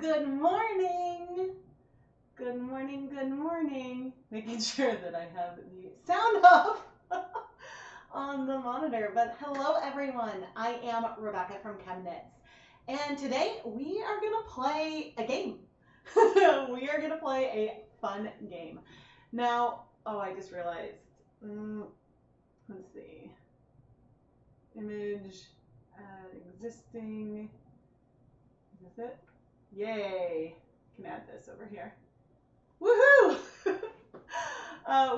Good morning. Good morning, good morning. Making sure that I have the sound up on the monitor. But hello everyone, I am Rebecca from ChemKnits. And today we are gonna play a game. We are gonna play a fun game. Now, oh, I just realized, let's see. Image, add existing, is this it? Yay, can add this over here. Woohoo!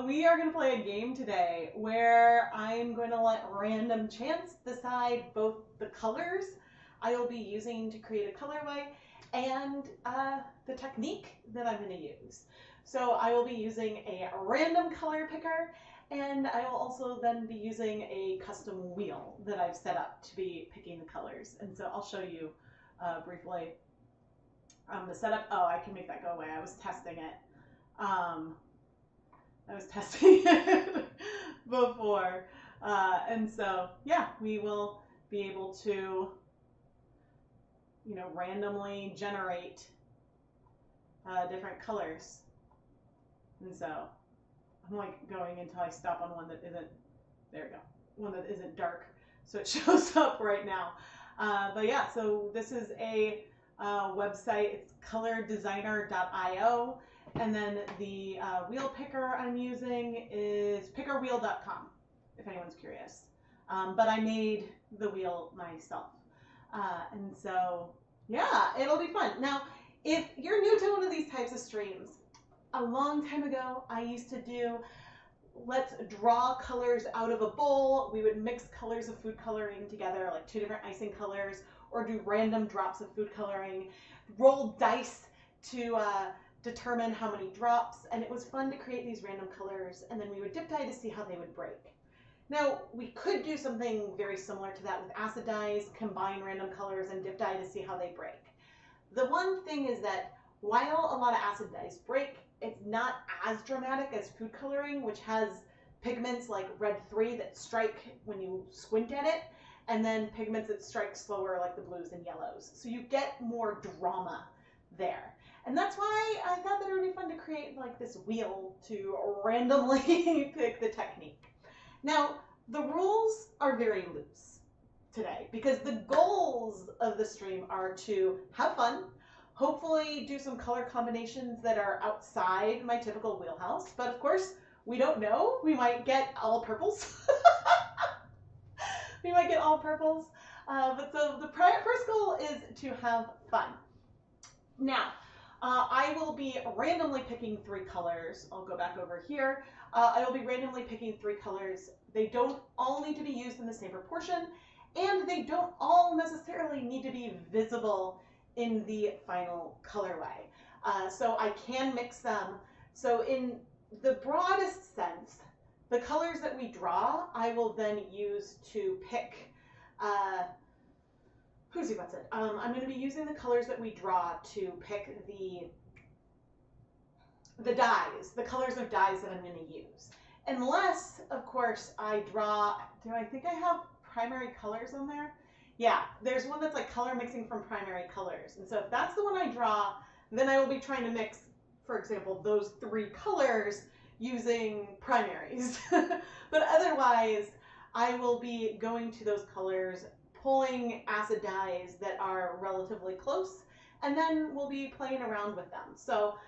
We are going to play a game today where I'm going to let random chance decide both the colors I will be using to create a colorway and the technique that I'm going to use. So I will be using a random color picker, and I will also then be using a custom wheel that I've set up to be picking the colors. And so I'll show you briefly the setup. Oh, I can make that go away. I was testing it. Before. And so, yeah, we will be able to, randomly generate different colors. And so I'm like going until I stop on one that isn't, there we go, one that isn't dark. So it shows up right now. But yeah, so this is a website. It's colordesigner.io. And then the wheel picker I'm using is pickerwheel.com, if anyone's curious. But I made the wheel myself. And so, yeah, it'll be fun. Now, if you're new to one of these types of streams, a long time ago, I used to do, let's draw colors out of a bowl. We would mix colors of food coloring together, like 2 different icing colors, or do random drops of food coloring, roll dice to determine how many drops, and it was fun to create these random colors, and then we would dip dye to see how they would break. Now, we could do something very similar to that with acid dyes, combine random colors and dip dye to see how they break. The one thing is that while a lot of acid dyes break, it's not as dramatic as food coloring, which has pigments like red 3 that strike when you squint at it, and then pigments that strike slower like the blues and yellows. So you get more drama there. And that's why I thought that it would be fun to create like this wheel to randomly pick the technique. Now, the rules are very loose today because the goals of the stream are to have fun, hopefully do some color combinations that are outside my typical wheelhouse. But of course, we don't know. We might get all purples. We might get all purples. But so the first goal is to have fun. Now, I will be randomly picking 3 colors. I'll go back over here. I will be randomly picking 3 colors. They don't all need to be used in the same proportion, and they don't all necessarily need to be visible in the final colorway. So I can mix them. So in the broadest sense, the colors that we draw, I will then use to pick I'm going to be using the colors that we draw to pick the dyes, the colors of dyes that I'm going to use. Unless, of course, I draw, do I think I have primary colors on there? Yeah, there's one that's like color mixing from primary colors. And so if that's the one I draw, then I will be trying to mix, for example, those 3 colors using primaries. But otherwise, I will be going to those colors, pulling acid dyes that are relatively close, and then we'll be playing around with them. So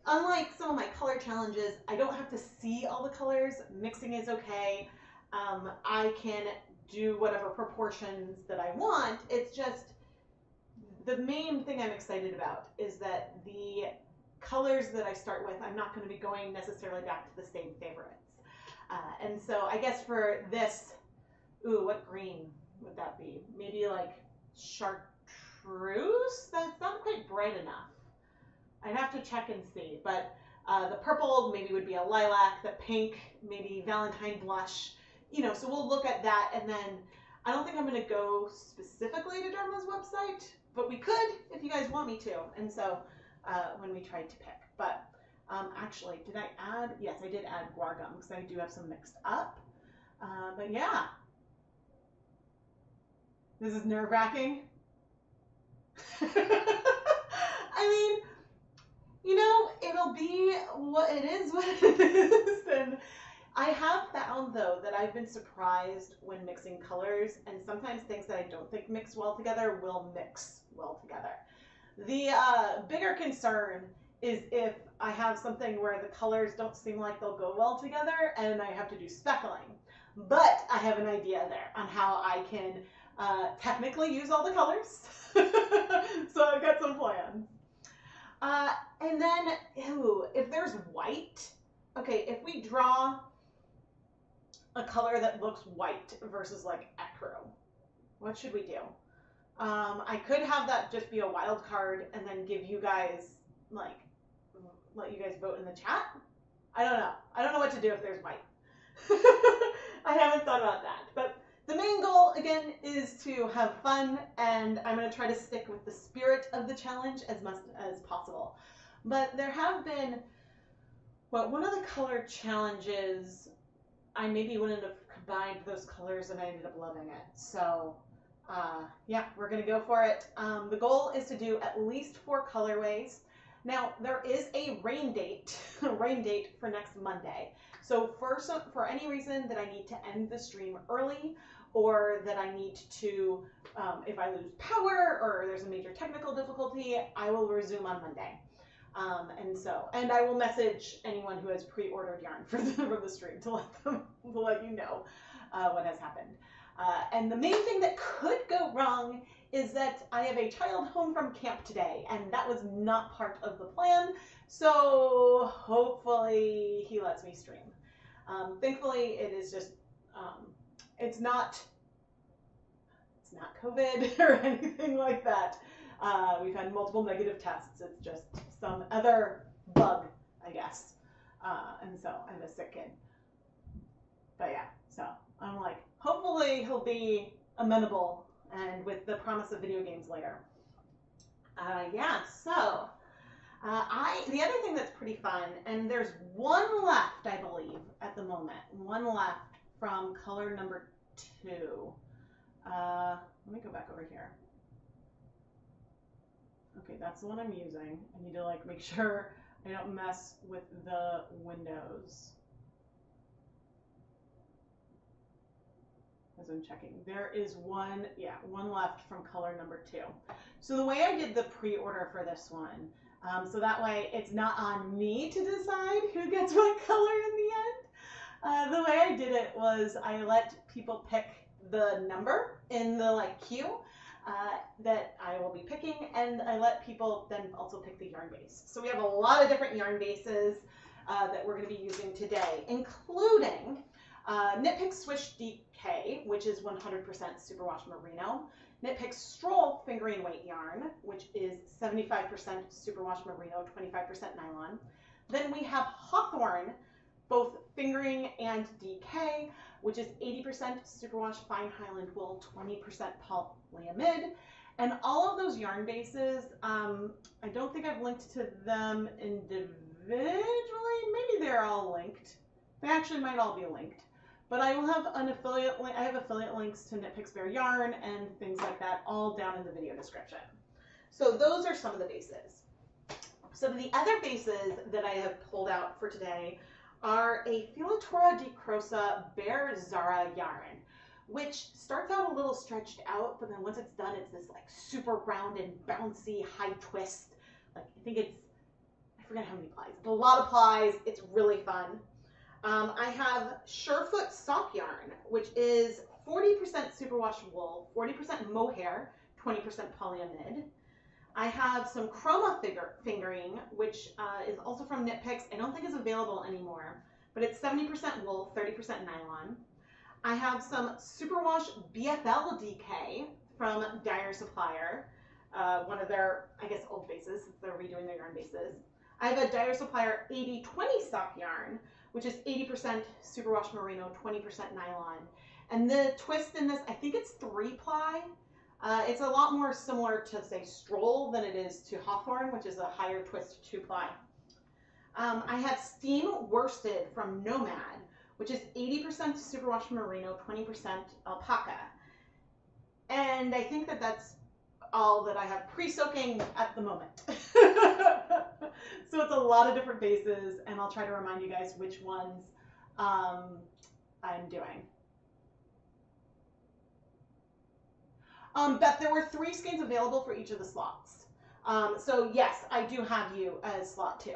unlike some of my color challenges, I don't have to see all the colors. Mixing is okay. I can do whatever proportions that I want. It's just the main thing I'm excited about is that the colors that I start with, I'm not going to be going necessarily back to the same favorites. And so I guess for this, ooh, what green would that be? Maybe like chartreuse? That's not quite bright enough. I'd have to check and see, but the purple maybe would be a lilac, the pink, maybe Valentine blush, so we'll look at that. And then I don't think I'm going to go specifically to Dharma's website, but we could if you guys want me to. And so when we tried to pick, but actually, did I add? Yes, I did add guar gum because I do have some mixed up. But yeah, this is nerve-wracking. I mean, you know, it'll be what it is, what it is. And I have found, though, that I've been surprised when mixing colors, and sometimes things that I don't think mix well together will mix well together. The bigger concern is if I have something where the colors don't seem like they'll go well together and I have to do speckling. But I have an idea there on how I can technically use all the colors. So I've got some plans. And then, if there's white, okay, if we draw a color that looks white versus like ecru, what should we do? I could have that just be a wild card and then give you guys, like, let you guys vote in the chat. I don't know. I don't know what to do if there's white. I haven't thought about that. But the main goal, again, is to have fun, and I'm going to try to stick with the spirit of the challenge as much as possible. But there have been, well, one of the color challenges, I maybe wouldn't have combined those colors and I ended up loving it. So yeah, we're going to go for it. The goal is to do at least 4 colorways. Now, there is a rain date for next Monday. So for any reason that I need to end the stream early, or that I need to, if I lose power or there's a major technical difficulty, I will resume on Monday. And I will message anyone who has pre-ordered yarn for the stream to let you know what has happened. And the main thing that could go wrong is that I have a child home from camp today, and that was not part of the plan. So hopefully he lets me stream. Thankfully, it is just, it's not COVID or anything like that. We've had multiple negative tests. It's just some other bug, I guess. And so I'm a sick kid. But yeah, so I'm like, hopefully he'll be amenable, and with the promise of video games later. Yeah, so the other thing that's pretty fun, and there's one left, I believe, at the moment. One left from color number 2. Let me go back over here. Okay, that's the one I'm using. I need to like make sure I don't mess with the windows as I'm checking. There is one left from color number 2. So the way I did the pre-order for this one, so that way it's not on me to decide who gets what color in the end. The way I did it was I let people pick the number in the like queue that I will be picking, and I let people then also pick the yarn base. So we have a lot of different yarn bases that we're going to be using today, including Knit Pick Swish DK, which is 100% superwash merino. Knit Pick Stroll fingering weight yarn, which is 75% superwash merino, 25% nylon. Then we have Hawthorne, both fingering and DK, which is 80% superwash fine Highland wool, 20% polyamide. And all of those yarn bases, I don't think I've linked to them individually. Maybe they're all linked. They actually might all be linked. But I will have an affiliate link. I have affiliate links to Knit Pick Spare Yarn and things like that all down in the video description. So those are some of the bases. Some of the other bases that I have pulled out for today are a Filatura di Crosa Bear Zara yarn, which starts out a little stretched out, but then once it's done, it's this like super round and bouncy high twist. Like I forget how many plies. It's a lot of plies. It's really fun. I have Surefoot sock yarn, which is 40% superwash wool, 40% mohair, 20% polyamide. I have some chroma fingering, which is also from Knit Picks. I don't think it's available anymore, but it's 70% wool, 30% nylon. I have some superwash BFL DK from Dyer Supplier, one of their, I guess, old bases, since they're redoing their yarn bases. I have a Dyer Supplier 80-20 sock yarn, which is 80% superwash merino, 20% nylon. And the twist in this, I think it's 3-ply. It's a lot more similar to, say, Stroll than it is to Hawthorne, which is a higher twist 2-ply. I have Steam Worsted from Nomad, which is 80% superwash merino, 20% alpaca. And I think that that's all that I have pre-soaking at the moment. So it's a lot of different bases, and I'll try to remind you guys which ones I'm doing. Beth, there were 3 skeins available for each of the slots. So yes, I do have you as slot 2.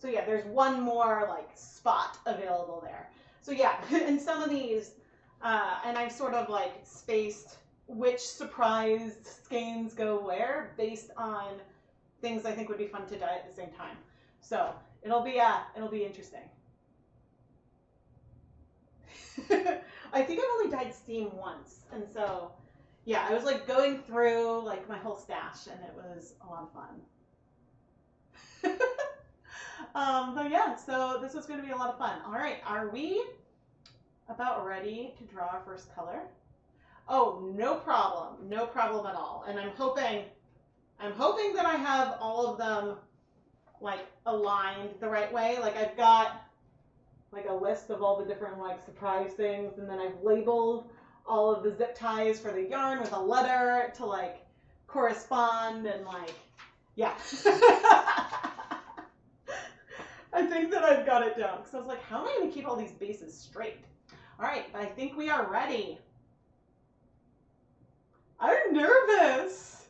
So yeah, there's one more like spot available there. So yeah, in some of these, and I've sort of like spaced which surprised skeins go where based on things I think would be fun to dye at the same time. So it'll be interesting. I think I've only dyed steam once, and so yeah, I was like going through like my whole stash, and it was a lot of fun. But yeah, so this was going to be a lot of fun. All right, are we about ready to draw our first color? Oh, no problem at all. And I'm hoping that I have all of them like aligned the right way. Like I've got like a list of all the different like surprise things, and then I've labeled all of the zip ties for the yarn with a letter to like correspond, and like, yeah. I think that I've got it down, because I was like, how am I going to keep all these bases straight? All right, but I think we are ready. I'm nervous.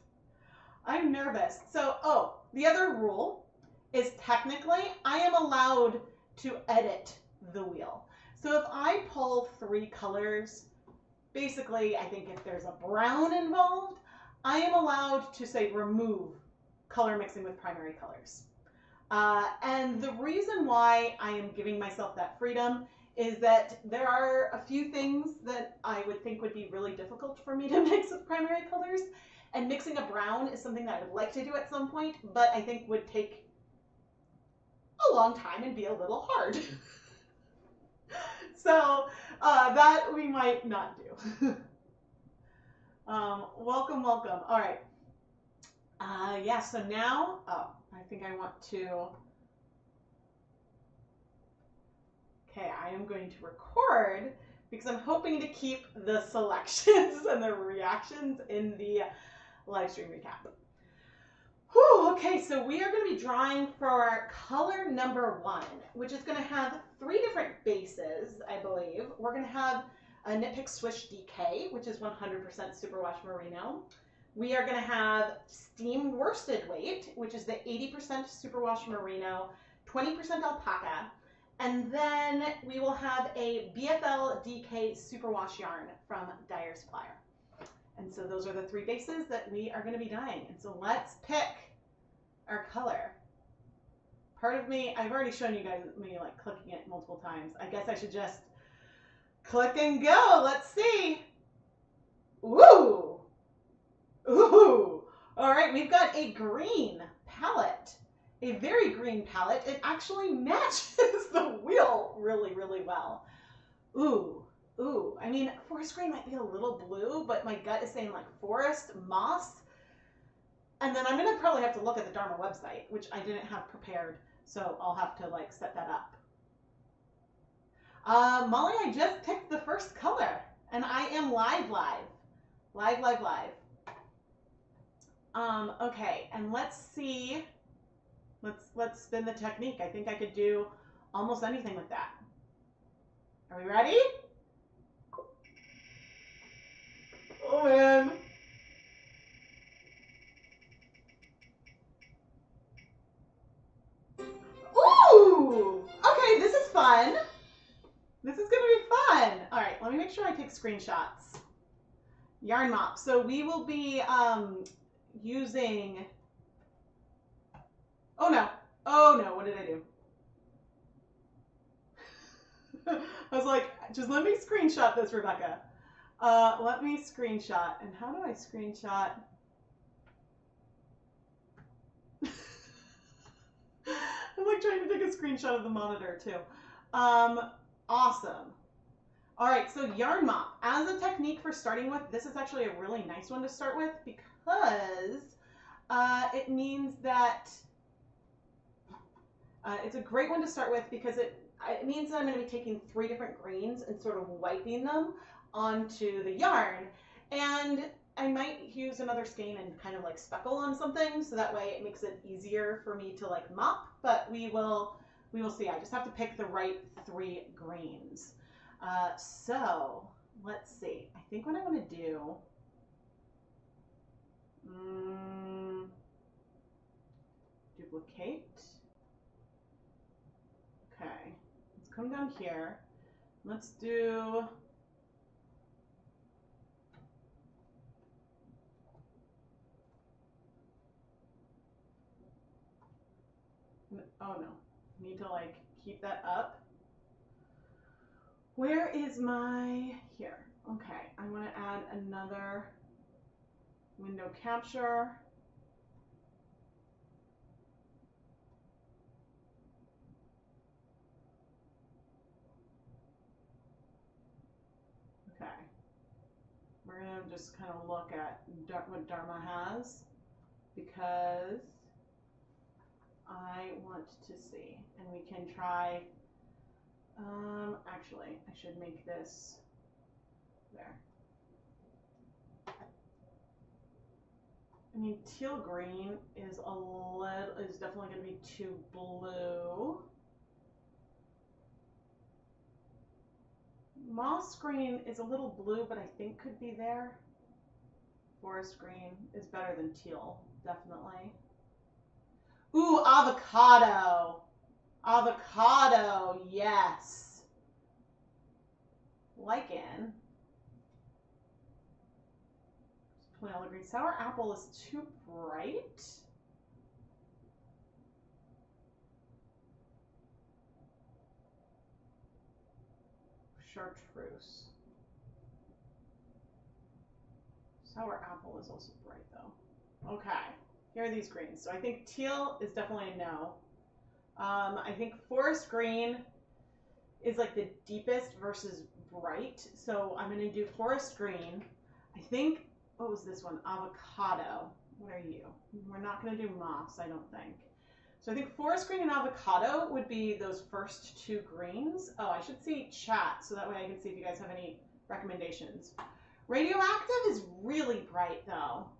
So, oh, the other rule is technically I am allowed to edit the wheel. So if I pull 3 colors, basically I think if there's a brown involved, I am allowed to say remove color mixing with primary colors. And the reason why I am giving myself that freedom is that there are a few things that I would think would be really difficult for me to mix with primary colors, and mixing a brown is something that I would like to do at some point, but I think would take a long time and be a little hard. So that we might not do. Welcome. All right. Yeah, so now, oh, I think I want to, okay, I am going to record because I'm hoping to keep the selections and the reactions in the live stream recap. Whew, okay, so we are going to be drawing for color number 1, which is going to have 3 different bases, I believe. We're going to have a Knit Pick Swish DK, which is 100% superwash merino. We are going to have steam worsted weight, which is the 80% superwash merino, 20% alpaca, and then we will have a BFL DK superwash yarn from Dyer Supplier. And so those are the 3 bases that we are going to be dyeing. And so let's pick our color. Part of me, I've already shown you guys me like clicking it multiple times. I guess I should just click and go. Let's see. Ooh. Ooh. All right, we've got a green palette. A very green palette. It actually matches the wheel really, really well. Ooh. Ooh, I mean, forest green might be a little blue, but my gut is saying like forest, moss. And then I'm going to probably have to look at the Dharma website, which I didn't have prepared, so I'll have to like set that up. Molly, I just picked the first color, and I am live. Okay, and let's see. Let's spin the technique. I think I could do almost anything with that. Are we ready? Oh man. Ooh! Okay, this is fun. This is gonna be fun. All right, let me make sure I take screenshots. Yarn mop. So we will be using, oh no, what did I do? I was like, just let me screenshot this, Rebecca. Let me screenshot. And how do I screenshot? I'm like trying to take a screenshot of the monitor too. Awesome. All right, so yarn mop. As a technique for starting with, this is actually a really nice one to start with because it means that it's a great one to start with because it means that I'm going to be taking 3 different greens and sort of wiping them onto the yarn. And I might use another skein and kind of like speckle on something, so that way it makes it easier for me to like mop, but we will see. I just have to pick the right 3 greens. So let's see. I think what I want to do, duplicate. Okay, let's come down here. Let's do, oh no, need to like keep that up. Where is my, here, okay, I want to add another window capture. Okay, we're gonna just kind of look at what Dharma has, because I want to see, and we can try, actually, I should make this there. I mean, teal green is definitely going to be too blue. Moss green is a little blue, but I think could be there. Forest green is better than teal, definitely. Ooh, avocado. Avocado, yes. Lichen. Vanilla green. Sour apple is too bright. Chartreuse. Sour apple is also bright though. Okay, here are these greens. So I think teal is definitely a no. I think forest green is like the deepest versus bright. So I'm gonna do forest green. I think, what was this one? Avocado. What are you? We're not gonna do moss, I don't think. So I think forest green and avocado would be those first 2 greens. Oh, I should see chat so that way I can see if you guys have any recommendations. Radioactive is really bright though.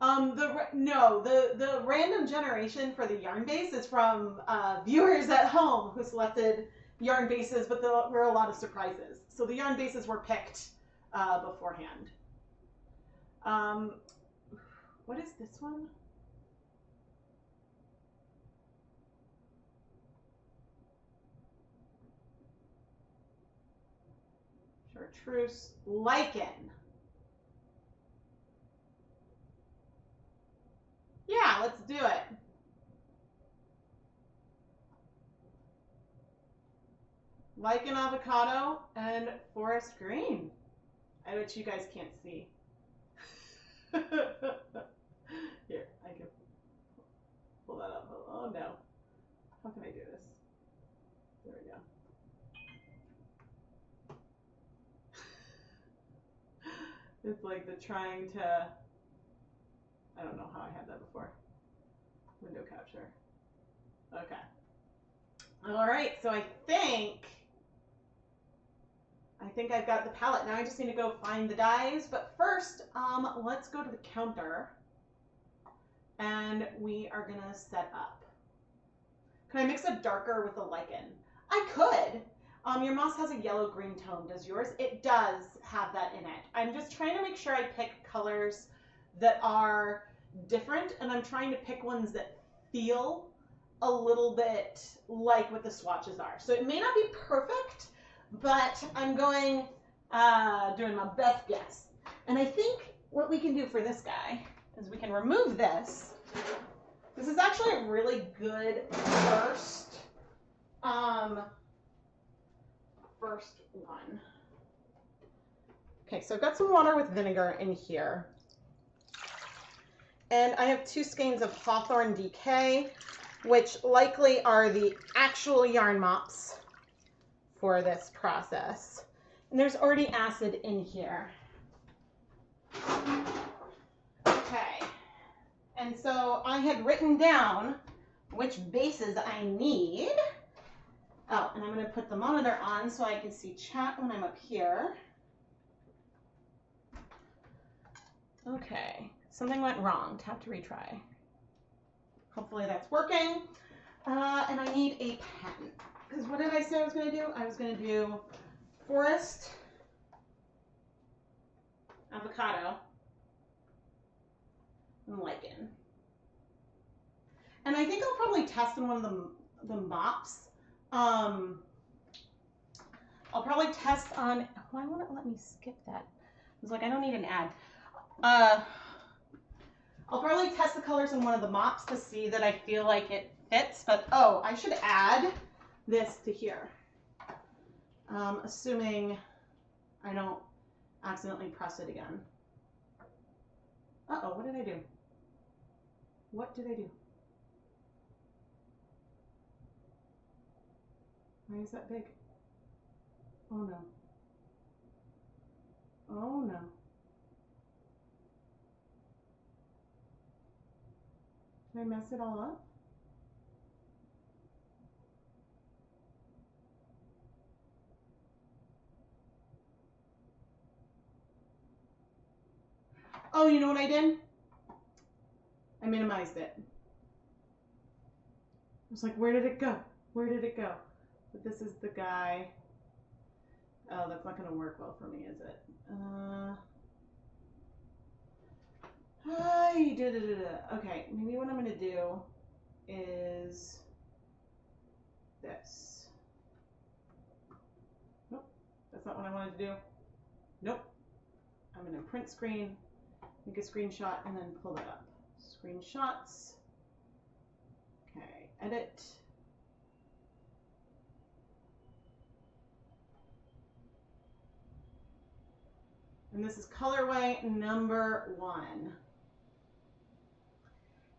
The random generation for the yarn base is from viewers at home who selected yarn bases, but there were a lot of surprises. So the yarn bases were picked beforehand. What is this one? Chartreuse, lichen. Yeah, let's do it. Lichen, avocado, and forest green. I bet you guys can't see. Here, I can pull that up. Oh no. How can I do this? There we go. It's like the trying to, I don't know how I had that before. Window capture. Okay. All right, so I think I've got the palette. Now I just need to go find the dyes, but first, let's go to the counter and we are gonna set up. Can I mix a darker with the lichen? I could. Your moss has a yellow-green tone. Does yours? It does have that in it. I'm just trying to make sure I pick colors that are different, and I'm trying to pick ones that feel a little bit like what the swatches are. So it may not be perfect, but I'm going, doing my best guess. And I think what we can do for this guy is we can remove this. This is actually a really good first one. Okay, so I've got some water with vinegar in here. And I have 2 skeins of Hawthorne DK, which likely are the actual yarn mops for this process. And there's already acid in here. Okay, and so I had written down which bases I need. Oh, and I'm going to put the monitor on so I can see chat when I'm up here. Okay, something went wrong. Tap to retry. Hopefully that's working. And I need a pen. Because what did I say I was going to do? I was going to do forest, avocado, and lichen. And I think I'll probably test in one of the mops. I'll probably test on, why won't it let me skip that? I was like, I don't need an ad. I'll probably test the colors in one of the mops to see that I feel like it fits, but oh, I should add this to here. Assuming I don't accidentally press it again. Uh-oh, what did I do? What did I do? Why is that big? Oh no. Oh no. Did I mess it all up? Oh, you know what I did? I minimized it. I was like, where did it go? Where did it go? But this is the guy. Oh, that's not going to work well for me, is it? Okay, maybe what I'm going to do is this. Nope, that's not what I wanted to do. Nope. I'm going to print screen, make a screenshot, and then pull it up. Screenshots. Okay, edit. And this is colorway number 1.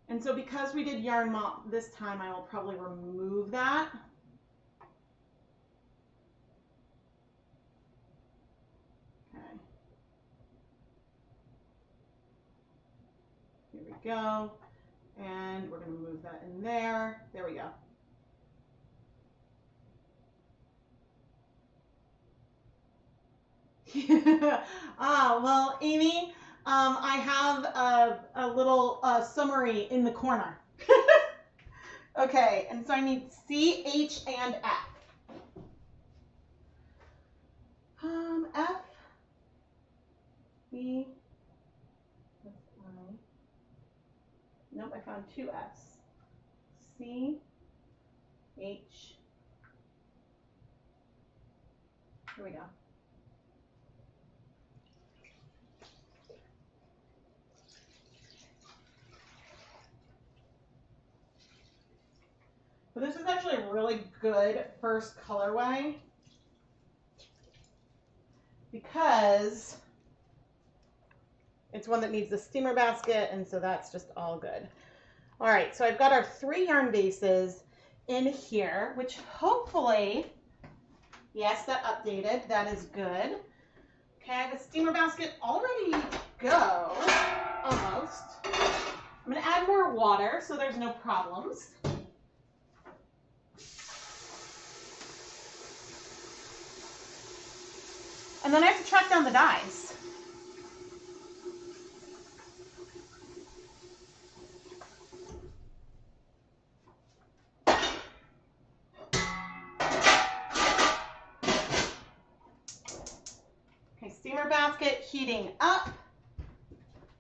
And so because we did yarn mop this time, I will probably remove that. Okay. Here we go. And we're going to move that in there. There we go. Well, Amy, I have a little summary in the corner. Okay, and so I need C, H, and F. F, B, nope, I found 2 F's. C, H, here we go. But this is actually a really good first colorway because it's one that needs the steamer basket, and so that's just all good. All right, so I've got our 3 yarn bases in here, which hopefully, yes, that updated. That is good. Okay, I have a steamer basket all ready to go, almost. I'm gonna add more water so there's no problems. And then I have to track down the dyes. Okay, steamer basket heating up.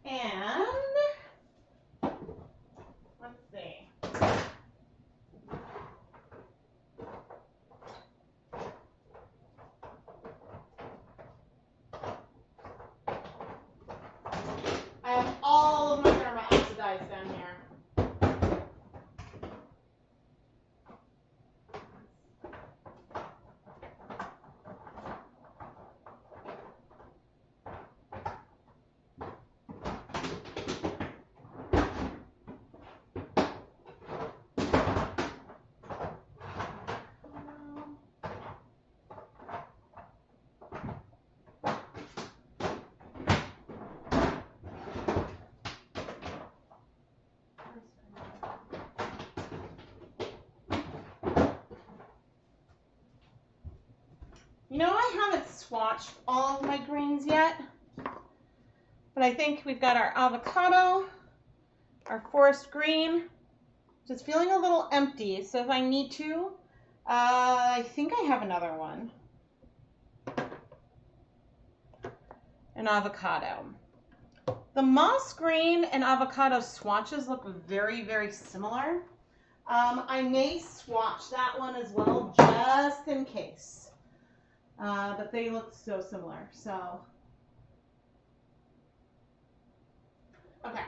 And let's see. I have all of my derma oxidized down here. You know, I haven't swatched all of my greens yet, but But I think we've got our avocado, our forest green, just feeling a little empty. So if I need to, I think I have another one. An avocado. The moss green and avocado swatches look very, very similar. I may swatch that one as well, just in case. But they look so similar, so. Okay,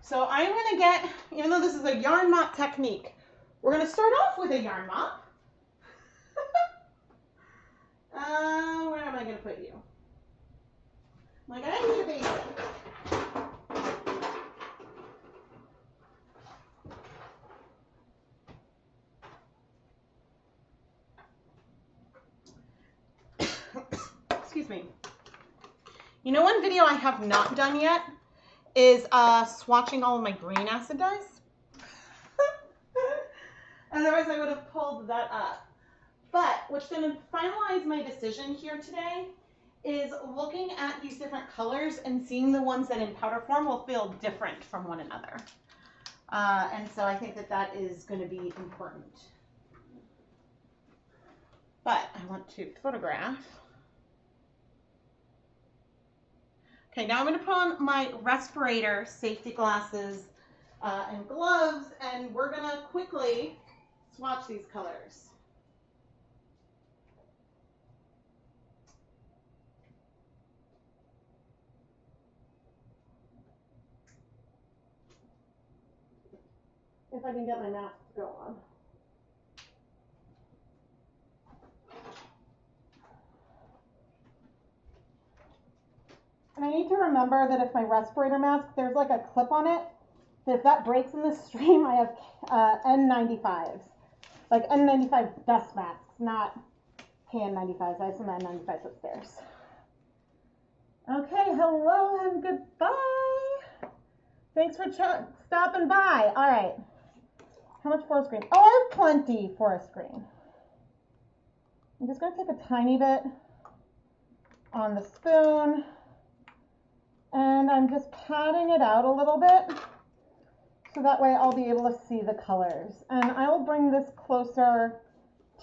so I'm gonna get, even though this is a yarn mop technique, we're gonna start off with a yarn mop. Where am I gonna put you? Like, I need a basin. Excuse me. You know, one video I have not done yet is swatching all of my green acid dyes. Otherwise I would have pulled that up. But what's going to finalize my decision here today is looking at these different colors and seeing the ones that in powder form will feel different from one another. And so I think that that is going to be important. But I want to photograph. Okay, now I'm going to put on my respirator, safety glasses, and gloves, and we're going to quickly swatch these colors. If I can get my mask to go on. And I need to remember that if my respirator mask, there's like a clip on it, that if that breaks in the stream, I have N95s. Like N95 dust masks, not KN95s. I have some N95s upstairs. Okay, hello and goodbye. Thanks for stopping by. All right. How much forest green? Oh, I have plenty forest green. I'm just going to take a tiny bit on the spoon. And I'm just patting it out a little bit. So that way I'll be able to see the colors. And I will bring this closer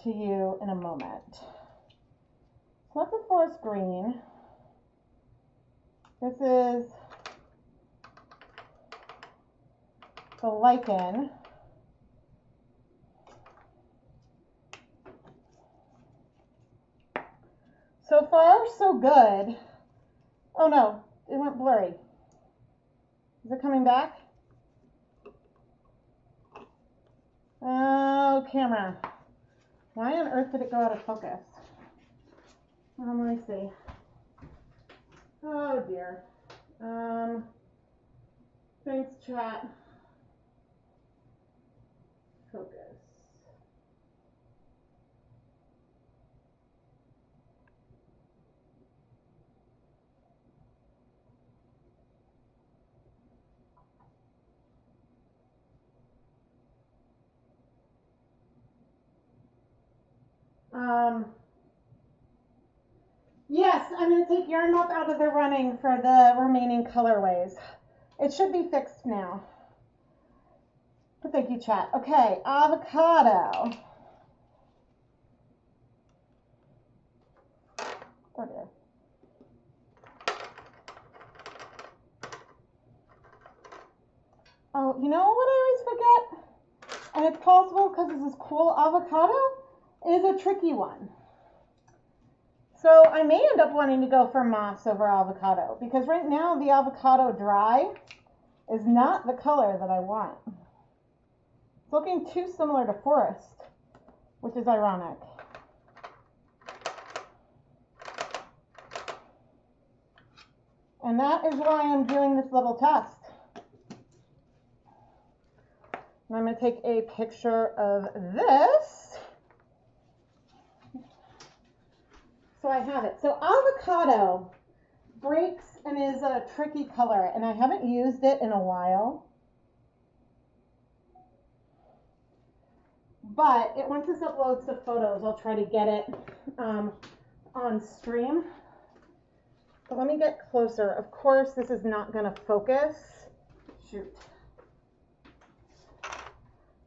to you in a moment. So that's the forest green. This is the lichen. So far, so good. Oh no, it went blurry. Is it coming back? Oh, camera. Why on earth did it go out of focus? Let me see. Oh dear. Thanks, chat. Focus. Yes, I'm going to take yarn mop out of the running for the remaining colorways. It should be fixed now. But thank you, chat. Okay, avocado. Oh dear. Oh, you know what I always forget? And it's possible because this is cool avocado, is a tricky one. So I may end up wanting to go for moss over avocado because right now the avocado dry is not the color that I want. It's looking too similar to forest, which is ironic. And that is why I'm doing this little test. And I'm going to take a picture of this. So I have it. So avocado breaks and is a tricky color, and I haven't used it in a while. But once this uploads the photos, I'll try to get it on stream. But let me get closer. Of course, this is not going to focus. Shoot.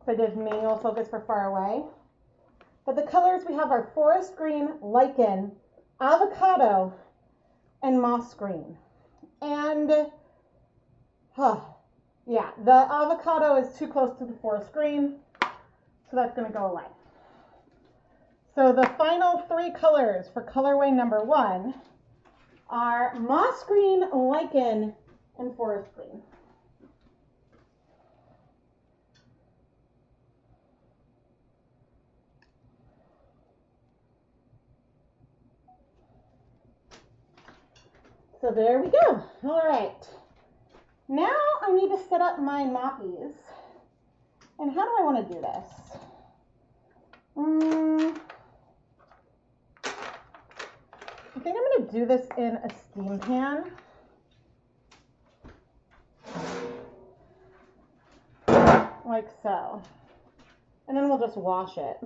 I did manual focus for far away. But the colors we have are forest green, lichen, avocado, and moss green. And, yeah, the avocado is too close to the forest green, so that's going to go away. So the final three colors for colorway number 1 are moss green, lichen, and forest green. So there we go. All right. Now I need to set up my moppies. And how do I want to do this? I think I'm going to do this in a steam pan. Like so. And then we'll just wash it.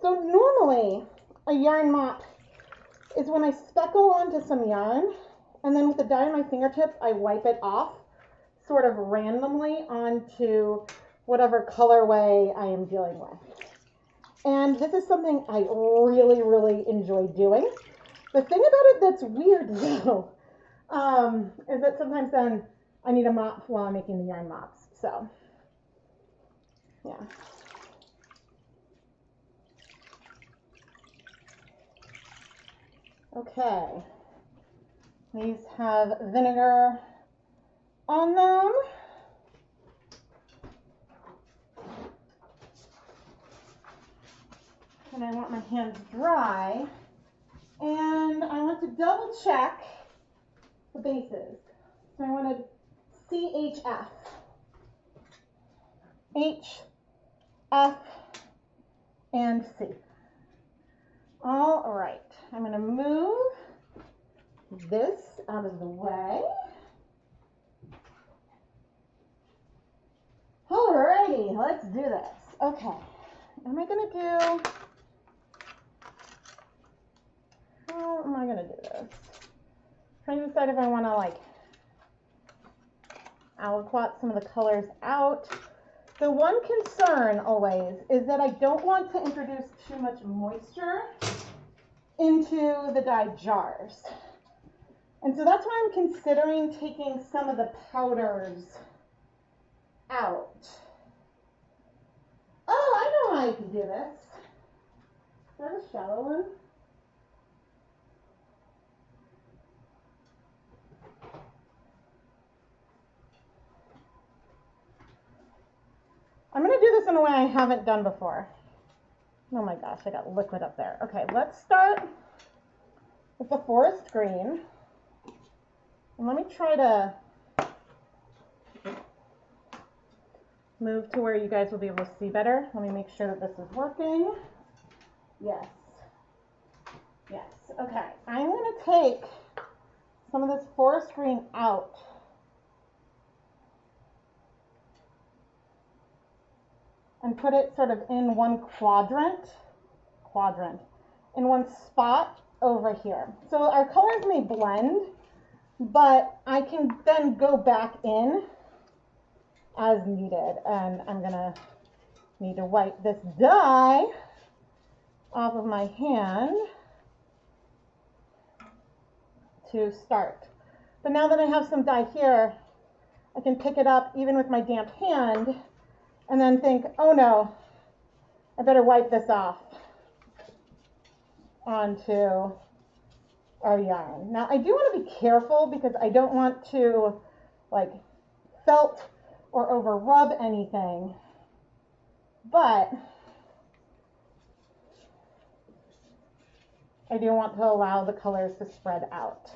So normally a yarn mop is when I speckle onto some yarn, and then with the dye on my fingertips, I wipe it off sort of randomly onto whatever colorway I am dealing with. And this is something I really, really enjoy doing. The thing about it that's weird though, is that sometimes then I need a mop while I'm making the yarn mops. So, yeah. Okay, these have vinegar on them. And I want my hands dry. And I want to double check the bases. So I wanted CHF, H, F, and C. All right, I'm going to move this out of the way. Alrighty, let's do this. Okay, what am I going to do? How am I going to do this? Trying to decide if I want to like aliquot some of the colors out. The one concern always is that I don't want to introduce too much moisture into the dye jars. And so that's why I'm considering taking some of the powders out. Oh, I know how you can do this. Is that a shallow one? I'm going to do this in a way I haven't done before. Oh my gosh, I got liquid up there. Okay, let's start with the forest green. And let me try to move to where you guys will be able to see better. Let me make sure that this is working. Yes. Yes. Okay, I'm going to take some of this forest green out. And put it sort of in one quadrant, in one spot over here. So our colors may blend, but I can then go back in as needed. And I'm gonna need to wipe this dye off of my hand to start. But now that I have some dye here, I can pick it up even with my damp hand and then think, oh no, I better wipe this off onto our yarn. Now I do want to be careful because I don't want to like felt or over rub anything, but I do want to allow the colors to spread out.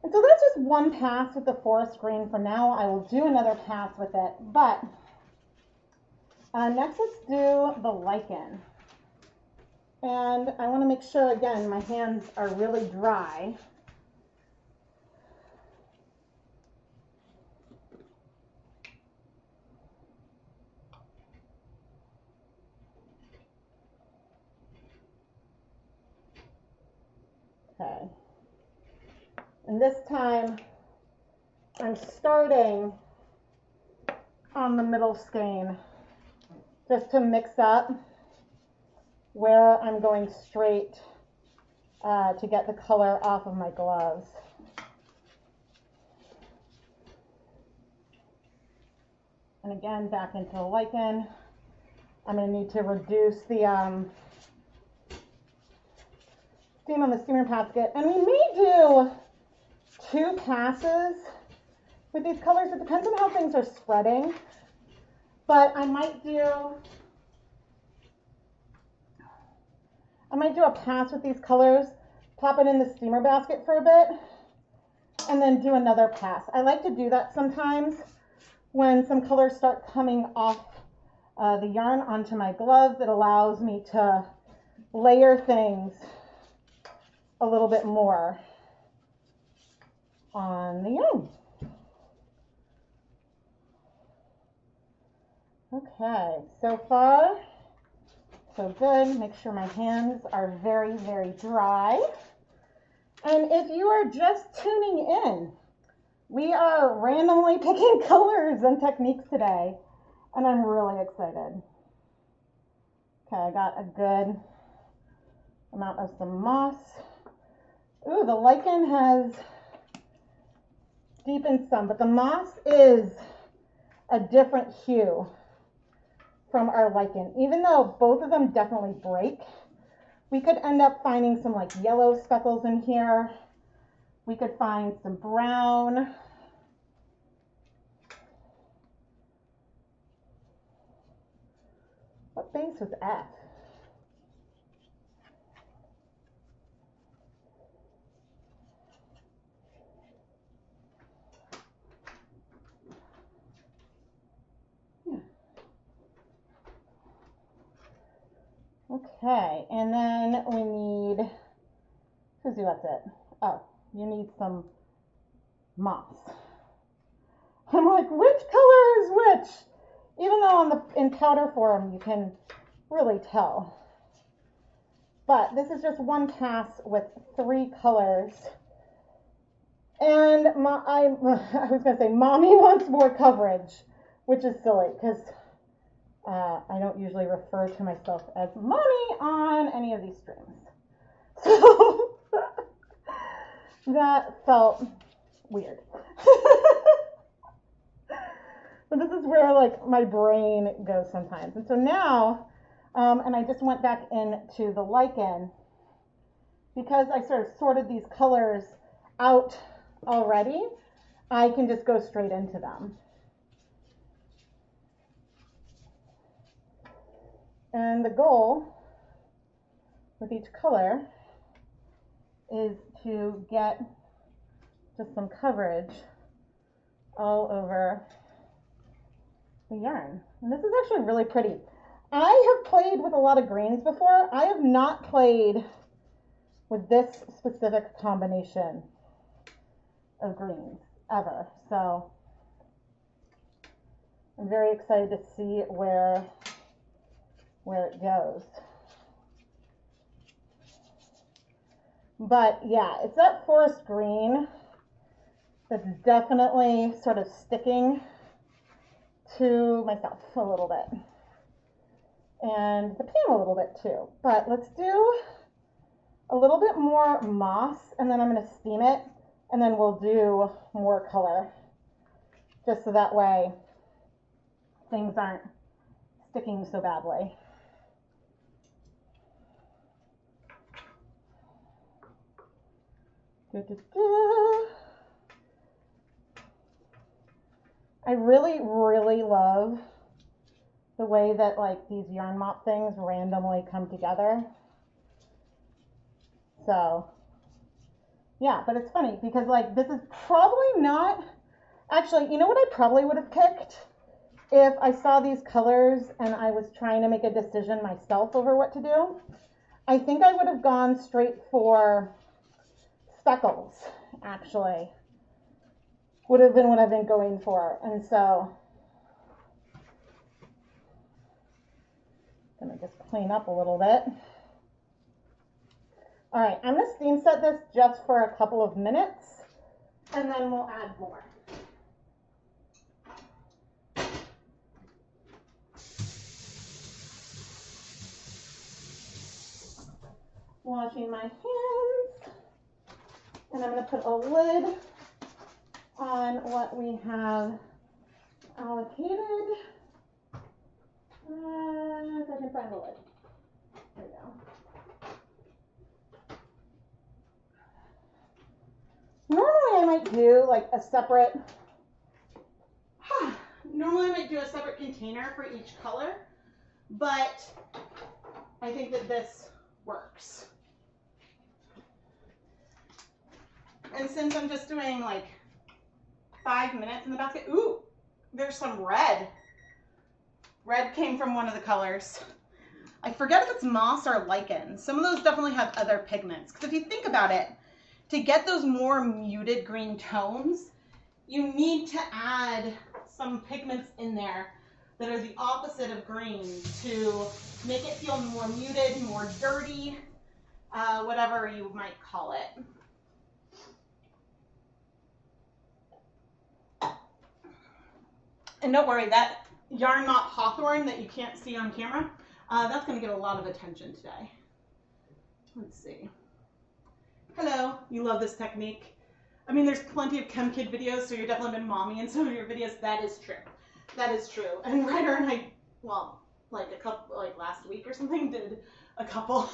And so that's just one pass with the forest green for now. I will do another pass with it, but next let's do the lichen. And I want to make sure, again, my hands are really dry. Okay. And this time I'm starting on the middle skein just to mix up where I'm going straight to get the color off of my gloves. And again, back into the lichen. I'm going to need to reduce the steam on the steamer basket. And we may do 2 passes with these colors. It depends on how things are spreading. But I might do a pass with these colors, pop it in the steamer basket for a bit, and then do another pass. I like to do that sometimes when some colors start coming off the yarn onto my gloves. It allows me to layer things a little bit more on the yarn. Okay, so far so good. Make sure my hands are very, very dry. And if you are just tuning in, we are randomly picking colors and techniques today, and I'm really excited. Okay, I got a good amount of some moss. Ooh, the lichen has deepened some, but the moss is a different hue from our lichen. Even though both of them definitely break, we could end up finding some like yellow speckles in here. We could find some brown. What base was F? Okay, and then we need, Susie, what's it? Oh, you need some moss. I'm like, which color is which? Even though in powder form you can really tell. But this is just one pass with 3 colors. And I was going to say, Mommy wants more coverage, which is silly because I don't usually refer to myself as Mommy on any of these streams. So that felt weird. But this is where like my brain goes sometimes. And so now, and I just went back into the lichen because I sort of sorted these colors out already. I can just go straight into them. And the goal with each color is to get just some coverage all over the yarn. And this is actually really pretty. I have played with a lot of greens before. I have not played with this specific combination of greens ever. So I'm very excited to see where it goes. But yeah, it's that forest green that's definitely sort of sticking to myself a little bit. And the pan a little bit too. But let's do a little bit more moss, and then I'm going to steam it, and then we'll do more color. Just so that way things aren't sticking so badly. I really, really love the way that like these yarn mop things randomly come together. So yeah, but it's funny because like this is probably not, actually, you know what I probably would have picked if I saw these colors and I was trying to make a decision myself over what to do? I think I would have gone straight for speckles, actually. Would have been what I've been going for. And so I'm going to just clean up a little bit. All right, I'm gonna steam set this just for a couple of minutes, and then we'll add more. Washing my hands, and I'm gonna put a lid on what we have allocated. If I can find the lid. There we go. Normally I might do like a separate, normally I might do a separate container for each color, but I think that this works. And since I'm just doing like 5 minutes in the basket, ooh, there's some red. Red came from one of the colors. I forget if it's moss or lichen. Some of those definitely have other pigments. Because if you think about it, to get those more muted green tones, you need to add some pigments in there that are the opposite of green to make it feel more muted, more dirty, whatever you might call it. And don't worry, that yarn mop hawthorn that you can't see on camera, that's going to get a lot of attention today. Let's see. Hello, you love this technique. I mean, there's plenty of ChemKnit videos, so you're definitely been mommy in some of your videos. That is true. That is true. And Ryder and I, well, like last week or something, did a couple.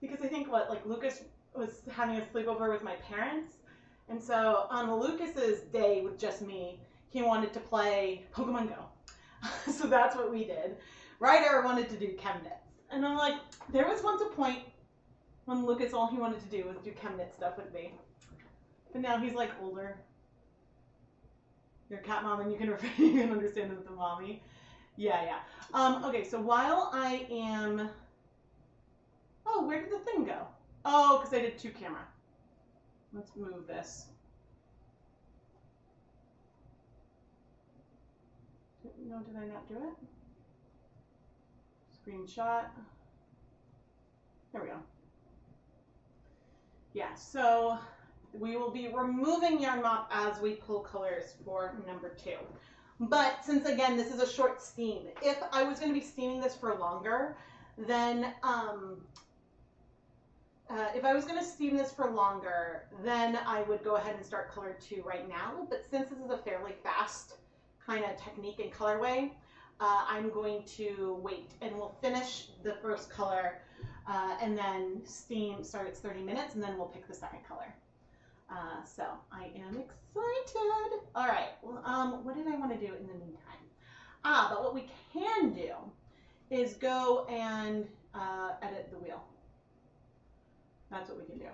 Because I think Lucas was having a sleepover with my parents. And so on Lucas's day with just me, he wanted to play Pokemon Go. So that's what we did. Ryder wanted to do ChemKnits. And I'm like, there was once a point when Lucas, all he wanted to do was do ChemKnit stuff with me. But now he's like older. You're a cat mom and you can understand the mommy. Yeah. Okay, so while I am, oh, where did the thing go? Oh, because I did 2 camera. Let's move this. No, did I not do it? Screenshot. There we go. Yeah, so we will be removing yarn mop as we pull colors for number 2. But since again, this is a short steam, if I was going to be steaming this for longer, then I would go ahead and start color 2 right now. But since this is a fairly fast kind of technique in Colorway, I'm going to wait and we'll finish the first color and then steam start at 30 minutes and then we'll pick the second color. So I am excited. All right, well, what did I want to do in the meantime? But what we can do is go and edit the wheel. That's what we can do.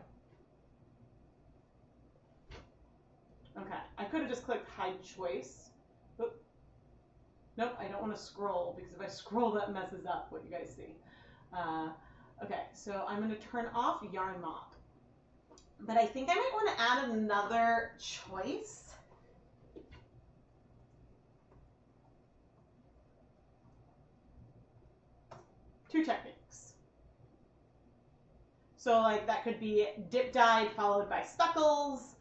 Okay, I could have just clicked hide choice. Oop. Nope, I don't want to scroll because if I scroll that messes up what you guys see. Okay, so I'm going to turn off yarn mop. But I think I might want to add another choice. Two techniques. So like that could be dip dyed followed by speckles,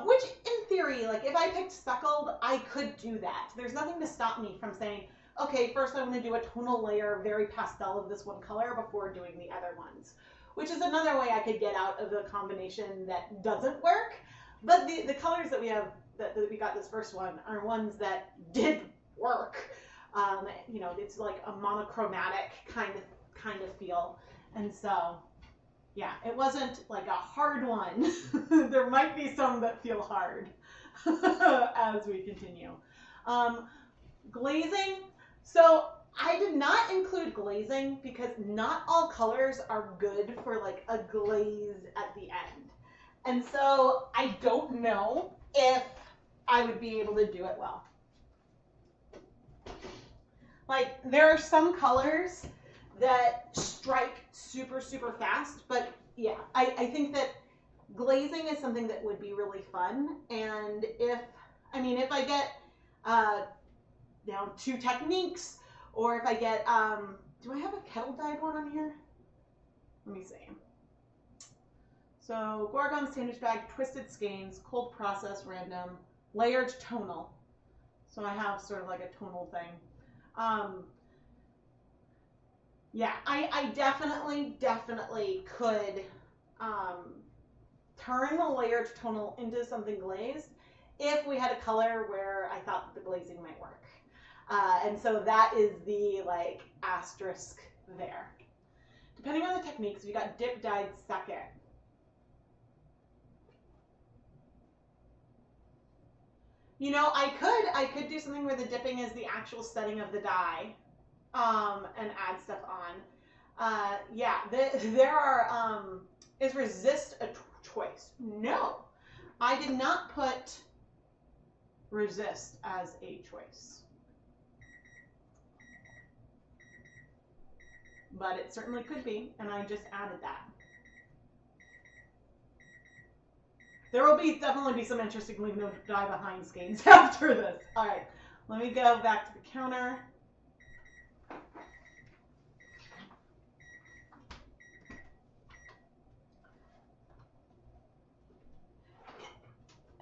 which in theory, like if I picked speckled, I could do that. There's nothing to stop me from saying, okay, first I'm going to do a tonal layer, very pastel of this one color before doing the other ones. Which is another way I could get out of the combination that doesn't work. But the colors that we have, that we got this first one, are ones that did work. You know, it's like a monochromatic kind of feel. And so, yeah, it wasn't like a hard one. There might be some that feel hard as we continue. Glazing. So I did not include glazing because not all colors are good for like a glaze at the end. And so I don't know if I would be able to do it well. Like there are some colors that strike super, super fast, but yeah, I think that glazing is something that would be really fun. And if I get, 2 techniques, or if I get, do I have a kettle dyed one on here? Let me see. So Gorgon, sandwich bag, twisted skeins, cold process, random, layered tonal. So I have sort of like a tonal thing. Yeah, I definitely could turn the layered tonal into something glazed if we had a color where I thought the glazing might work. And so that is the like asterisk there. Depending on the techniques, we got dip, dyed, second. You know, I could do something where the dipping is the actual setting of the dye, and add stuff on. Yeah, there are, is resist a choice? No, I did not put resist as a choice, but it certainly could be, and I just added that. There will definitely be some interesting leave no dye behind skeins after this. All right, let me go back to the counter.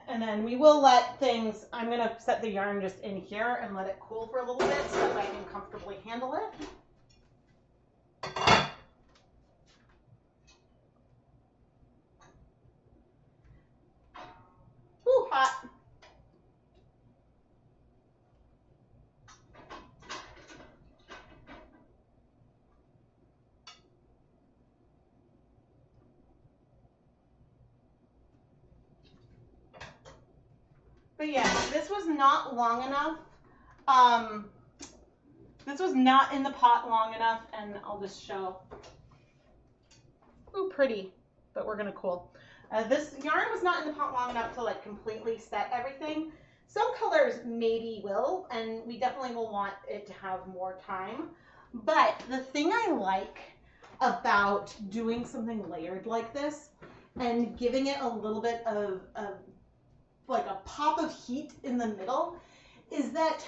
And then we will let things, I'm going to set the yarn just in here and let it cool for a little bit so that I can comfortably handle it. Ooh, hot. But yeah, this was not long enough. This was not in the pot long enough, and I'll just show. Ooh, pretty, but we're gonna cool. This yarn was not in the pot long enough to like completely set everything. Some colors maybe will, and we definitely will want it to have more time. But the thing I like about doing something layered like this and giving it a little bit of like a pop of heat in the middle is that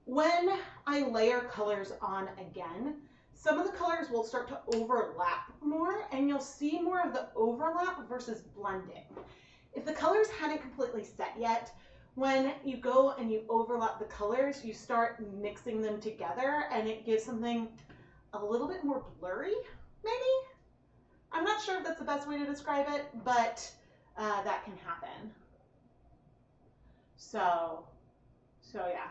when I layer colors on again, some of the colors will start to overlap more, and you'll see more of the overlap versus blending. If the colors hadn't completely set yet, when you go and you overlap the colors, you start mixing them together, and it gives something a little bit more blurry, maybe? I'm not sure if that's the best way to describe it, but that can happen. So yeah.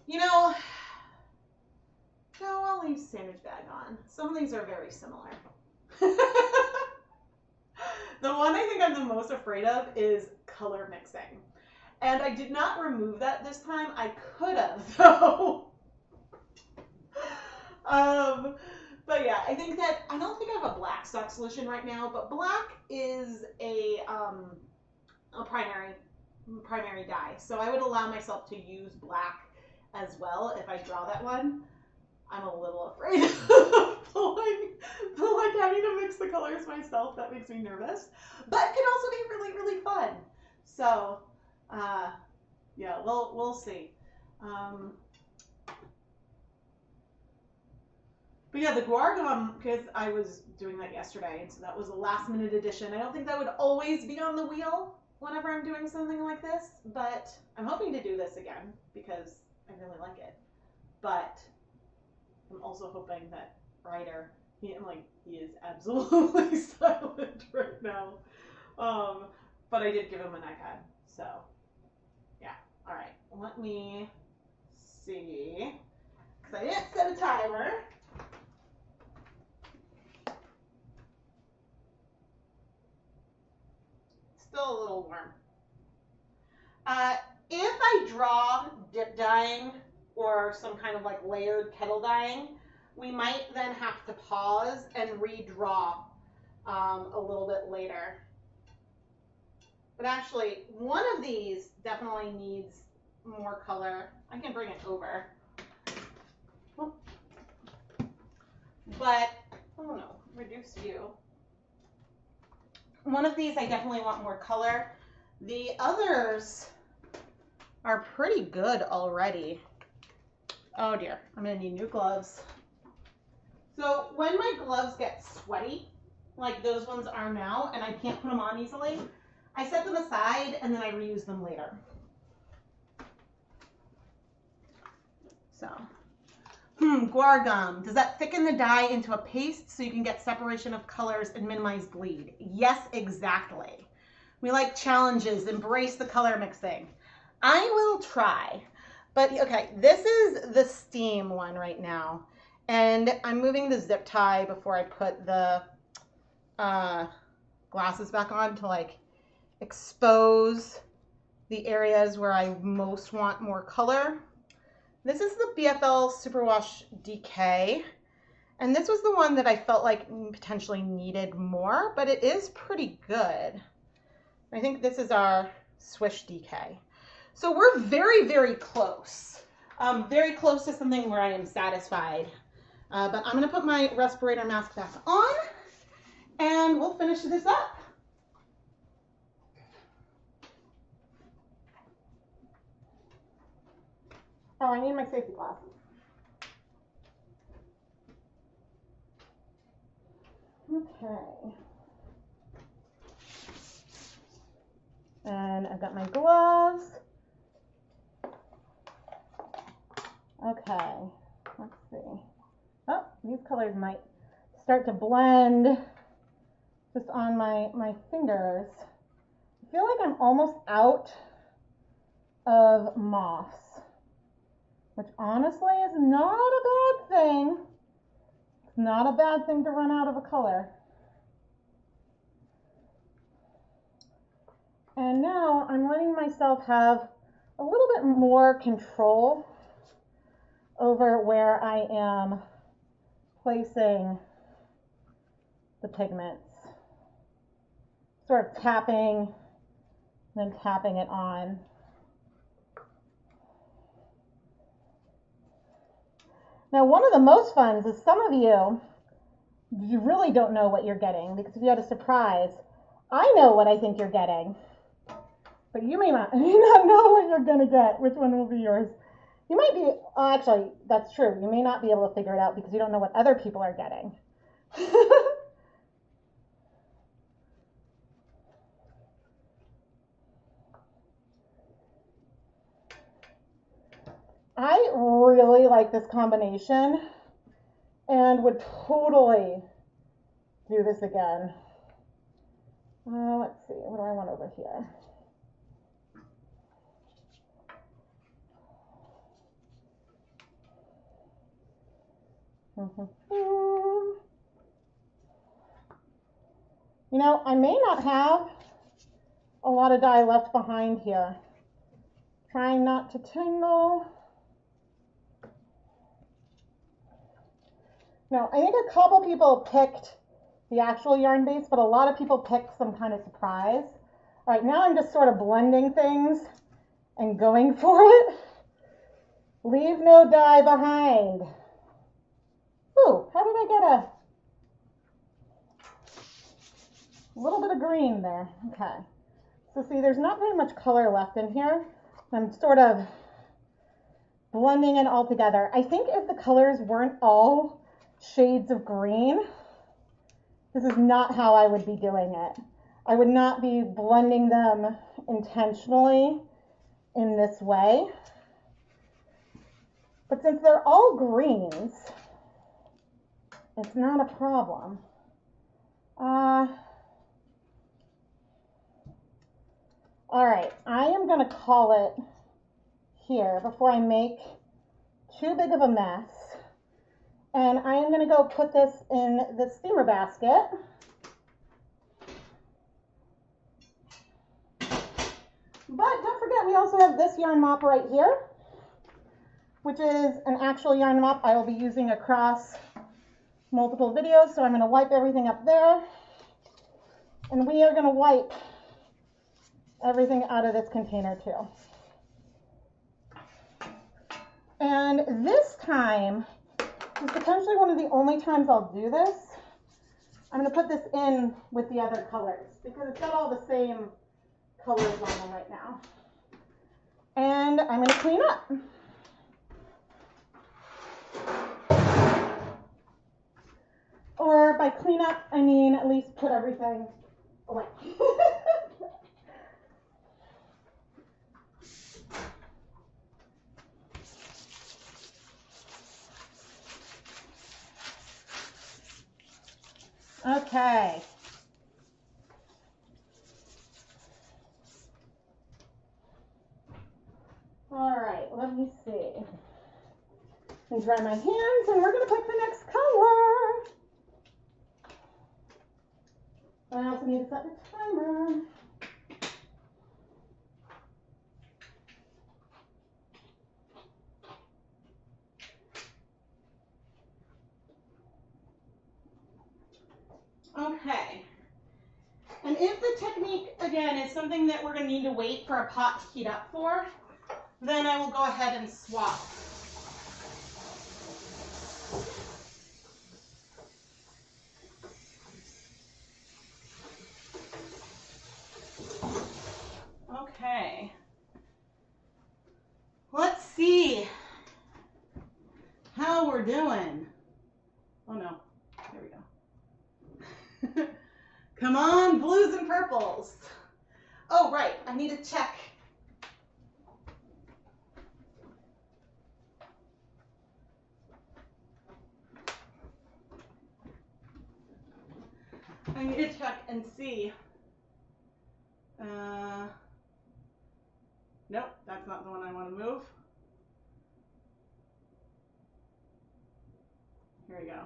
You know, no, I'll leave sandwich bag on. Some of these are very similar. The one I think I'm the most afraid of is color mixing. And I did not remove that this time. I could have, though. But yeah, I think that, I don't think I have a black stock solution right now, but black is a primary dye. So I would allow myself to use black as well if I draw that one. I'm a little afraid of like having to mix the colors myself. That makes me nervous, but it can also be really, really fun. So yeah, we'll see. But yeah, the Guargum, because I was doing that yesterday, and so that was a last minute addition. I don't think that would always be on the wheel whenever I'm doing something like this, but I'm hoping to do this again because I really like it. But I'm also hoping that Ryder, he is absolutely silent right now. But I did give him an iPad, so yeah. All right, let me see, because I didn't set a timer. Still a little warm. If I draw dip dyeing or some kind of like layered kettle dyeing, we might then have to pause and redraw a little bit later. But actually, one of these definitely needs more color. I can bring it over. But, oh no, reduce view. One of these I definitely want more color. The others are pretty good already. Oh dear, I'm gonna need new gloves. So So when my gloves get sweaty, like those ones are now, and I can't put them on easily, I set them aside and then I reuse them later. So, guar gum. Does that thicken the dye into a paste so you can get separation of colors and minimize bleed? Yes, exactly. We like challenges, embrace the color mixing. I will try. But okay, this is the steam one right now. And I'm moving the zip tie before I put the glasses back on to like expose the areas where I most want more color. This is the BFL Superwash DK. And this was the one that I felt like potentially needed more, but it is pretty good. I think this is our Swish DK. So we're very, very close. Very close to something where I am satisfied. But I'm gonna put my respirator mask back on and we'll finish this up. Oh, I need my safety glasses. Okay. And I've got my gloves. Okay, let's see. Oh, these colors might start to blend just on my fingers. I feel like I'm almost out of moss, which honestly is not a bad thing. It's not a bad thing to run out of a color. And now I'm letting myself have a little bit more control over where I am placing the pigments. Sort of tapping, then tapping it on. Now, one of the most fun is some of you really don't know what you're getting, because if you had a surprise, I know what I think you're getting, but you may not know what you're going to get, which one will be yours. You might be, actually, that's true. You may not be able to figure it out because you don't know what other people are getting. I really like this combination and would totally do this again. Let's see, what do I want over here? You know, I may not have a lot of dye left behind here. Trying not to tingle. No, I think a couple people picked the actual yarn base, but a lot of people picked some kind of surprise. All right, now I'm just sort of blending things and going for it. Leave no dye behind. Ooh, how did I get a little bit of green there? Okay. So see, there's not very much color left in here. I'm sort of blending it all together. I think if the colors weren't all shades of green, this is not how I would be doing it. I would not be blending them intentionally in this way. But since they're all greens, it's not a problem. All right, I am going to call it here before I make too big of a mess. And I am going to go put this in the steamer basket. But don't forget, we also have this yarn mop right here, which is an actual yarn mop I will be using across multiple videos. So I'm going to wipe everything up there. And we are going to wipe everything out of this container too. And this time is potentially one of the only times I'll do this. I'm going to put this in with the other colors because it's got all the same colors on them right now. And I'm going to clean up. by clean up, I mean at least put everything away. Okay. All right, let me see. And dry my hands, and we're going to pick the next color. I also need to set the timer. Okay. And if the technique, again, is something that we're going to need to wait for a pot to heat up for, then I will go ahead and swap. Okay. Let's see how we're doing. Oh no, there we go. Come on, blues and purples. Oh, right, I need to check. I need to check and see. Nope, that's not the one I want to move. Here we go.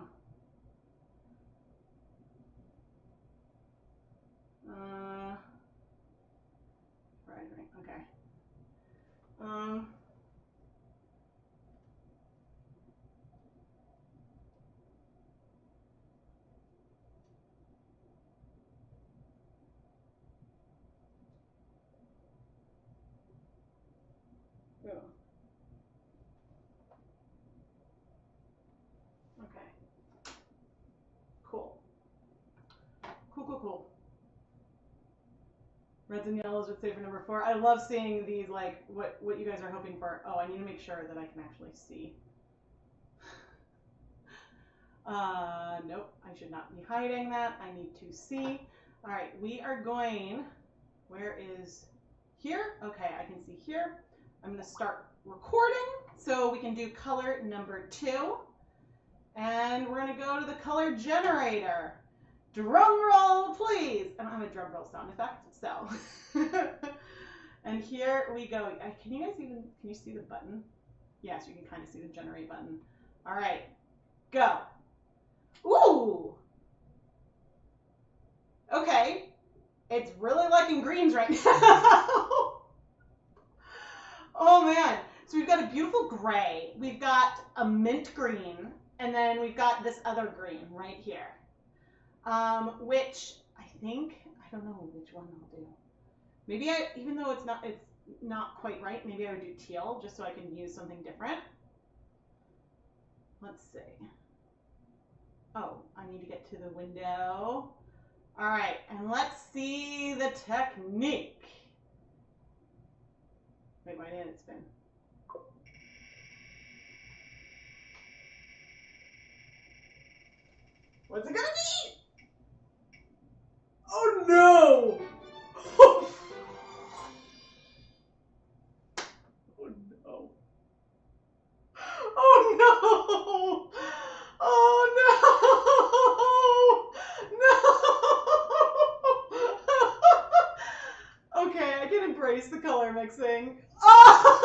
Right, okay. Ooh. Okay. Cool. Cool. Reds and yellows would say for number 4. I love seeing these, like, what you guys are hoping for. Oh, I need to make sure that I can actually see. Nope, I should not be hiding that. I need to see. All right, we are going, where is here? Okay, I can see here. I'm going to start recording so we can do color number 2. And we're going to go to the color generator. Drum roll, please. I don't have a drum roll sound effect, so. And here we go. Can you see the button? Yes, you can kind of see the generate button. All right, go. Ooh. Okay. It's really liking greens right now. Oh man. So we've got a beautiful gray. We've got a mint green, and then we've got this other green right here. Which I think, I don't know which one I'll do. Maybe even though it's not quite right, maybe I would do teal just so I can use something different. Let's see. Oh, I need to get to the window. All right, and let's see the technique. Wait, why didn't it spin? What's it gonna be? Oh no! Oh no! Oh no! Oh no! No! Okay, I can embrace the color mixing. Oh!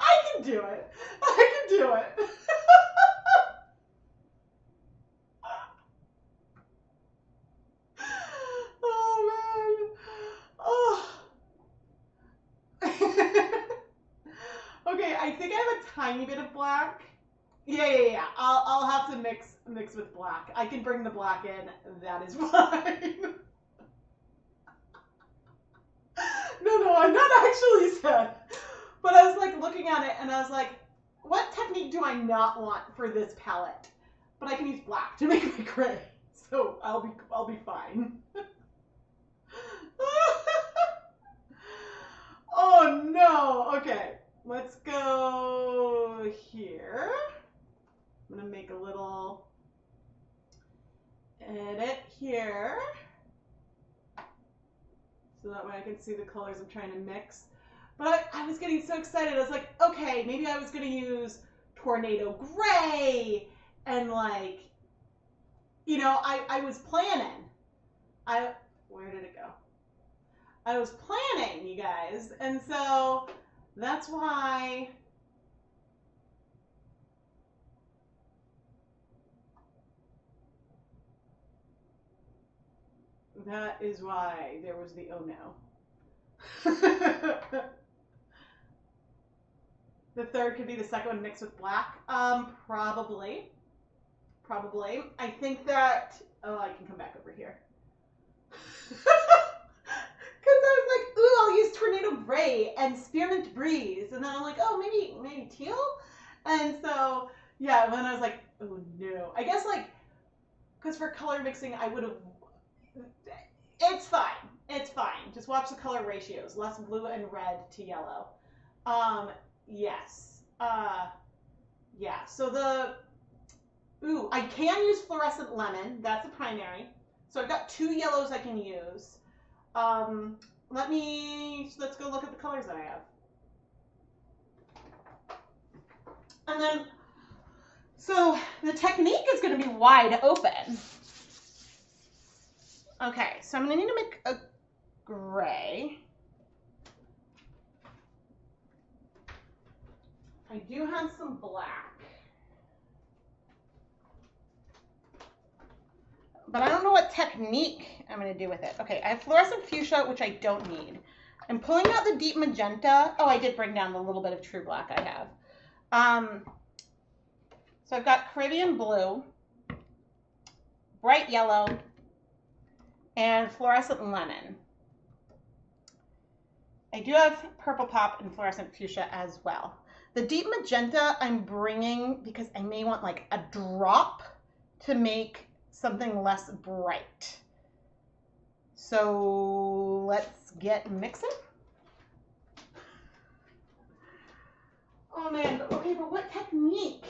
I can do it. I can do it. Oh man. Oh. Okay, I think I have a tiny bit of black. Yeah. I'll have to mix with black. I can bring the black in. That is fine. No, I'm not actually sad. But I was like looking at it and I was like, what technique do I not want for this palette? But I can use black to make my gray. So I'll be fine. Oh no. Okay. Let's go here. I'm gonna make a little way I can see the colors I'm trying to mix. But I was getting so excited. I was like, okay, maybe I was going to use Tornado Gray. And like, you know, I was planning. Where did it go? I was planning, you guys. And so that's why that is why there was the oh no. The third could be the second one mixed with black. Probably. I think that, oh, I can come back over here. Because I was like, ooh, I'll use Tornado Gray and Spearmint Breeze. And then I'm like, oh, maybe teal? And so, yeah, when I was like, oh no. I guess like, because for color mixing, I would have, it's fine. It's fine. Just watch the color ratios. Less blue and red to yellow. Yes. Yeah, so ooh, I can use fluorescent lemon. That's a primary. So I've got 2 yellows I can use. Let's go look at the colors that I have. And then, so the technique is going to be wide open. Okay, so I'm going to need to make a gray. I do have some black. But I don't know what technique I'm going to do with it. Okay, I have fluorescent fuchsia, which I don't need. I'm pulling out the deep magenta. Oh, I did bring down the little bit of true black I have. So I've got Caribbean blue, bright yellow, and fluorescent lemon. I do have purple pop and fluorescent fuchsia as well. The deep magenta I'm bringing because I may want like a drop to make something less bright. So let's get mixing. Oh man, okay, but what technique?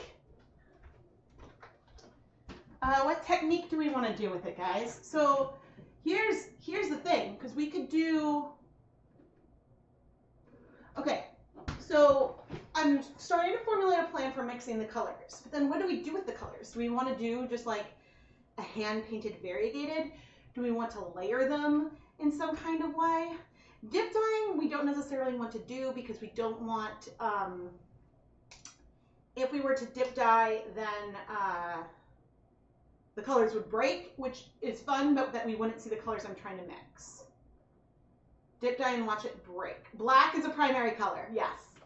What technique do we want to do with it, guys? So here's the thing, because we could do, okay, so I'm starting to formulate a plan for mixing the colors, but then what do we do with the colors? Do we want to do just like a hand-painted variegated? Do we want to layer them in some kind of way? Dip dyeing we don't necessarily want to do because we don't want, if we were to dip dye, then the colors would break, which is fun, but that we wouldn't see the colors I'm trying to mix. Dip dye and watch it break. Black is a primary color, yes.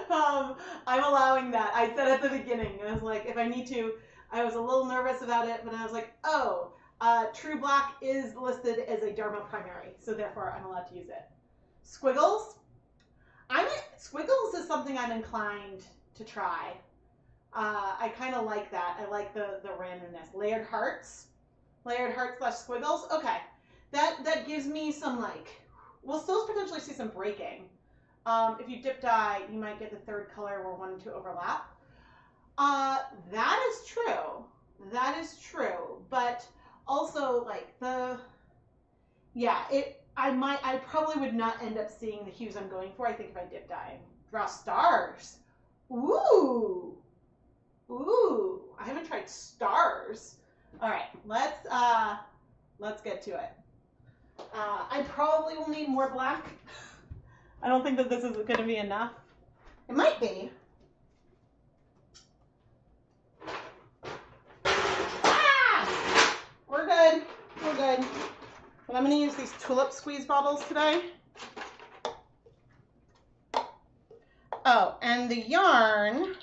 I'm allowing that. I said at the beginning, I was like, if I need to, I was a little nervous about it, but I was like, oh, true black is listed as a Dharma primary, so therefore I'm allowed to use it. Squiggles. Squiggles is something I'm inclined to try. I kind of like that. I like the randomness. Layered hearts / squiggles. Okay, that gives me some like, we'll still potentially see some breaking. If you dip dye, you might get the third color where 1 and 2 overlap. That is true. That is true. But also like I probably would not end up seeing the hues I'm going for. I think if I dip dye, draw stars. Ooh, I haven't tried stars. All right, let's get to it. I probably will need more black. I don't think that this is going to be enough. It might be. We're good. But I'm going to use these tulip squeeze bottles today. Oh, and the yarn.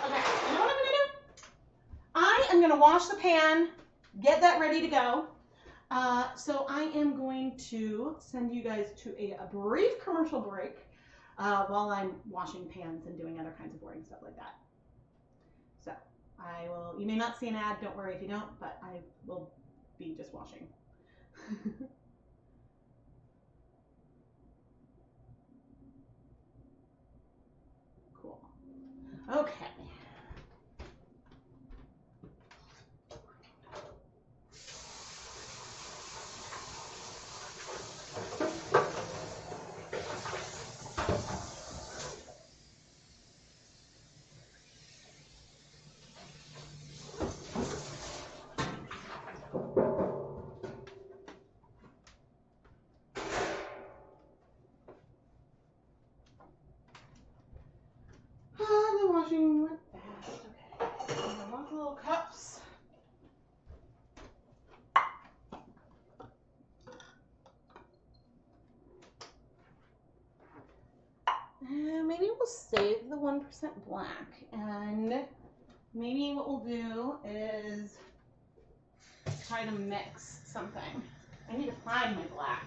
Okay, you know what I'm going to do? I am going to wash the pan, get that ready to go. So I am going to send you guys to a brief commercial break while I'm washing pans and doing other kinds of boring stuff like that. So you may not see an ad, don't worry if you don't, but I will be just washing. Cool. Okay. swatching went fast. Okay. And I want the little cups. And maybe we'll save the 1% black. And maybe what we'll do is try to mix something. I need to find my black.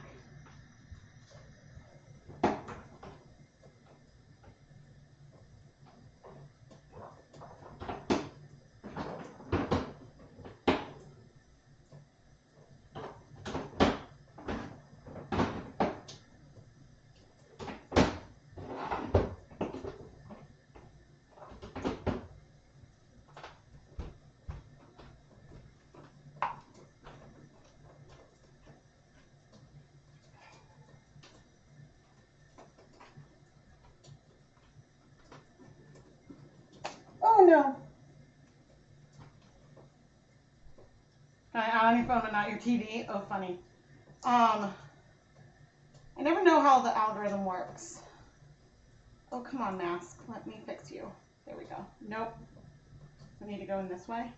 Oh no. On your phone but not your TV? Oh, funny. I never know how the algorithm works. Oh, come on, mask. Let me fix you. There we go. Nope. I need to go in this way.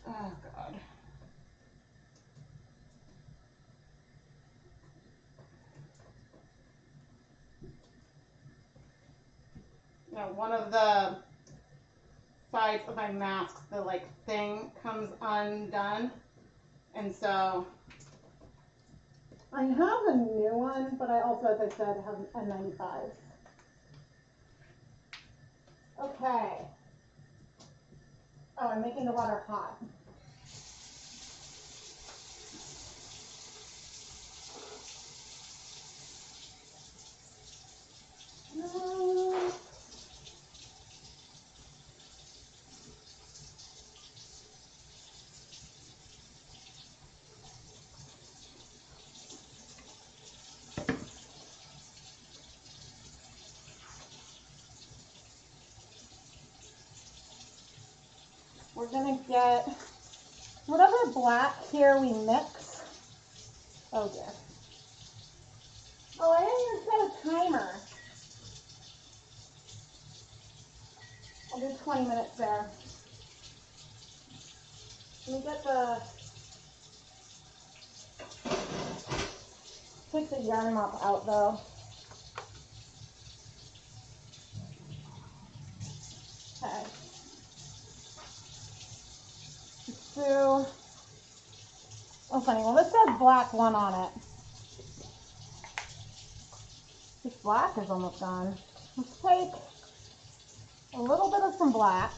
Oh, God. No, one of the sides of my mask, the thing comes undone. And so I have a new one, but I also, as I said, have a 95. Okay. Oh, I'm making the water hot. We're gonna get whatever black here we mix. Oh dear. Oh, I didn't even set a timer. I'll do 20 minutes there. Let me get take the yarn mop out though. Okay. Let's do, oh funny, well this says black 1 on it. This black is almost gone. Let's take a little bit of some black.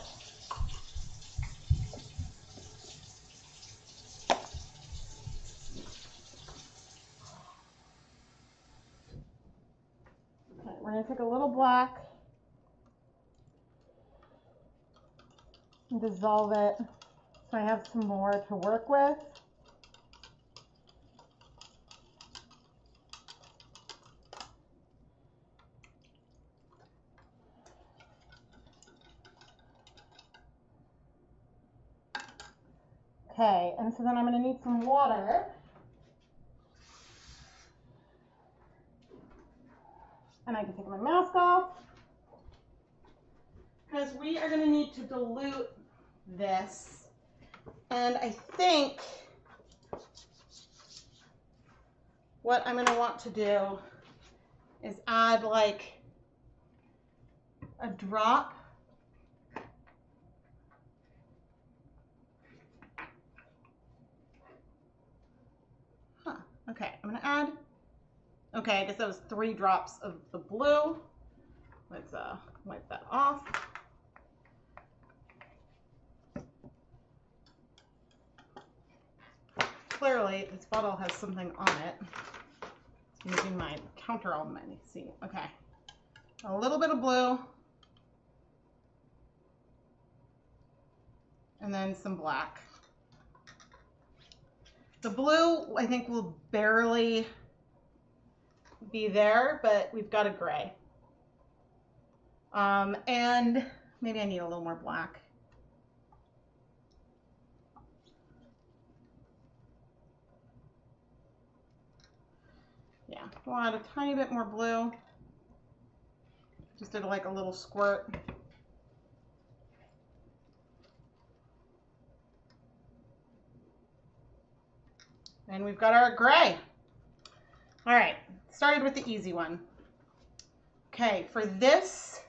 Okay, we're gonna take a little black and dissolve it so I have some more to work with. Okay, and so then I'm going to need some water. And I can take my mask off. because we are going to need to dilute this. And I think what I'm going to want to do is add like a drop . Okay, I'm gonna add, okay, I guess that was 3 drops of the blue. Let's wipe that off. Clearly, this bottle has something on it. It's making my counter all messy. Okay, a little bit of blue. And then some black. The blue, I think, will barely be there, but we've got a gray. And maybe I need a little more black. Yeah, we'll add a tiny bit more blue. Just did like a little squirt. And we've got our gray. All right, started with the easy one. Okay, for this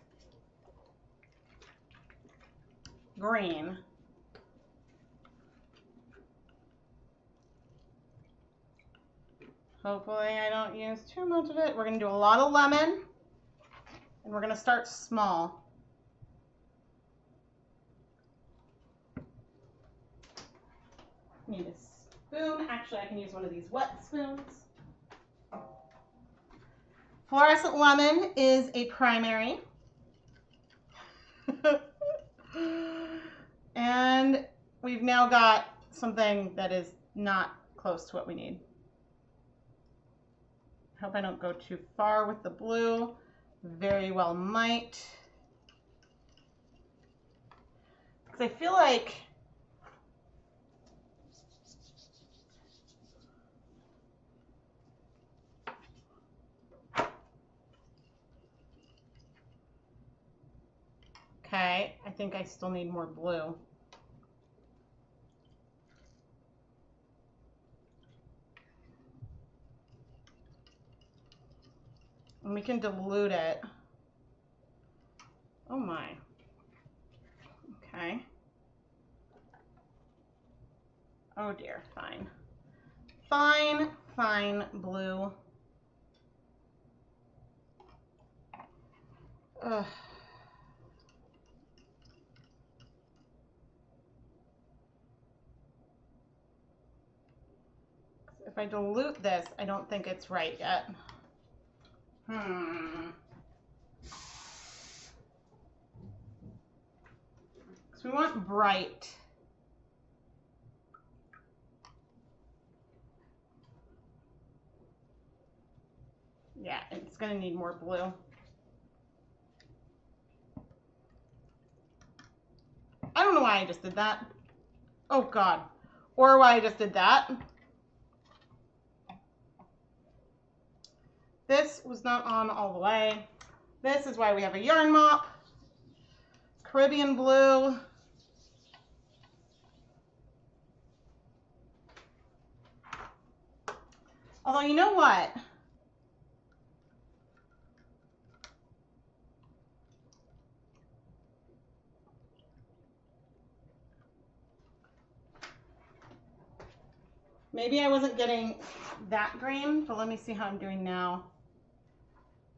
green, hopefully I don't use too much of it. We're gonna do a lot of lemon, and we're gonna start small. Need a spoon. Actually, I can use one of these wet spoons. Fluorescent lemon is a primary. And we've now got something that is not close to what we need. Hope I don't go too far with the blue. Very well might. Because I feel like okay, I think I still need more blue. And we can dilute it. Oh my. Okay. Oh dear, fine. Fine, fine blue. Ugh. If I dilute this, I don't think it's right yet. So we want bright. Yeah, it's gonna need more blue. I don't know why I just did that. Oh God. Or why I just did that. This was not on all the way. This is why we have a yarn mop. Caribbean blue. Although, you know what? Maybe I wasn't getting that green, but let me see how I'm doing now.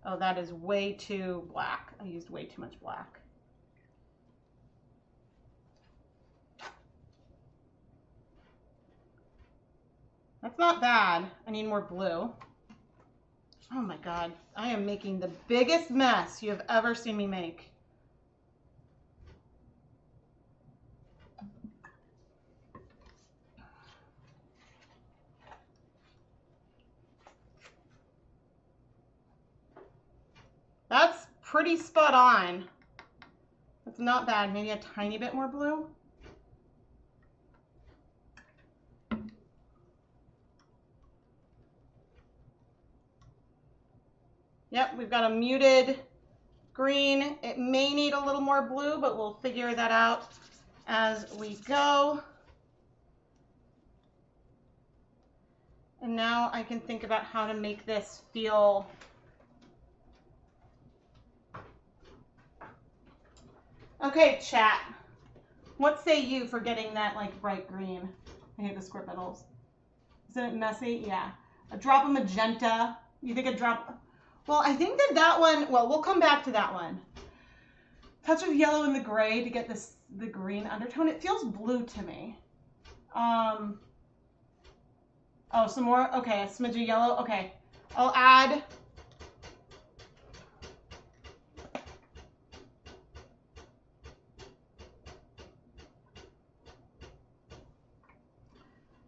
Oh, that is way too black. I used way too much black. That's not bad. I need more blue. Oh my God. I am making the biggest mess you have ever seen me make. That's pretty spot on. That's not bad. Maybe a tiny bit more blue. Yep, we've got a muted green. It may need a little more blue, but we'll figure that out as we go. And now I can think about how to make this feel okay, chat. What say you for getting that like bright green? I hate the squirt petals. Isn't it messy? Yeah. A drop of magenta. You think a drop? Well, I think that one, well, we'll come back to that one. Touch of yellow in the gray to get the green undertone. It feels blue to me. Oh, some more? Okay, a smidge of yellow. Okay. I'll add.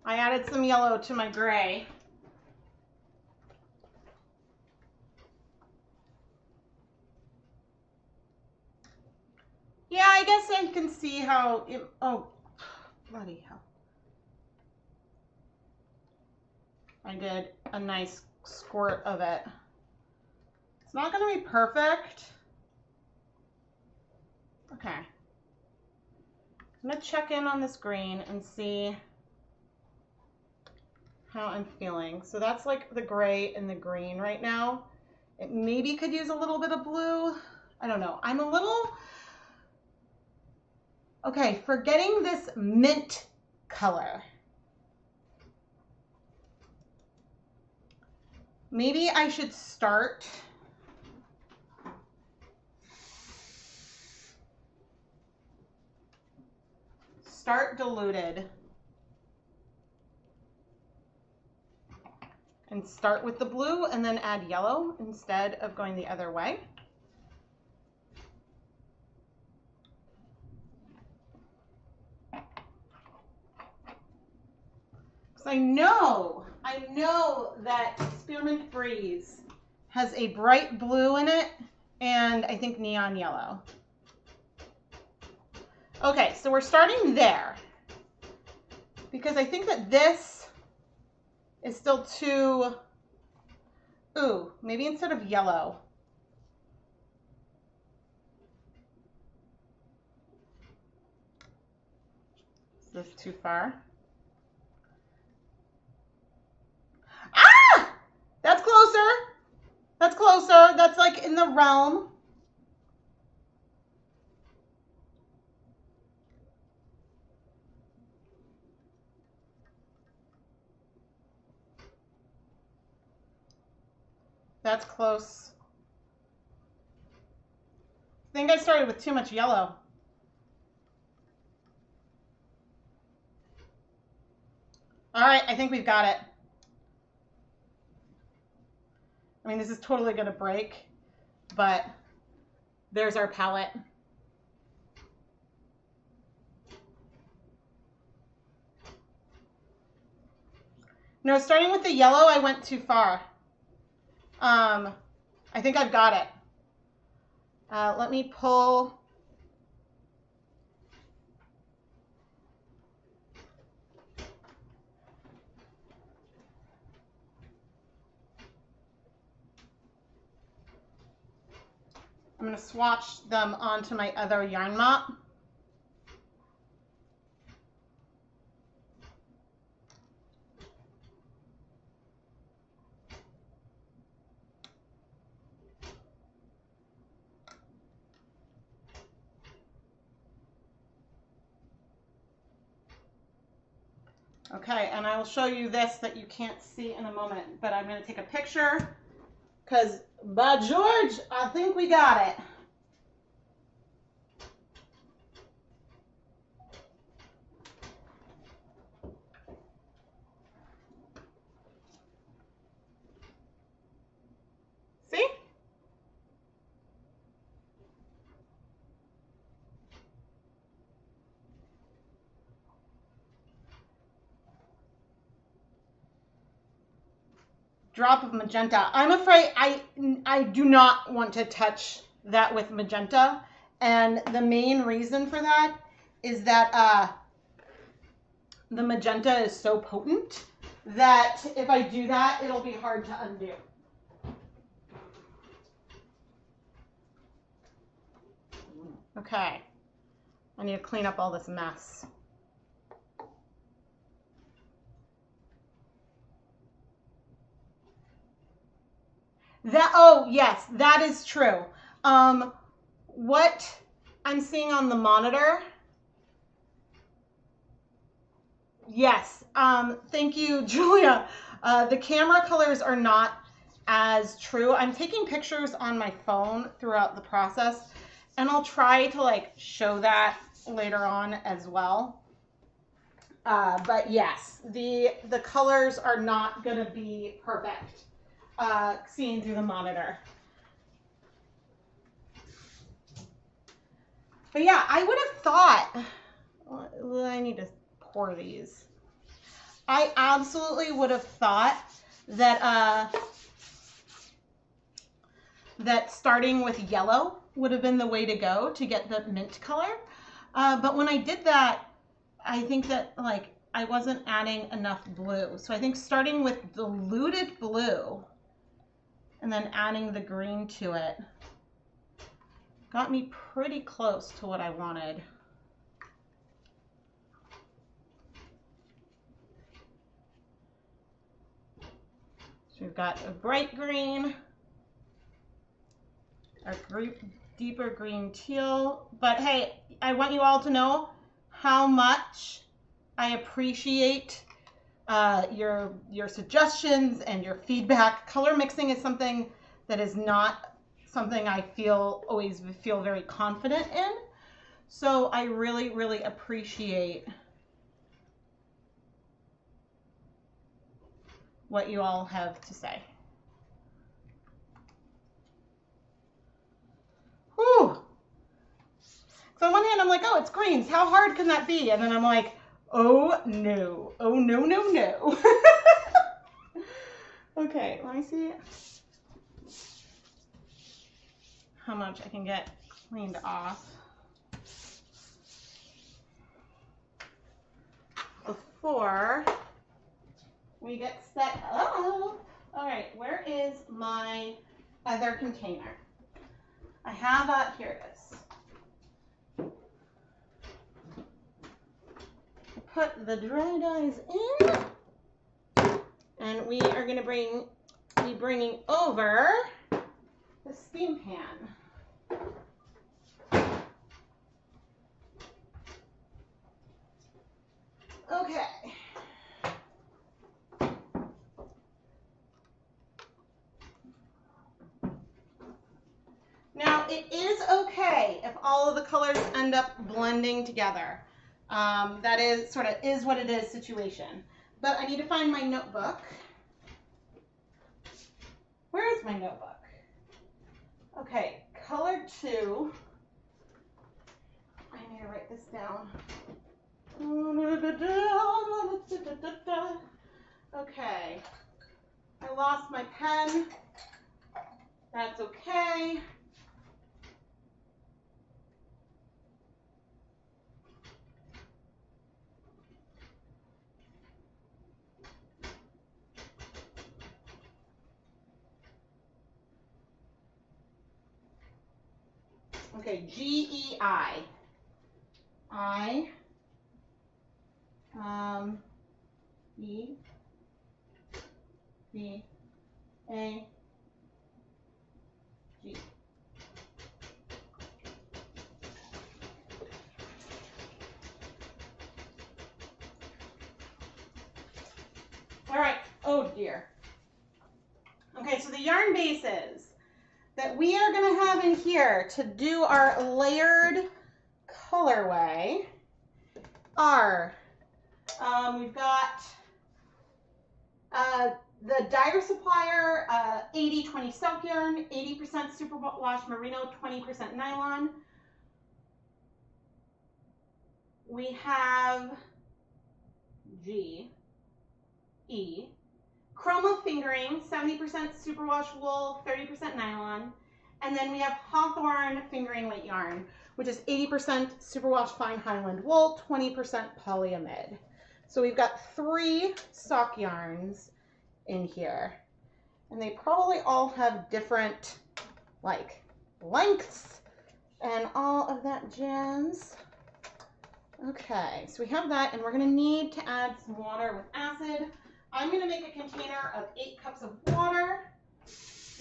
I added some yellow to my gray. Yeah, I guess I can see how it, oh, bloody hell. I did a nice squirt of it. It's not going to be perfect. Okay. I'm going to check in on this green and see how I'm feeling. So that's like the gray and the green right now. It maybe could use a little bit of blue. I don't know. I'm a little, okay, for getting this mint color, maybe I should start diluted and start with the blue and then add yellow instead of going the other way. Because I know that Spearmint Breeze has a bright blue in it and I think neon yellow. Okay, so we're starting there because I think that this is still too, ooh, maybe instead of yellow. Is this too far? Ah! That's closer. That's closer. That's like in the realm. That's close. I think I started with too much yellow. All right, I think we've got it. I mean, this is totally going to break, but there's our palette. No, starting with the yellow, I went too far. I think I've got it. Let me pull. I'm going to swatch them onto my other yarn mop. Okay, and I will show you this that you can't see in a moment, but I'm going to take a picture because, by George, I think we got it. See? Drop of magenta. I'm afraid I do not want to touch that with magenta, and the main reason for that is that the magenta is so potent that if I do that, it'll be hard to undo. Okay, I need to clean up all this mess. Oh yes, that is true. What I'm seeing on the monitor, yes, thank you, Julia. The camera colors are not as true. I'm taking pictures on my phone throughout the process, and I'll try to like show that later on as well. But yes, the colors are not gonna be perfect seeing through the monitor. But yeah, I would have thought, well, I need to pour these. I absolutely would have thought that that starting with yellow would have been the way to go to get the mint color. But when I did that, I think that like I wasn't adding enough blue. So I think starting with diluted blue and then adding the green to it got me pretty close to what I wanted. So we've got a bright green, a deeper green teal. But hey, I want you all to know how much I appreciate your suggestions and your feedback. Color mixing is something that is not something I always feel very confident in. So I really, really appreciate what you all have to say. Whew. So on one hand, I'm like, oh, it's greens. How hard can that be? And then I'm like, oh no, oh no, no, no. Okay, let me see how much I can get cleaned off before we get set up. All right, where is my other container? I have that, here it is. Put the dry dyes in, and we are going to be bringing over the steam pan. Okay. Now it is okay if all of the colors end up blending together. That is sort of is what it is situation. But I need to find my notebook. Where is my notebook? Okay, color 2. I need to write this down. Okay, I lost my pen. That's okay. Okay, GEI. E, B, A, G. All right, oh dear. Okay, so the yarn bases that we are going to have in here to do our layered colorway are, we've got the Dyer Supplier 80-20 silk yarn, 80% superwash merino, 20% nylon. We have G, E, Chroma fingering, 70% superwash wool, 30% nylon. And then we have Hawthorne fingering weight yarn, which is 80% superwash fine Highland wool, 20% polyamide. So we've got 3 sock yarns in here. And they probably all have different like lengths and all of that jazz. Okay, so we have that, and we're gonna need to add some water with acid. I'm going to make a container of 8 cups of water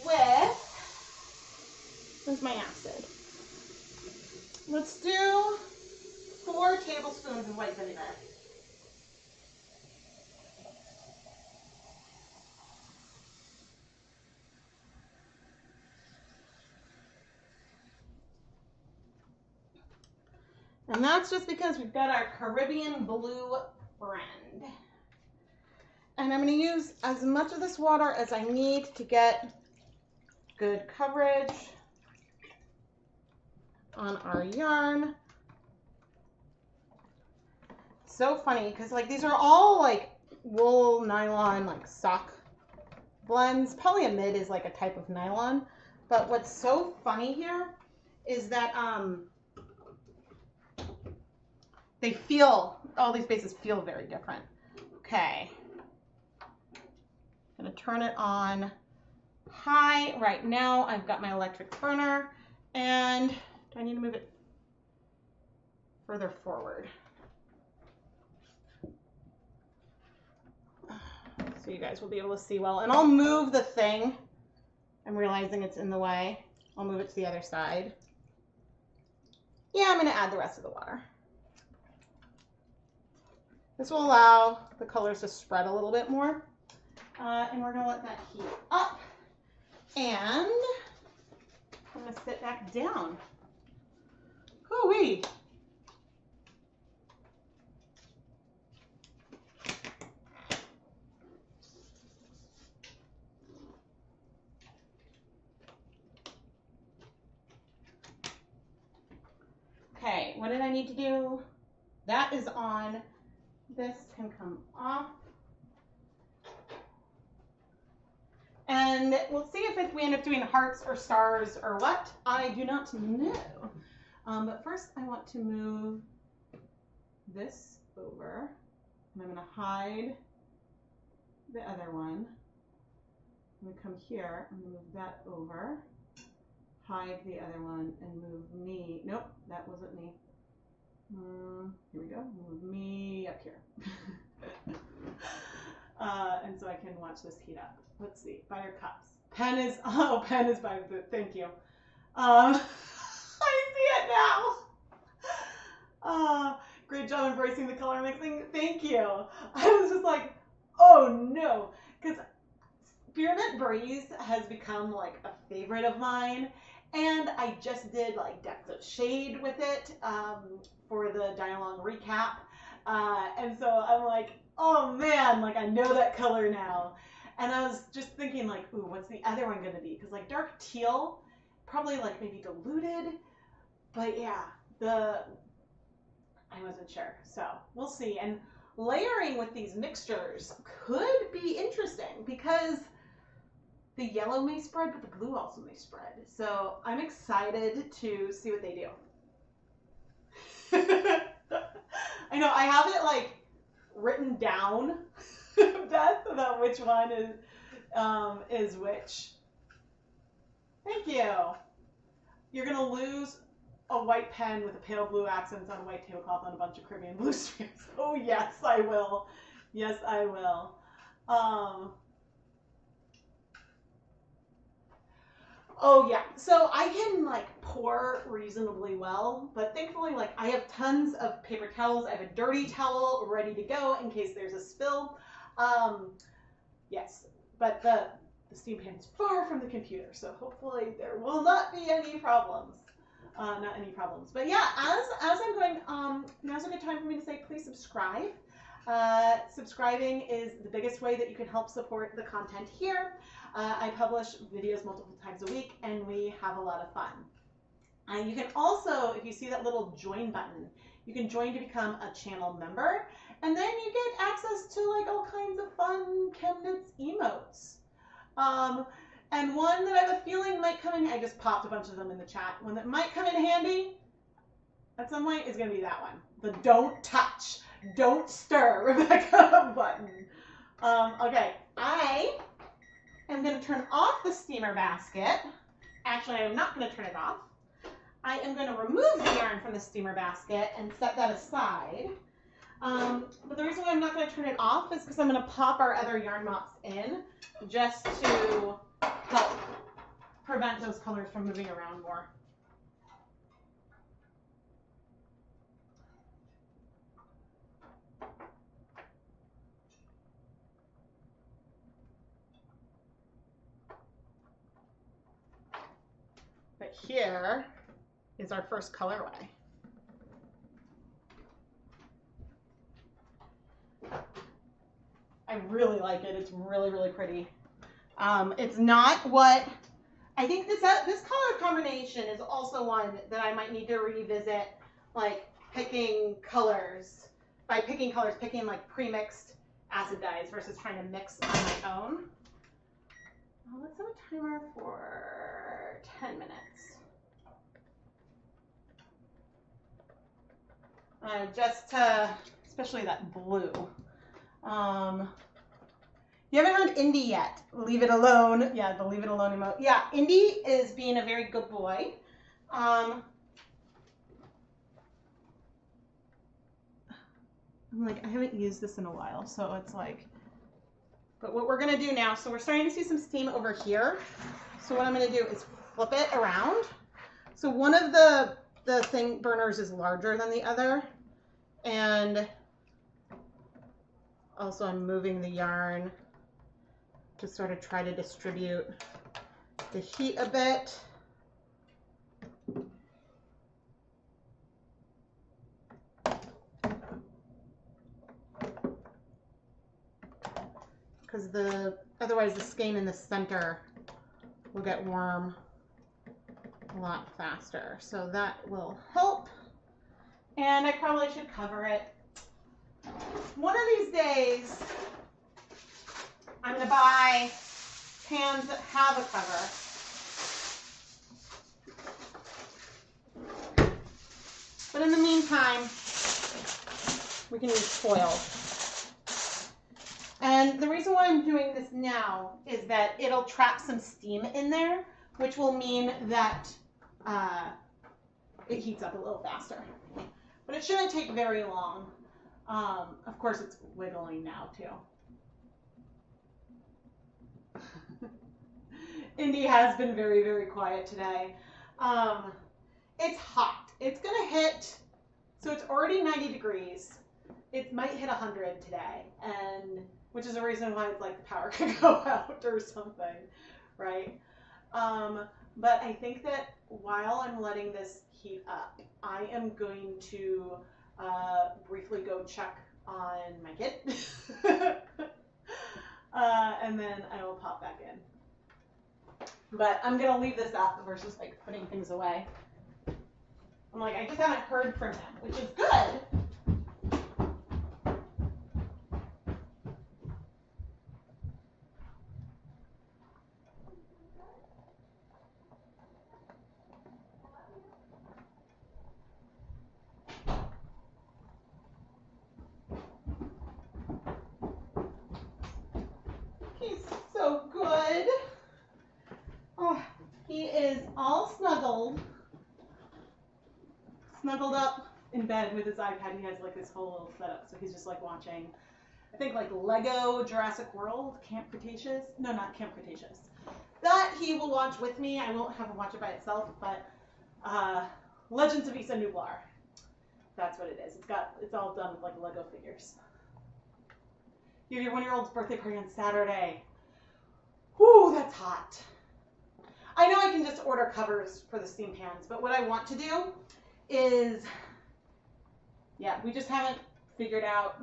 with, where's my acid? Let's do 4 tablespoons of white vinegar. And that's just because we've got our Caribbean blue blend. And I'm going to use as much of this water as I need to get good coverage on our yarn. So funny because like these are all like wool, nylon, like sock blends. Polyamide is like a type of nylon. But what's so funny here is that they feel, all these bases feel very different. Okay. I'm going to turn it on high right now. I've got my electric burner, and do I need to move it further forward? so you guys will be able to see well. And I'll move the thing. I'm realizing it's in the way. I'll move it to the other side. Yeah, I'm going to add the rest of the water. This will allow the colors to spread a little bit more. And we're going to let that heat up. And I'm going to sit back down. Hoo-wee. Okay, what did I need to do? That is on. This can come off. And we'll see if we end up doing hearts or stars or what. I do not know. But first I want to move this over. And I'm going to hide the other one. I'm going to come here and move that over. Hide the other one and move me. Nope, that wasn't me. Here we go. Move me up here. And so I can watch this heat up. Let's see. Butter cups. Pen is by the, thank you. I see it now. Great job embracing the color mixing. Thank you. I was just like, oh no. Because Spearmint Breeze has become like a favorite of mine. And I just did like depth of shade with it for the Dialong recap. And so I'm like, oh man, like I know that color now. And I was just thinking like, ooh, what's the other one gonna be? Because like dark teal, probably like maybe diluted. But yeah, I wasn't sure. So we'll see. And layering with these mixtures could be interesting because the yellow may spread, but the blue also may spread. So I'm excited to see what they do. I know, I have it like written down, Beth, about which one is which. Thank you. You're gonna lose a white pen with a pale blue accents on a white tablecloth on a bunch of Caribbean blue streaks. Oh yes, I will. Yes, I will. Oh yeah, so I can like pour reasonably well, but thankfully like I have tons of paper towels. I have a dirty towel ready to go in case there's a spill. Yes, but the steam pan is far from the computer, so hopefully there will not be any problems. Not any problems. But yeah, as I'm going, now's a good time for me to say please subscribe. Subscribing is the biggest way that you can help support the content here. I publish videos multiple times a week and we have a lot of fun. You can also, if you see that little join button, you can join to become a channel member and then you get access to like all kinds of fun ChemKnits emotes. And one that I have a feeling might come in, I just popped a bunch of them in the chat, one that might come in handy at some point is going to be that one. The don't touch, don't stir Rebecca button. Okay, I am going to turn off the steamer basket. Actually, I'm not going to turn it off. I am going to remove the yarn from the steamer basket and set that aside. But the reason why I'm not going to turn it off is because I'm going to pop our other yarn mops in just to help prevent those colors from moving around more. But here is our first colorway. I really like it. It's really, really pretty. It's not what I think this color combination is also one that I might need to revisit, like picking colors. By picking colors, picking like pre-mixed acid dyes versus trying to mix on my own. Let's have a timer for 10 minutes. Just to, especially that blue. You haven't heard Indy yet. Leave it alone. Yeah, the leave it alone emote. Yeah, Indy is being a very good boy. I'm like, I haven't used this in a while, so it's like But what we're gonna do now, so we're starting to see some steam over here. So what I'm gonna do is flip it around. So one of the thing burners is larger than the other. And also I'm moving the yarn to sort of try to distribute the heat a bit. Because otherwise the skein in the center will get warm a lot faster. So that will help. And I probably should cover it. One of these days, I'm gonna buy pans that have a cover. But in the meantime, we can use foil. And the reason why I'm doing this now is that it'll trap some steam in there, which will mean that it heats up a little faster. But it shouldn't take very long. Of course, it's wiggling now too. Indy has been very, very quiet today. It's hot. It's gonna hit, so it's already 90 degrees. It might hit 100 today, and which is the reason why it's like the power could go out or something, right? But I think that while I'm letting this heat up, I am going to briefly go check on my kid. And then I will pop back in. But I'm gonna leave this up versus like putting things away. I'm like, I just haven't heard from him, which is good. He's so good. Oh, he is all snuggled up in bed with his iPad. He has like this whole little setup, so he's just like watching, I think like Lego Jurassic World, Camp Cretaceous. No, not Camp Cretaceous. That he will watch with me. I won't have him watch it by itself, but Legends of Issa Nublar. That's what it is. It's all done with like Lego figures. You have your 1-year-old's birthday party on Saturday. Whew, that's hot. I know I can just order covers for the steam pans, but what I want to do is, yeah, we just haven't figured out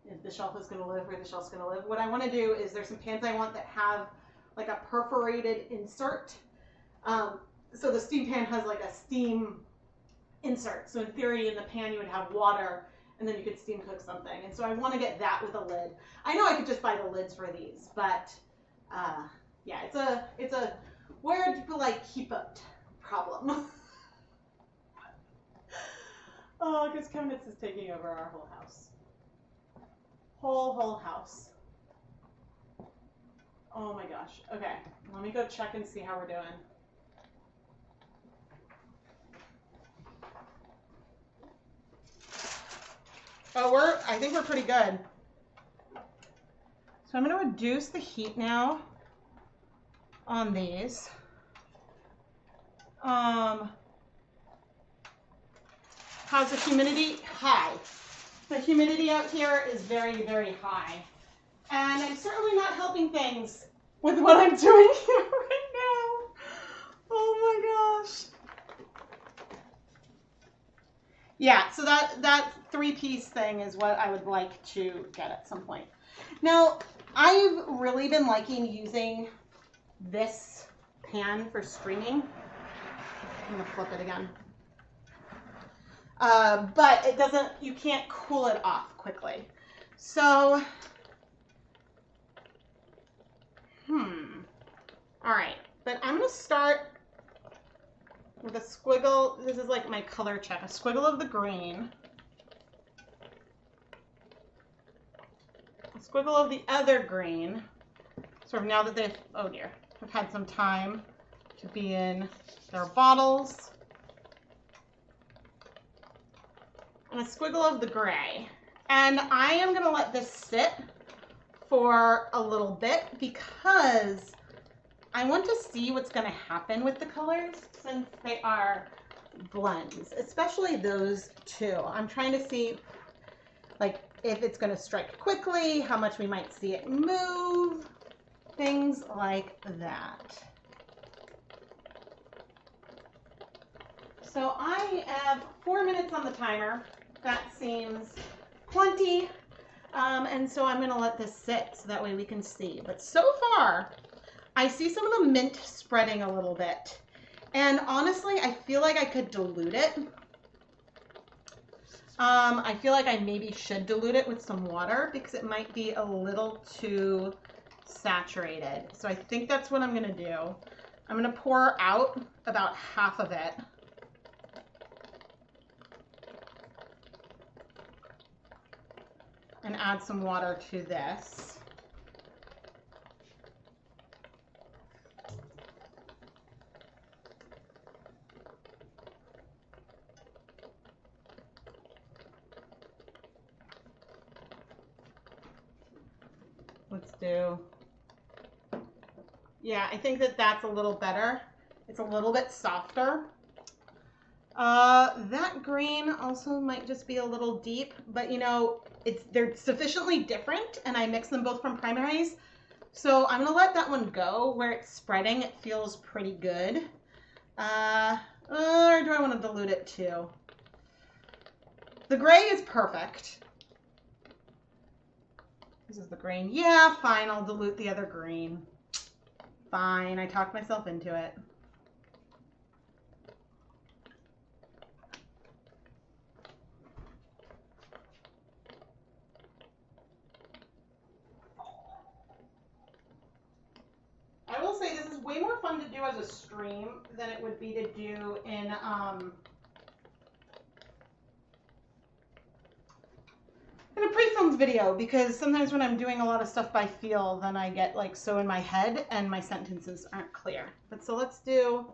if the shelf is going to live, where the shelf's going to live. What I want to do is there's some pans I want that have like a perforated insert. So the steam pan has like a steam insert. So in theory, in the pan, you would have water and then you could steam cook something. And so I want to get that with a lid. I know I could just buy the lids for these, but yeah, it's a where do like keep it problem. Oh, because ChemKnits is taking over our whole house. Whole house. Oh my gosh. Okay, let me go check and see how we're doing. Oh, I think we're pretty good. So I'm going to reduce the heat now on these. How's the humidity? High. The humidity out here is very, very high. And I'm certainly not helping things with what I'm doing here right now. Oh my gosh. Yeah, so that 3-piece thing is what I would like to get at some point. Now, I've really been liking using this pan for stringing. I'm gonna flip it again. But it doesn't, you can't cool it off quickly. So, all right, but I'm gonna start with a squiggle. This is like my color check. A squiggle of the green. A squiggle of the other green. Sort of now that they've, oh dear, have had some time to be in their bottles. And a squiggle of the gray. And I am gonna let this sit for a little bit because I want to see what's going to happen with the colors since they are blends, especially those two. I'm trying to see like if it's going to strike quickly, how much we might see it move, things like that. So I have 4 minutes on the timer. That seems plenty. And so I'm going to let this sit so that way we can see. But so far, I see some of the mint spreading a little bit. And honestly, I feel like I could dilute it. I feel like I maybe should dilute it with some water because it might be a little too saturated. So I think that's what I'm going to do. I'm going to pour out about half of it. And add some water to this. Let's do, yeah, I think that that's a little better. It's a little bit softer. That green also might just be a little deep, but you know, they're sufficiently different and I mix them both from primaries. So I'm gonna let that one go. Where it's spreading, it feels pretty good. Or do I want to dilute it too? The gray is perfect. This is the green. Yeah, fine, I'll dilute the other green. Fine, I talked myself into it. I will say this is way more fun to do as a stream than it would be to do in a pre-filmed video, because sometimes when I'm doing a lot of stuff by feel, then I get like so in my head and my sentences aren't clear. But so let's do,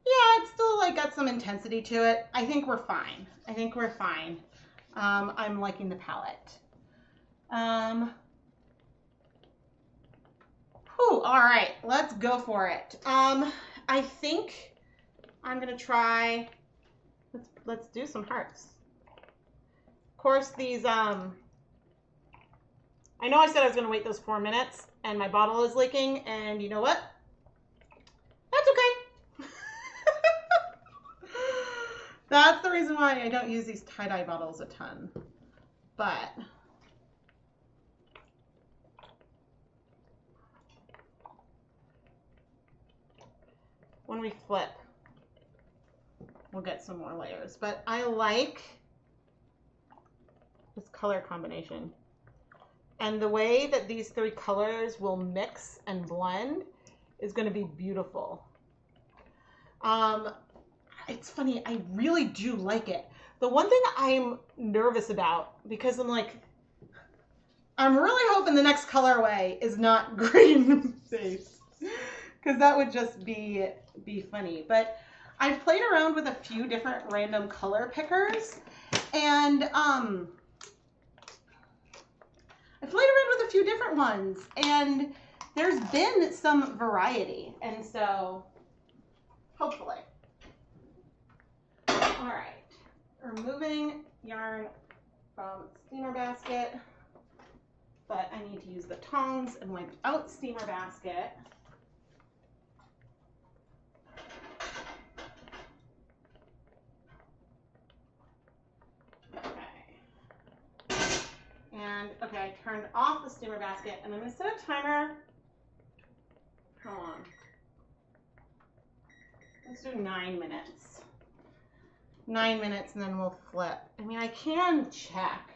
yeah, it's still like got some intensity to it. I think we're fine. I think we're fine. I'm liking the palette. All right, let's go for it. I think I'm gonna try, let's do some hearts. Of course, these, I know I said I was gonna wait those 4 minutes and my bottle is leaking, and you know what? That's okay. That's the reason why I don't use these tie-dye bottles a ton. But when we flip, we'll get some more layers. But I like this color combination. And the way that these three colors will mix and blend is going to be beautiful. It's funny, I really do like it. The one thing I'm nervous about, because I'm like, I'm really hoping the next colorway is not green based, because that would just be funny. But I've played around with a few different random color pickers, and I played around with a few different ones, and there's been some variety, and so hopefully. All right, removing yarn from steamer basket, but I need to use the tongs and wipe out steamer basket. And okay, I turned off the steamer basket, and I'm gonna set a timer. How long? Let's do 9 minutes. 9 minutes, and then we'll flip. I mean, I can check.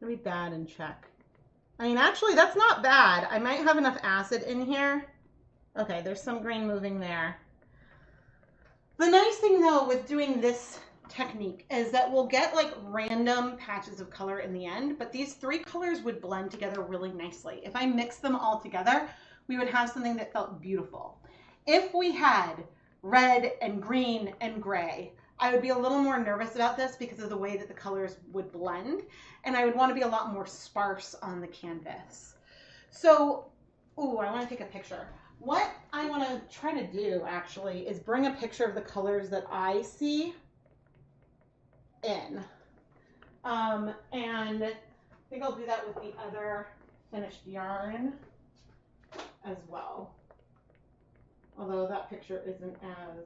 It'll be bad and check. I mean, actually, that's not bad. I might have enough acid in here. Okay, there's some green moving there. The nice thing though with doing this technique is that we'll get like random patches of color in the end, but these three colors would blend together really nicely. If I mix them all together, we would have something that felt beautiful. If we had red and green and gray, I would be a little more nervous about this because of the way that the colors would blend, and I would want to be a lot more sparse on the canvas. So, ooh, I want to take a picture. What I want to try to do actually is bring a picture of the colors that I see in. And I think I'll do that with the other finished yarn as well. Although that picture isn't as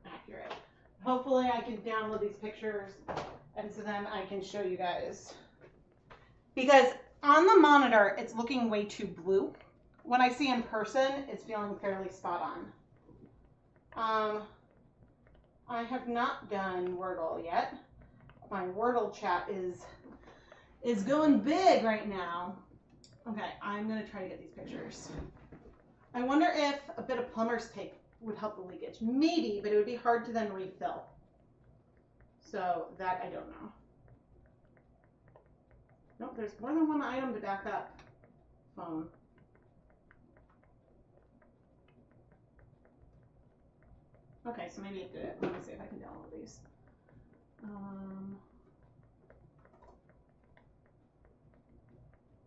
accurate. Hopefully I can download these pictures and so then I can show you guys. Because on the monitor, it's looking way too blue. When I see in person, it's feeling fairly spot on. I have not done Wordle yet. My Wordle chat is going big right now. Okay, I'm gonna try to get these pictures. I wonder if a bit of plumber's tape would help the leakage. Maybe, but it would be hard to then refill. So that I don't know. Nope, there's more than one item to back up phone. Okay, so maybe it did it. Let me see if I can download these.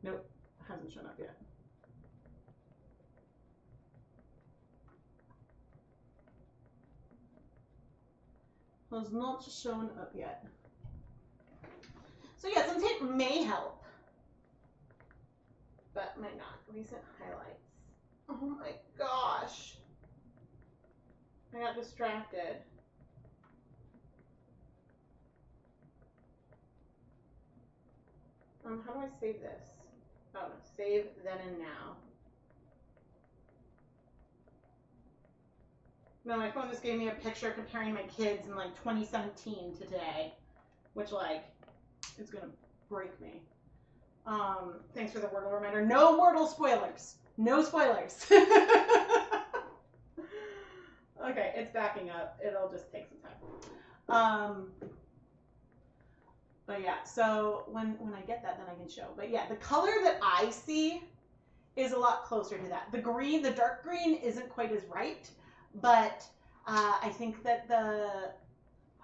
Nope, hasn't shown up yet. Has not shown up yet. So yeah, some tape may help, but might not. Recent highlights. Oh my gosh. I got distracted. How do I save this? Oh, save then and now. No, my phone just gave me a picture comparing my kids in like 2017 to today, which like is gonna break me. Thanks for the Wordle reminder. No Wordle spoilers. No spoilers. Okay, it's backing up. It'll just take some time. But yeah, so when I get that, then I can show. But yeah, the color that I see is a lot closer to that. The green, the dark green isn't quite as right, but I think that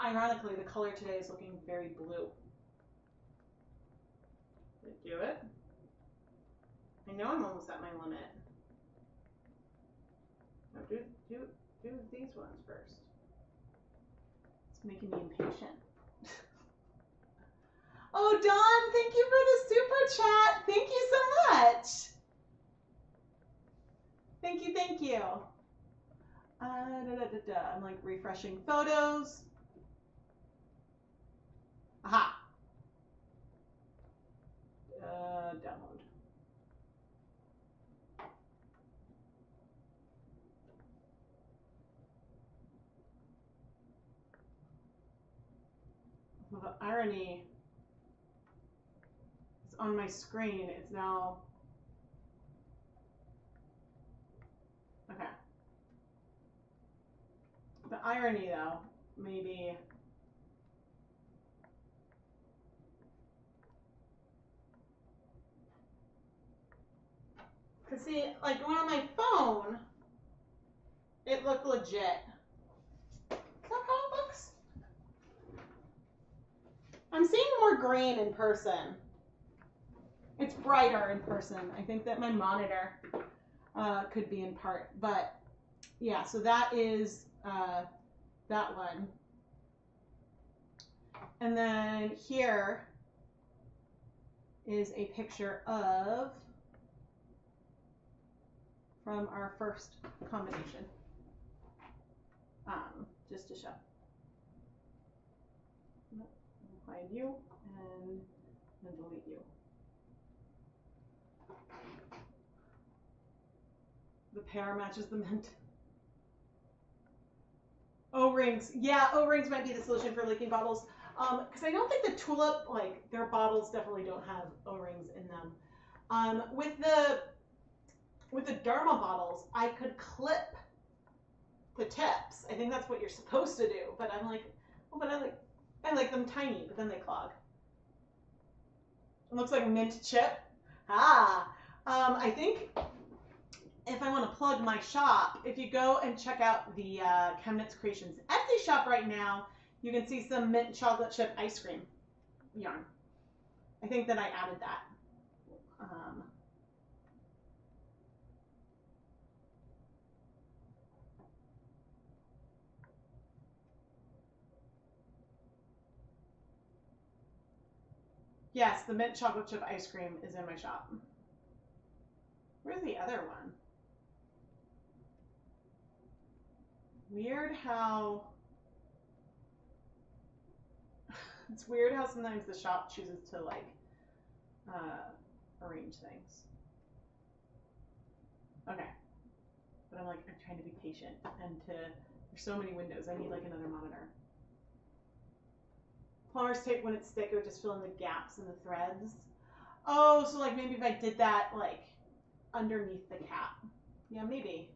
ironically, the color today is looking very blue. Did it do it? I know I'm almost at my limit. No, do these ones first. It's making me impatient. Oh, Dawn, thank you for the super chat. Thank you so much. Thank you, thank you. I'm like refreshing photos. Aha. Download. Well, the irony is on my screen. It's now. Okay. The irony, though, maybe. Because, see, like going on my phone, it looked legit. Is that how it looks? I'm seeing more green in person. It's brighter in person. I think that my monitor could be in part. But, yeah, so that is that one. And then here is a picture of from our first combination, just to show. Find you and then delete you. The pear matches the mint. O-rings, yeah, O-rings might be the solution for leaking bottles. Because I don't think the Tulip, like their bottles definitely don't have O-rings in them. With the Dharma bottles, I could clip the tips. I think that's what you're supposed to do. But I'm like, oh, but I like them tiny, but then they clog. It looks like mint chip. I think if I want to plug my shop, if you go and check out the ChemKnits Creations Etsy shop right now, you can see some mint chocolate chip ice cream yarn. I think that I added that. Yes, the mint chocolate chip ice cream is in my shop. Where's the other one? Weird how... It's weird how sometimes the shop chooses to like arrange things. Okay. But I'm trying to be patient and there's so many windows. I need like another monitor. Plumber's tape, when it's thick, it would just fill in the gaps in the threads. Oh, so like maybe if I did that like underneath the cap. Yeah, maybe.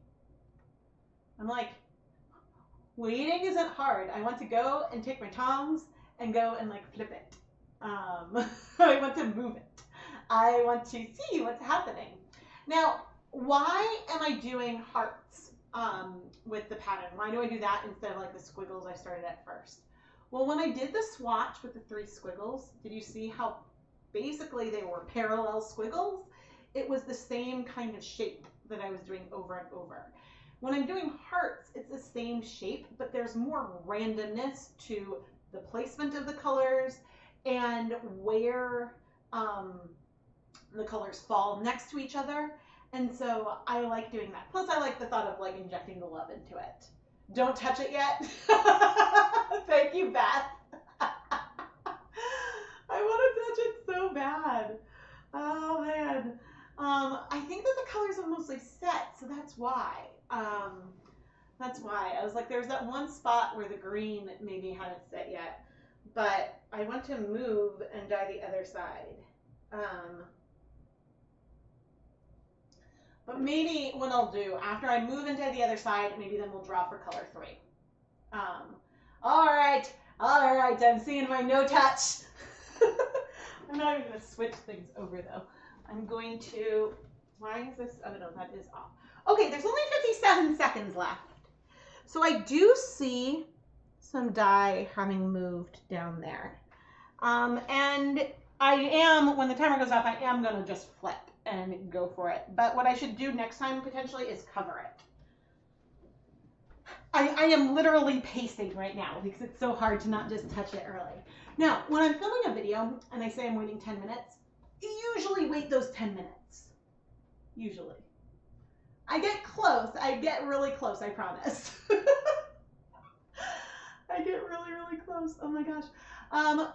I'm like, waiting isn't hard. I want to go and take my tongs and go and like flip it. I want to move it. I want to see what's happening. Now, why am I doing hearts with the pattern? Why do I do that instead of like the squiggles I started at first? Well, when I did the swatch with the 3 squiggles, did you see how basically they were parallel squiggles? It was the same kind of shape that I was doing over and over. When I'm doing hearts, it's the same shape, but there's more randomness to the placement of the colors and where the colors fall next to each other. And so I like doing that. Plus I like the thought of like injecting the love into it. Don't touch it yet. Thank you, Beth. I want to touch it so bad. Oh man. I think that the colors are mostly set, so that's why. That's why. I was like, there's that one spot where the green maybe hadn't set yet, but I want to move and dye the other side. But maybe what I'll do, after I move and dye the other side, maybe then we'll draw for color 3. All right, I'm seeing my no touch. I'm not even gonna switch things over though. I'm going to, why is this, oh no, that is off. Okay, there's only 57 seconds left. So I do see some dye having moved down there. And I am, when the timer goes off, I am gonna just flip and go for it. But what I should do next time potentially is cover it. I am literally pacing right now because it's so hard to not just touch it early. Now, when I'm filming a video and I say I'm waiting 10 minutes, usually wait those 10 minutes. Usually. I get close. I get really close, I promise. I get really, really close. Oh my gosh.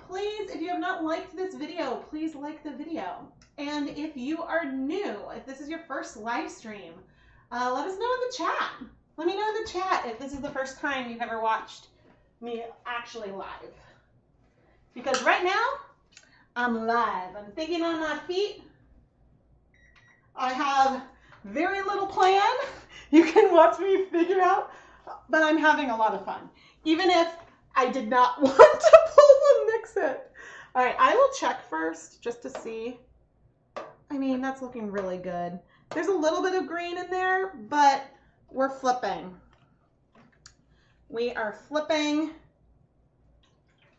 Please, if you have not liked this video, please like the video. And if you are new, if this is your first live stream, let us know in the chat. Let me know in the chat if this is the first time you've ever watched me actually live. Because right now, I'm live. I'm thinking on my feet. I have very little plan. You can watch me figure out, but I'm having a lot of fun. Even if I did not want to pull and mix it. All right, I will check first just to see. I mean, that's looking really good. There's a little bit of green in there, but we're flipping. We are flipping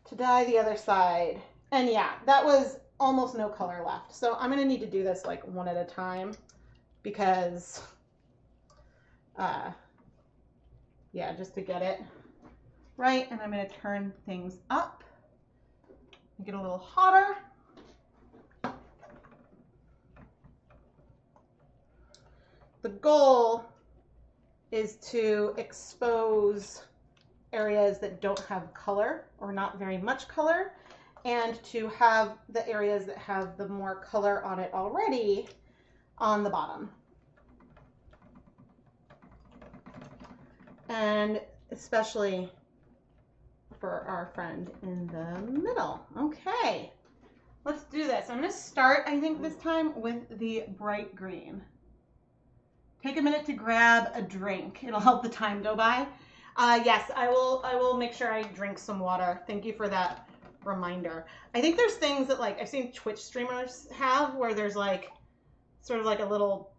to dye the other side. And yeah, that was almost no color left. So I'm gonna need to do this like one at a time because, yeah, just to get it right. And I'm gonna turn things up, get a little hotter. The goal is to expose areas that don't have color or not very much color, and to have the areas that have the more color on it already on the bottom. And especially for our friend in the middle. Okay, let's do this. I'm gonna start, I think this time, with the bright green. Take a minute to grab a drink. It'll help the time go by. Yes, I will make sure I drink some water. Thank you for that reminder. I think there's things that like I've seen Twitch streamers have where there's like sort of like a little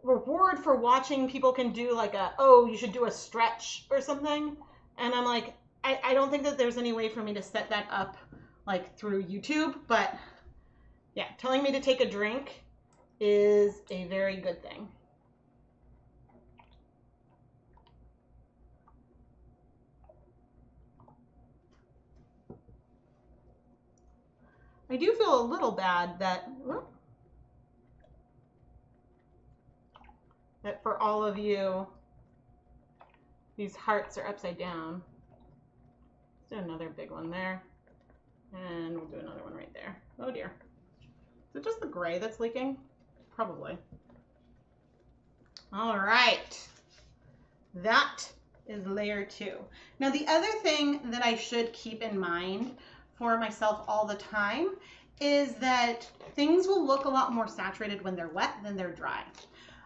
reward for watching people can do like oh, you should do a stretch or something. And I'm like, I don't think that there's any way for me to set that up like through YouTube, but yeah, telling me to take a drink is a very good thing. I do feel a little bad that for all of you, these hearts are upside down. Let's do another big one there. And we'll do another one right there. Oh dear. Is it just the gray that's leaking? Probably. All right. That is layer 2. Now the other thing that I should keep in mind for myself all the time is that things will look a lot more saturated when they're wet than they're dry.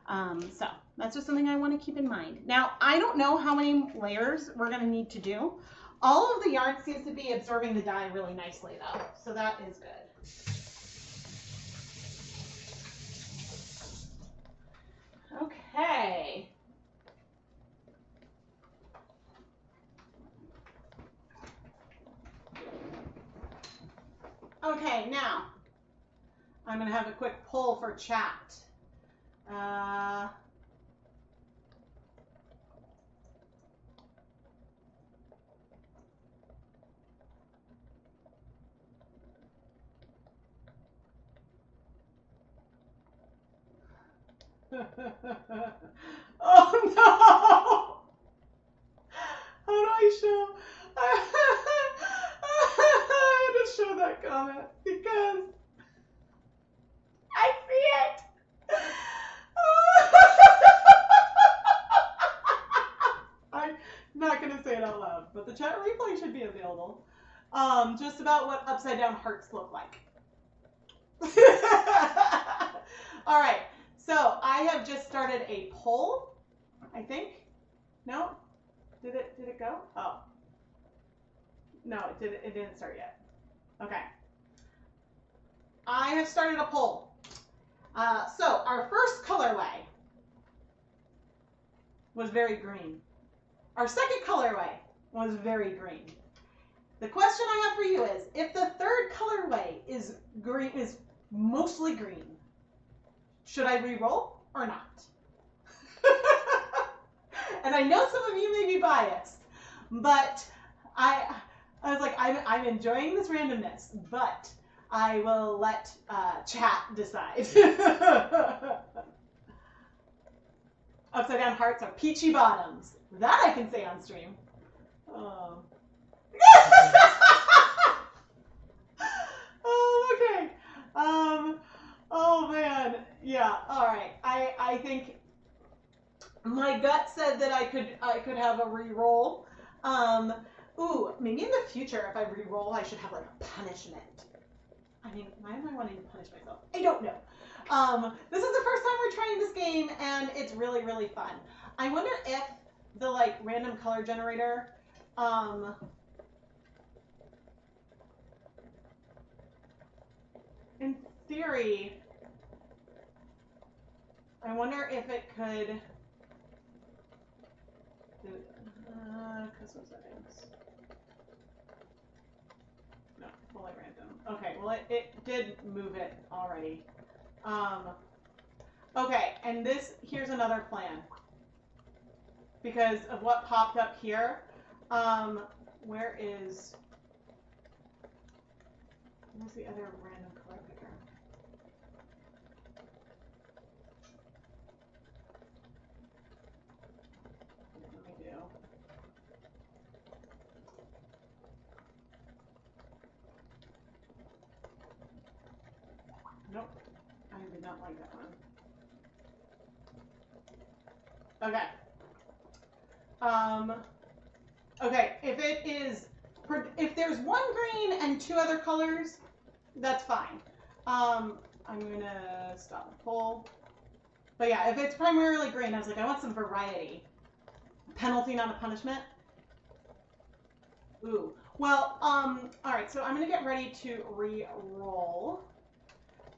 So that's just something I want to keep in mind. Now, I don't know how many layers we're going to need to do. All of the yarn seems to be absorbing the dye really nicely though, so that is good. Okay. Okay, now I'm going to have a quick poll for chat. Oh no! How do I show? I had to show that comment because I see it. I'm not going to say it out loud, but the chat replay should be available. Just about what upside down hearts look like. All right, so I have just started a poll, I think. No? Did it go? Oh. No, it didn't start yet. Okay. I have started a poll. So our first colorway was very green. Our second colorway was very green. The question I have for you is, if the third colorway is green, is mostly green, should I re-roll or not? And I know some of you may be biased, but I was like, I'm enjoying this randomness, but I will let chat decide. Upside down hearts are peachy bottoms. That I can say on stream. Oh. Oh, okay. Oh man, yeah. All right. I think my gut said that I could have a re-roll. Ooh, maybe in the future, if I re-roll, I should have like a punishment. I mean, why am I wanting to punish myself? I don't know. This is the first time we're trying this game, and it's really, really fun. I wonder if the like random color generator, in theory, I wonder if it could. Custom settings. No, fully random. Okay, well it did move it already. Okay, and here's another plan. Because of what popped up here. Where's the other random color picker? What do we do? Nope, I did not like that one. Okay. Okay, if there's one green and two other colors, that's fine. I'm gonna stop the poll. But yeah, if it's primarily green, I was like, I want some variety. Penalty, not a punishment. Ooh. Well, all right, so I'm gonna get ready to re-roll.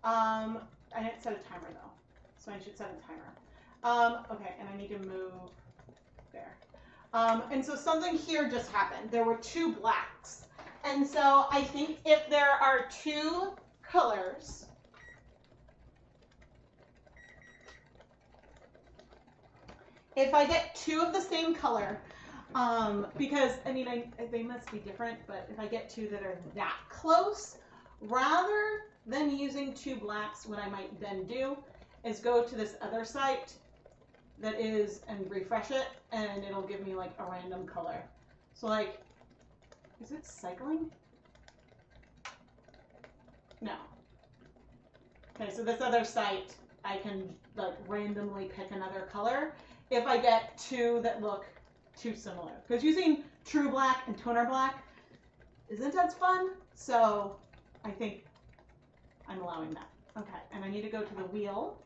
I didn't set a timer though, so I should set a timer. Okay, and I need to move there. And so something here just happened. There were two blacks. And so I think if there are two colors, if I get two of the same color, because, I mean, they must be different, but if I get two that are that close, rather than using two blacks, what I might then do is go to this other site that is, and refresh it, and it'll give me like a random color. So like, is it cycling? No. Okay, so this other site, I can like randomly pick another color if I get two that look too similar. Because using true black and toner black isn't as fun, so I think I'm allowing that. Okay, and I need to go to the wheel.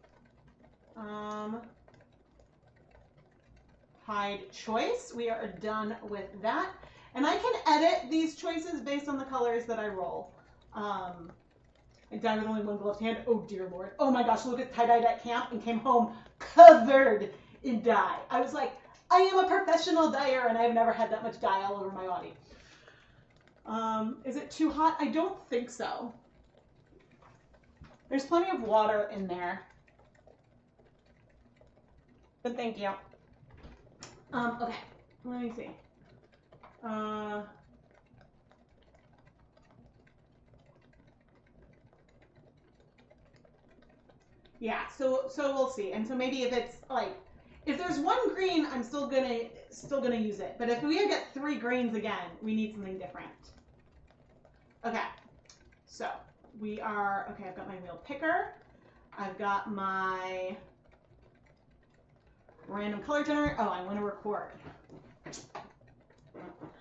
Hide choice. We are done with that. And I can edit these choices based on the colors that I roll. I dyed with only one gloved hand. Oh dear Lord. Oh my gosh, Lucas tie-dyed at camp and came home covered in dye. I was like, I am a professional dyer and I've never had that much dye all over my body. Is it too hot? I don't think so. There's plenty of water in there. But thank you. Okay, let me see. Yeah, so we'll see. And so maybe if it's like, if there's one green, I'm still gonna use it. But if we get three greens again, we need something different. Okay, so we are, okay, I've got my wheel picker. I've got my random color generator. Oh, I want to record.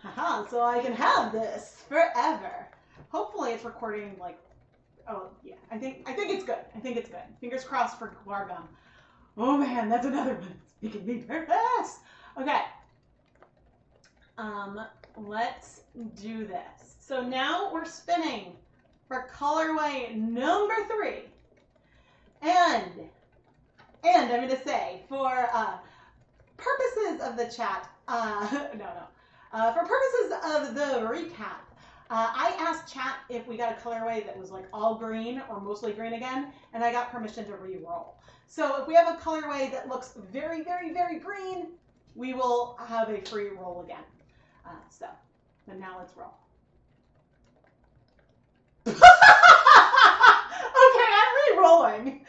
Haha, so I can have this forever. Hopefully it's recording like, oh yeah, I think it's good. I think it's good. Fingers crossed for guar gum. Oh man, that's another one that's making me nervous. Okay. Let's do this. So now we're spinning for colorway number 3. And I'm going to say, for purposes of the chat, for purposes of the recap, I asked chat if we got a colorway that was like all green or mostly green again, and I got permission to re-roll. So if we have a colorway that looks very, very, very green, we will have a free roll again. But now let's roll. Okay, I'm re-rolling.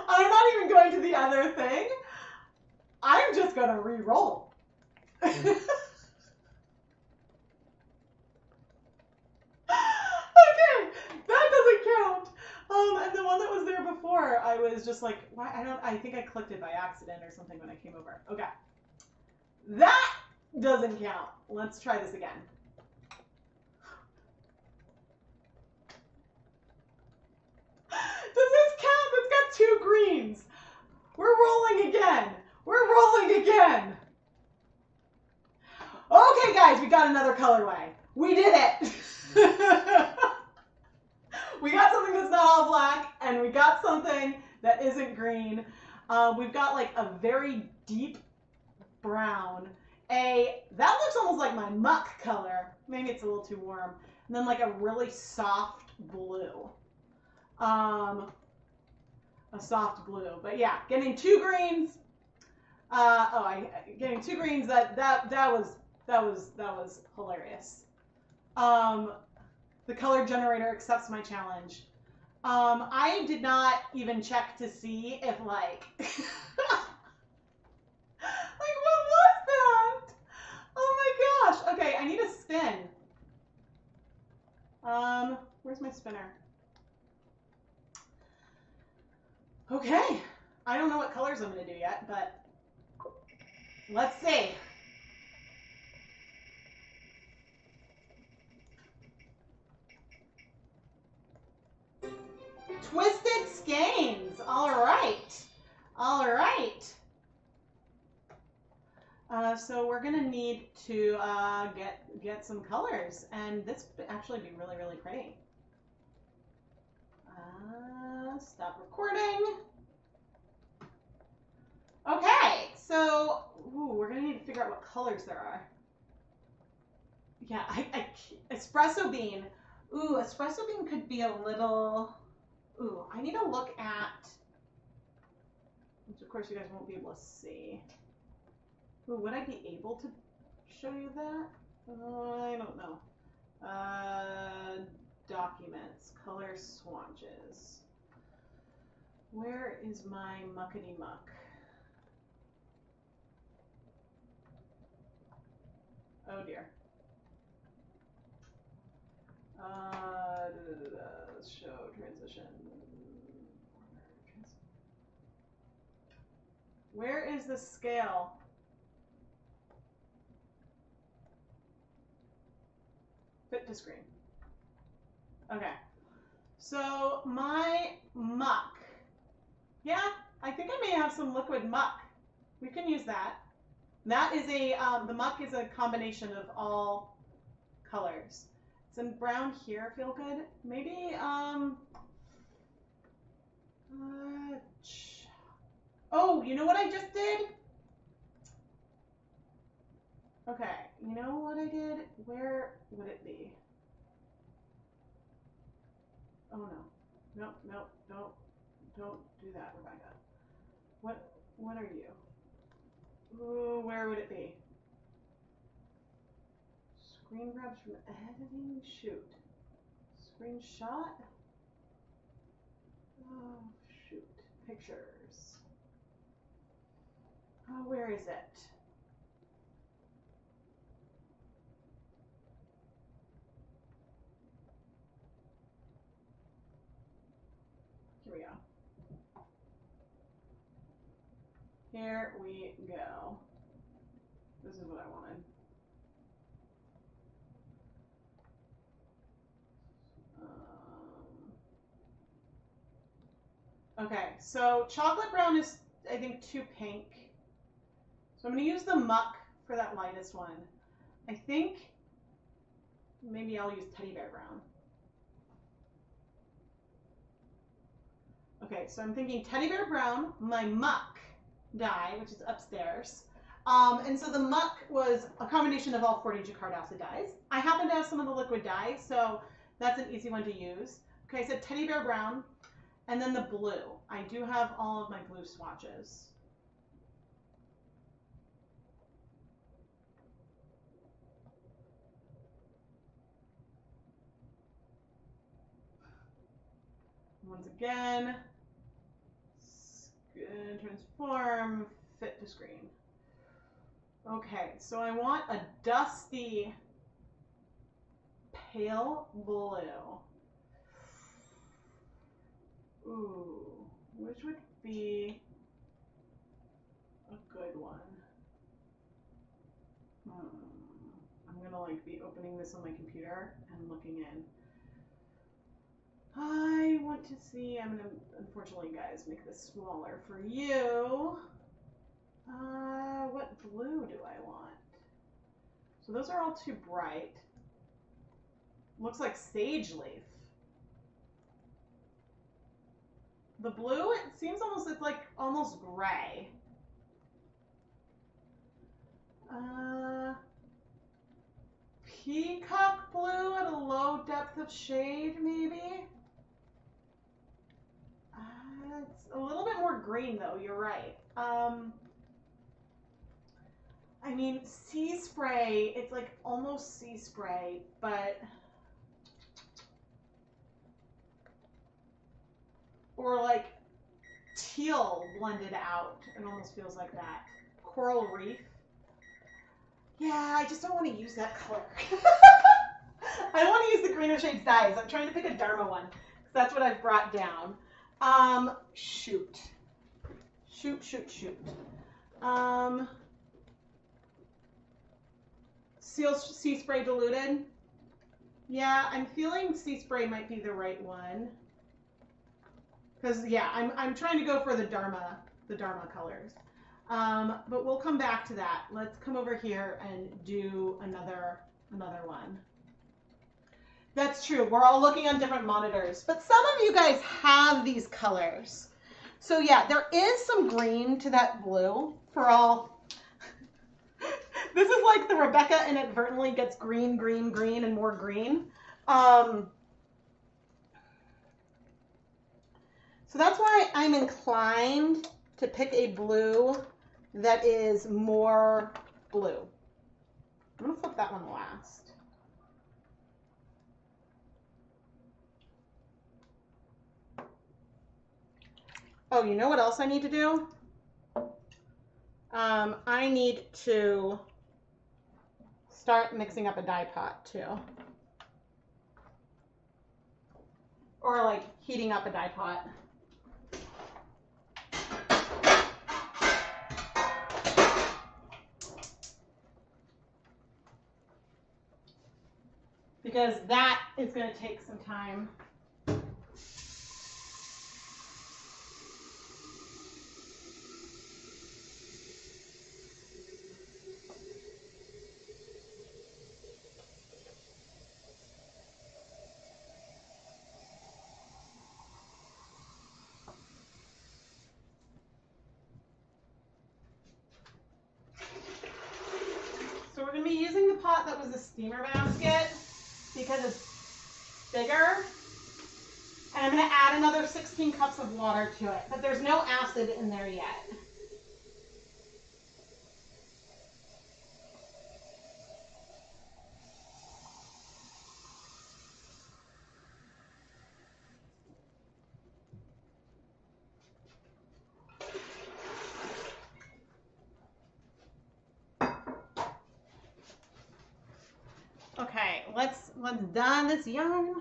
I'm not even going to the other thing. I'm just going to re-roll. Okay, that doesn't count. And the one that was there before, I was just like, why? I think I clicked it by accident or something when I came over. Okay. That doesn't count. Let's try this again. Does this count? It's got 2 greens. We're rolling again. We're rolling again. Okay, guys, we got another colorway. We did it. We got something that's not all black, and we got something that isn't green. We've got like a very deep brown. That looks almost like my muck color. Maybe it's a little too warm. And then like a really soft blue. A soft blue. But yeah, getting 2 greens. Getting 2 greens. That was hilarious. The color generator accepts my challenge. I did not even check to see if like like what was that? Oh my gosh. Okay, I need a spin. Where's my spinner? Okay. I don't know what colors I'm going to do yet, but let's see. Twisted Skeins. All right. All right. So we're going to need to get some colors, and this would actually be really, really pretty. Stop recording. Okay, so we're gonna need to figure out what colors there are. Yeah, espresso bean. Ooh, espresso bean could be a little. Ooh, I need to look at. Which of course you guys won't be able to see. Ooh, would I be able to show you that? I don't know. Documents, color swatches. Where is my muckety muck? Oh dear. Show transition. Where is the scale? Fit to screen. Okay. So my muck. Yeah, I think I may have some liquid muck. We can use that. That is the muck is a combination of all colors. Some brown here feel good. Maybe, oh, you know what I just did? Okay, you know what I did? Where would it be? Oh no. Nope, nope, don't do that, Rebecca. What are you? Ooh, where would it be? Screen grabs from editing, shoot. Screenshot? Oh, shoot. Pictures. Oh, where is it? Here we go. Here we go. This is what I wanted. Okay, so chocolate brown is, I think, too pink. So I'm going to use the muck for that lightest one. I think maybe I'll use teddy bear brown. Okay, so I'm thinking teddy bear brown, my muck dye, which is upstairs. And so the muck was a combination of all 40 jacquard acid dyes. I happen to have some of the liquid dye, so that's an easy one to use. Okay, so teddy bear brown, and then the blue. I do have all of my blue swatches. Once again, transform, fit to screen. Okay, so I want a dusty pale blue. Ooh, which would be a good one? I'm gonna like be opening this on my computer and looking in. I want to see, I'm gonna, unfortunately guys, make this smaller for you. What blue do I want? So those are all too bright. Looks like sage leaf. The blue, it seems almost, it's like almost gray. Peacock blue at a low depth of shade, maybe? It's a little bit more green though, you're right. I mean, sea spray, it's like almost sea spray, but... Or like teal blended out. It almost feels like that. Coral reef. Yeah, I just don't want to use that color. I don't want to use the greener shades dyes. I'm trying to pick a Dharma one, because that's what I've brought down. Shoot. Sea spray diluted. Yeah, I'm feeling sea spray might be the right one. Because yeah, I'm trying to go for the Dharma colors. But we'll come back to that. Let's come over here and do another one. That's true. We're all looking on different monitors, but some of you guys have these colors. So yeah, there is some green to that blue for all. This is like the Rebecca inadvertently gets green, green, green, and more green. So that's why I'm inclined to pick a blue that is more blue. I'm gonna flip that one last. Oh, you know what else I need to do? I need to start mixing up a dye pot too. Or like heating up a dye pot. Because that is going to take some time. So we're going to be using the pot that was a steamer basket because it's bigger. And I'm going to add another 16 cups of water to it, but there's no acid in there yet. Okay, let's dye this yarn.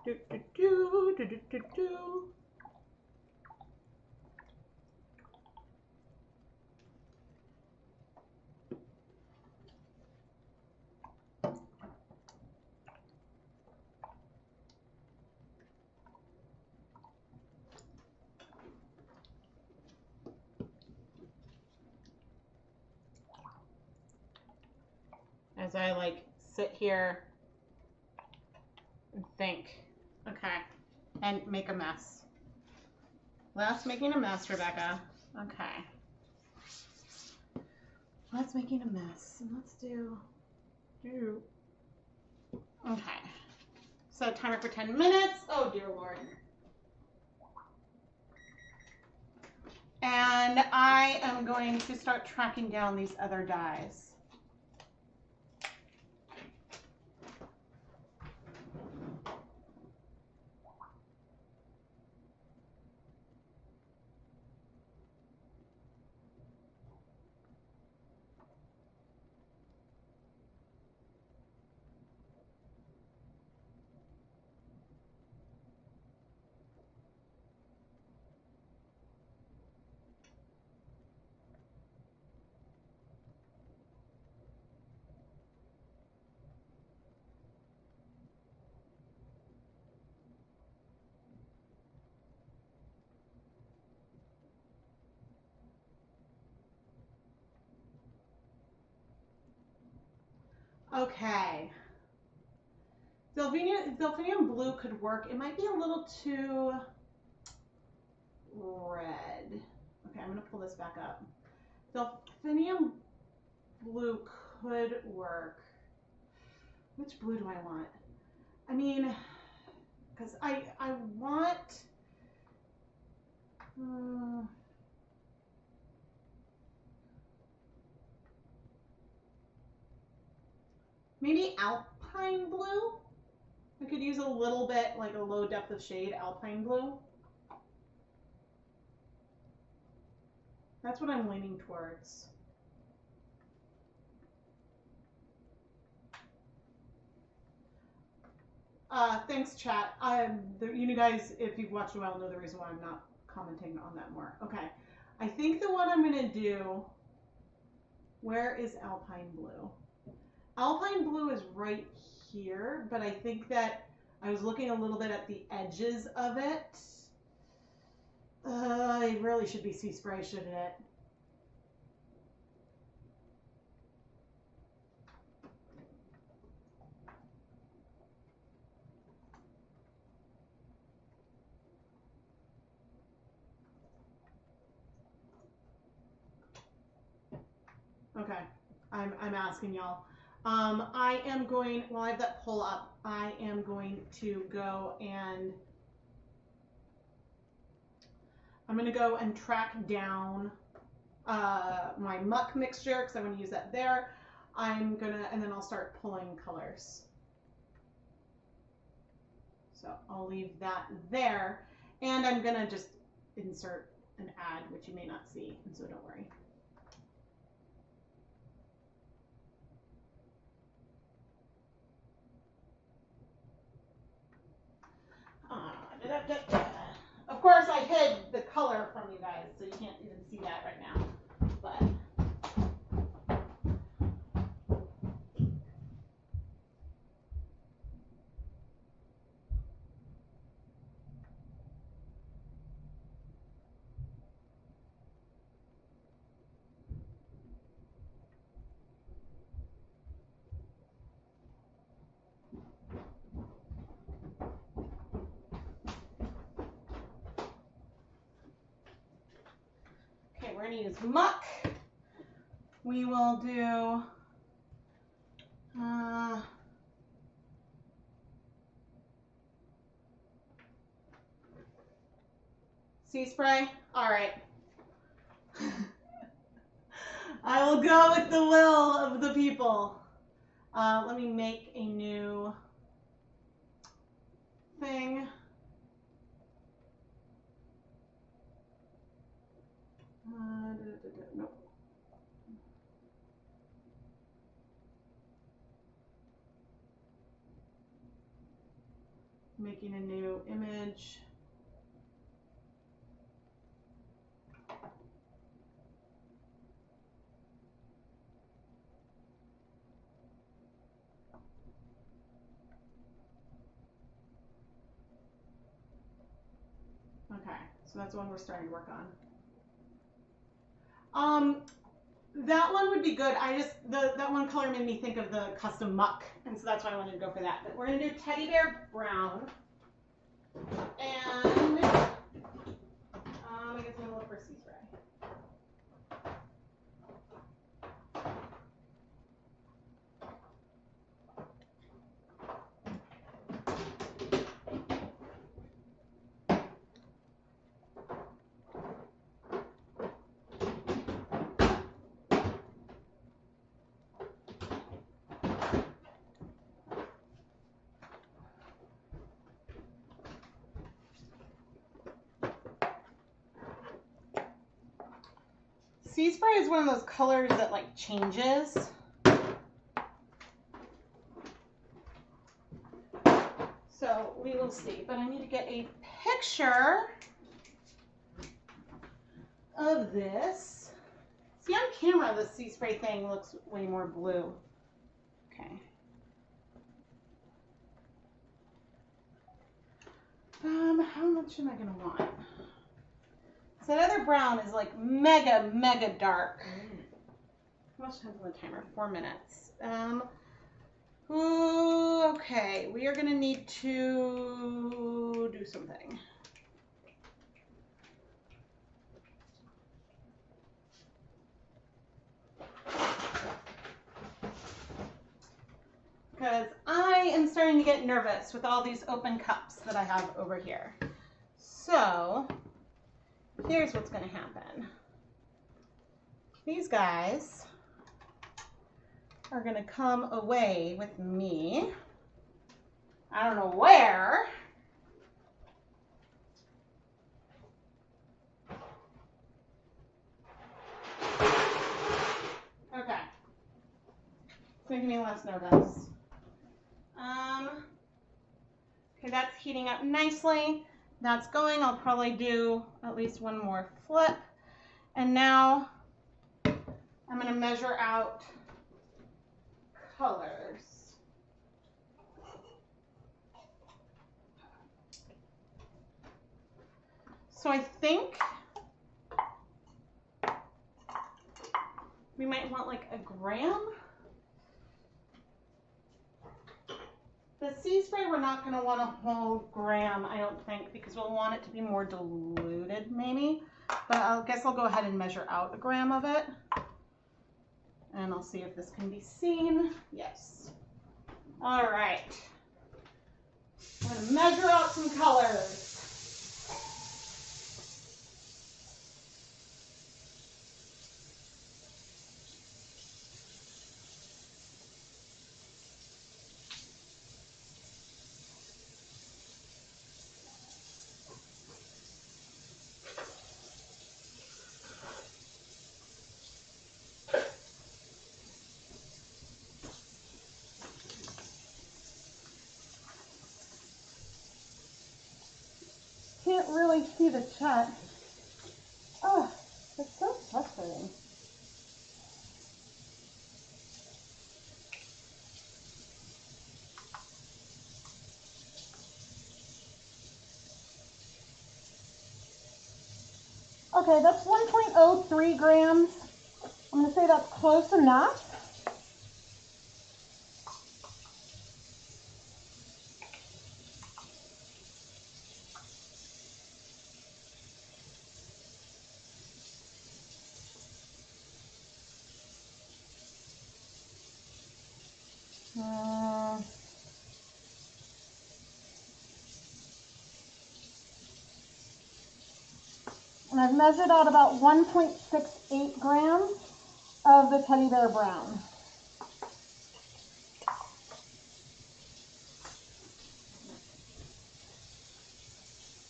Do, do, do, do, do, do, do. As I like sit here and think, okay, and make a mess. Last making a mess, Rebecca. Okay. Let's making a mess. And let's do. Okay. So timer for 10 minutes. Oh dear Lord. And I am going to start tracking down these other dyes. Okay. Delphinium blue could work. It might be a little too red. Okay, I'm going to pull this back up. Delphinium blue could work. Which blue do I want? I mean, because I want... maybe alpine blue? I could use a little bit, like a low depth of shade alpine blue. That's what I'm leaning towards. Thanks, chat. You guys, if you've watched a while, know the reason why I'm not commenting on that more. Okay. I think the one I'm going to do, where is alpine blue? Alpine blue is right here, but I think that I was looking a little bit at the edges of it. It really should be sea spray, shouldn't it? Okay, I'm asking y'all. I am going, while I have that pull up, I am going to go and I'm going to go and track down my muck mixture because I want to use that there. I'm going to, and then I'll start pulling colors. So I'll leave that there. And I'm going to just insert an ad, which you may not see, and so don't worry. Of course, I hid the color from you guys, so you can't even see that right now. But okay, we're going to use muck. We will do sea spray. All right. I will go with the will of the people. Let me make a new thing. Nope. Making a new image. Okay, so that's the one we're starting to work on. That one would be good. That one color made me think of the custom muck, and so that's why I wanted to go for that. But we're gonna do teddy bear brown, and I guess I'm gonna look for sea spray. Sea spray is one of those colors that like changes. So we will see, but I need to get a picture of this. See, on camera, the sea spray thing looks way more blue. Okay. How much am I gonna want? So that other brown is like mega, mega dark. How much time's on the timer? 4 minutes. Ooh, okay, we are gonna need to do something. Because I am starting to get nervous with all these open cups that I have over here. So here's what's going to happen. These guys are going to come away with me. I don't know where. Okay. It's making me less nervous. Okay, that's heating up nicely. That's going. I'll probably do at least one more flip. And now I'm going to measure out colors. So I think we might want like a gram. The sea spray, we're not going to want a whole gram, I don't think, because we'll want it to be more diluted, maybe. But I guess I'll go ahead and measure out a gram of it. And I'll see if this can be seen. Yes. All right. I'm going to measure out some colors. Can't really see the chat. Oh, that's so frustrating. Okay, that's 1.03 grams. I'm going to say that's close enough. And I've measured out about 1.68 grams of the teddy bear brown.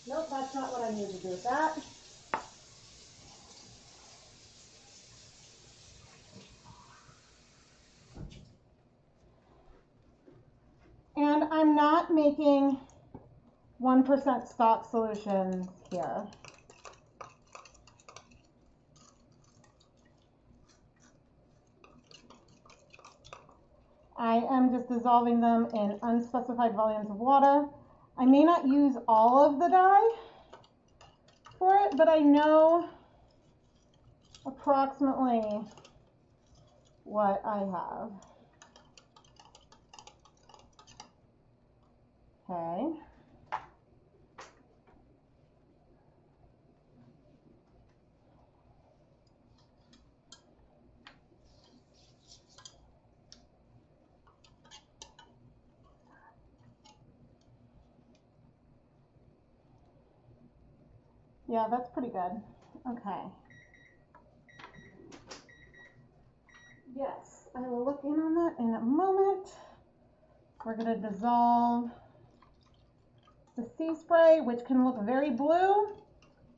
Nope, that's not what I need to do with that. And I'm not making 1% stock solutions here. I am just dissolving them in unspecified volumes of water. I may not use all of the dye for it, but I know approximately what I have. Okay. Yeah, that's pretty good. Okay. Yes, I will look in on that in a moment. We're going to dissolve the sea spray, which can look very blue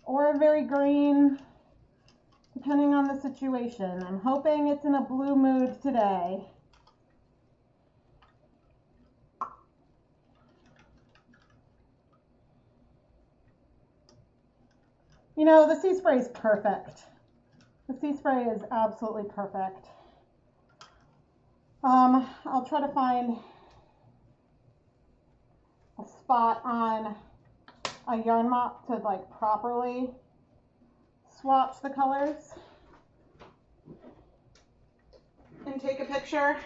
or very green, depending on the situation. I'm hoping it's in a blue mood today. You know, the sea spray is perfect. The sea spray is absolutely perfect. I'll try to find a spot on a yarn mop to like properly swatch the colors and take a picture.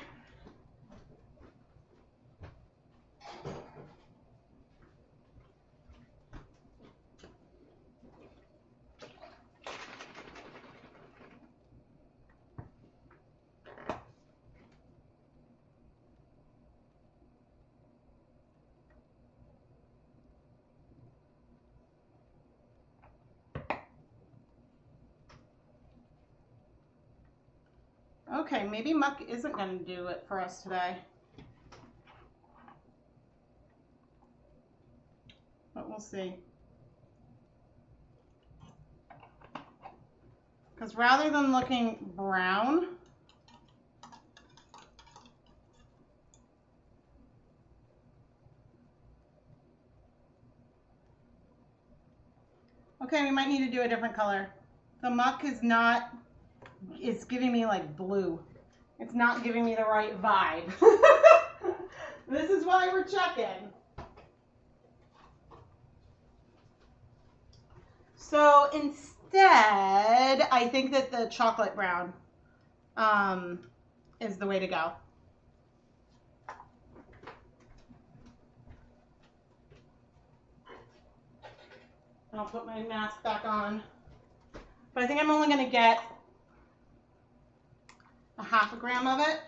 Okay, maybe muck isn't going to do it for us today. But we'll see. Because rather than looking brown, okay, we might need to do a different color. The muck is not, it's giving me like blue. It's not giving me the right vibe. This is why we're checking. So instead, I think that the chocolate brown is the way to go. I'll put my mask back on. But I think I'm only going to get half a gram of it.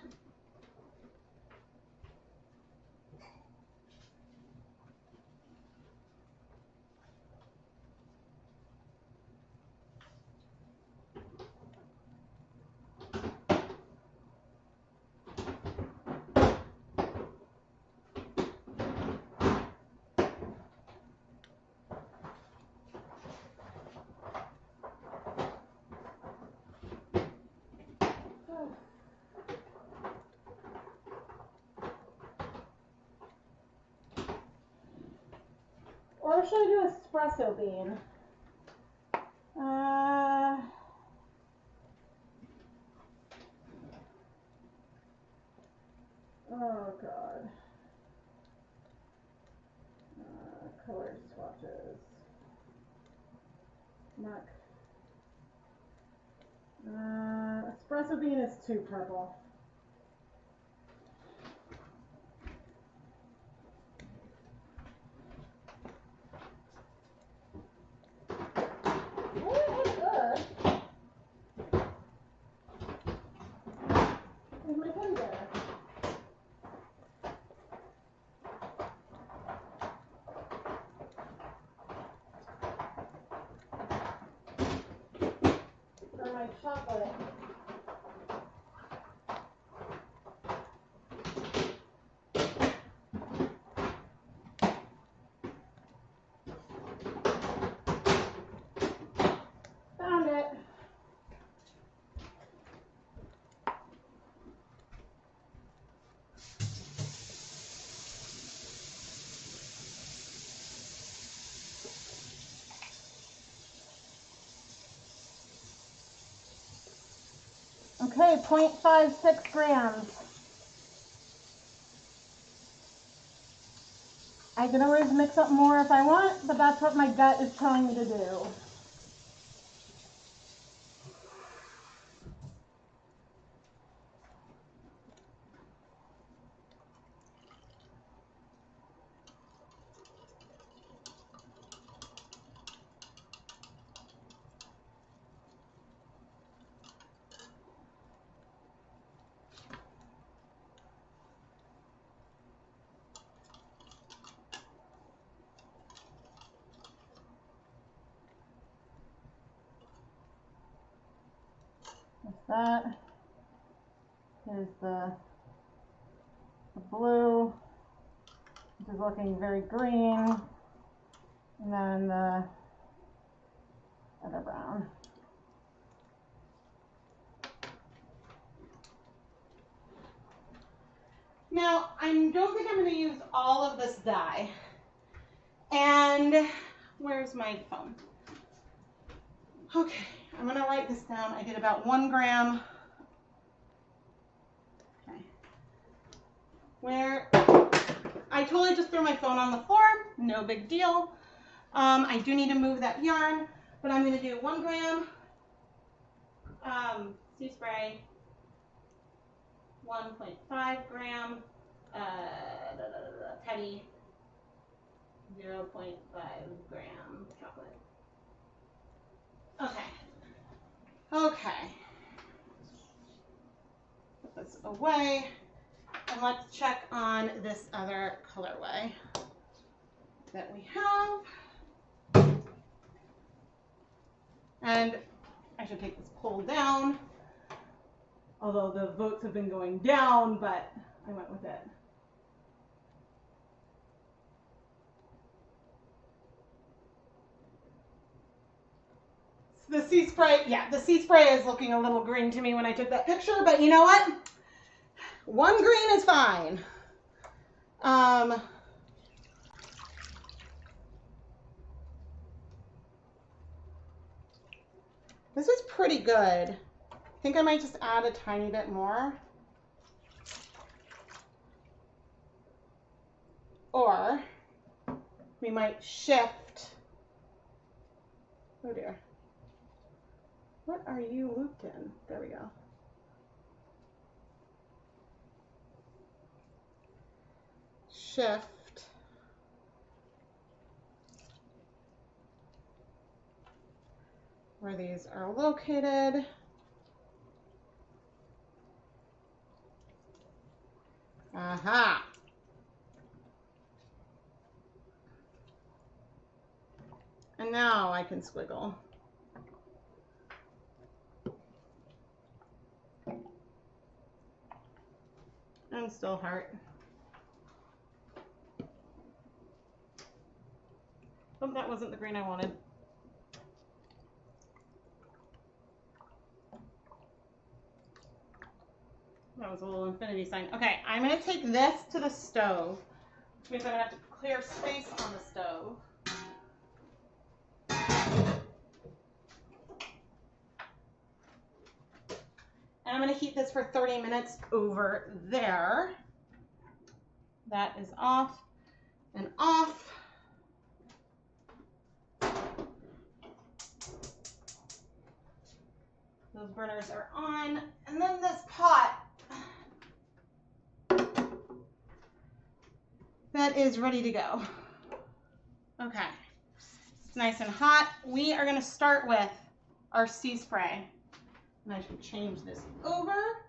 Or should I do espresso bean? Oh god. Color swatches. Not. Espresso bean is too purple. Chocolate. Found it. Okay, 0.56 grams. I can always mix up more if I want, but that's what my gut is telling me to do. That is the blue, which is looking very green, and then the other brown. Now, I don't think I'm going to use all of this dye. And where's my phone? Okay, I'm going to write this down. I did about 1 gram. Okay. Where I totally just threw my phone on the floor. No big deal. I do need to move that yarn, but I'm going to do 1 gram sea spray, 1.5 gram teddy, 0.5 gram chocolate. Okay. Okay. Put this away, and let's check on this other colorway that we have. And I should take this poll down, although the votes have been going down, but I went with it. The sea spray, yeah, the sea spray is looking a little green to me when I took that picture, but you know what? 1 green is fine. This is pretty good. I think I might just add a tiny bit more. Or we might shift. Oh dear. What are you looped in? There we go. Shift. Where these are located. And now I can squiggle. And still heart. Oh, that wasn't the green I wanted. That was a little infinity sign. Okay, I'm going to take this to the stove, which means I'm going to have to clear space on the stove. And I'm going to heat this for 30 minutes over there. That is off and off. Those burners are on. And then this pot that is ready to go. Okay, it's nice and hot. We are going to start with our sea spray. And I should change this over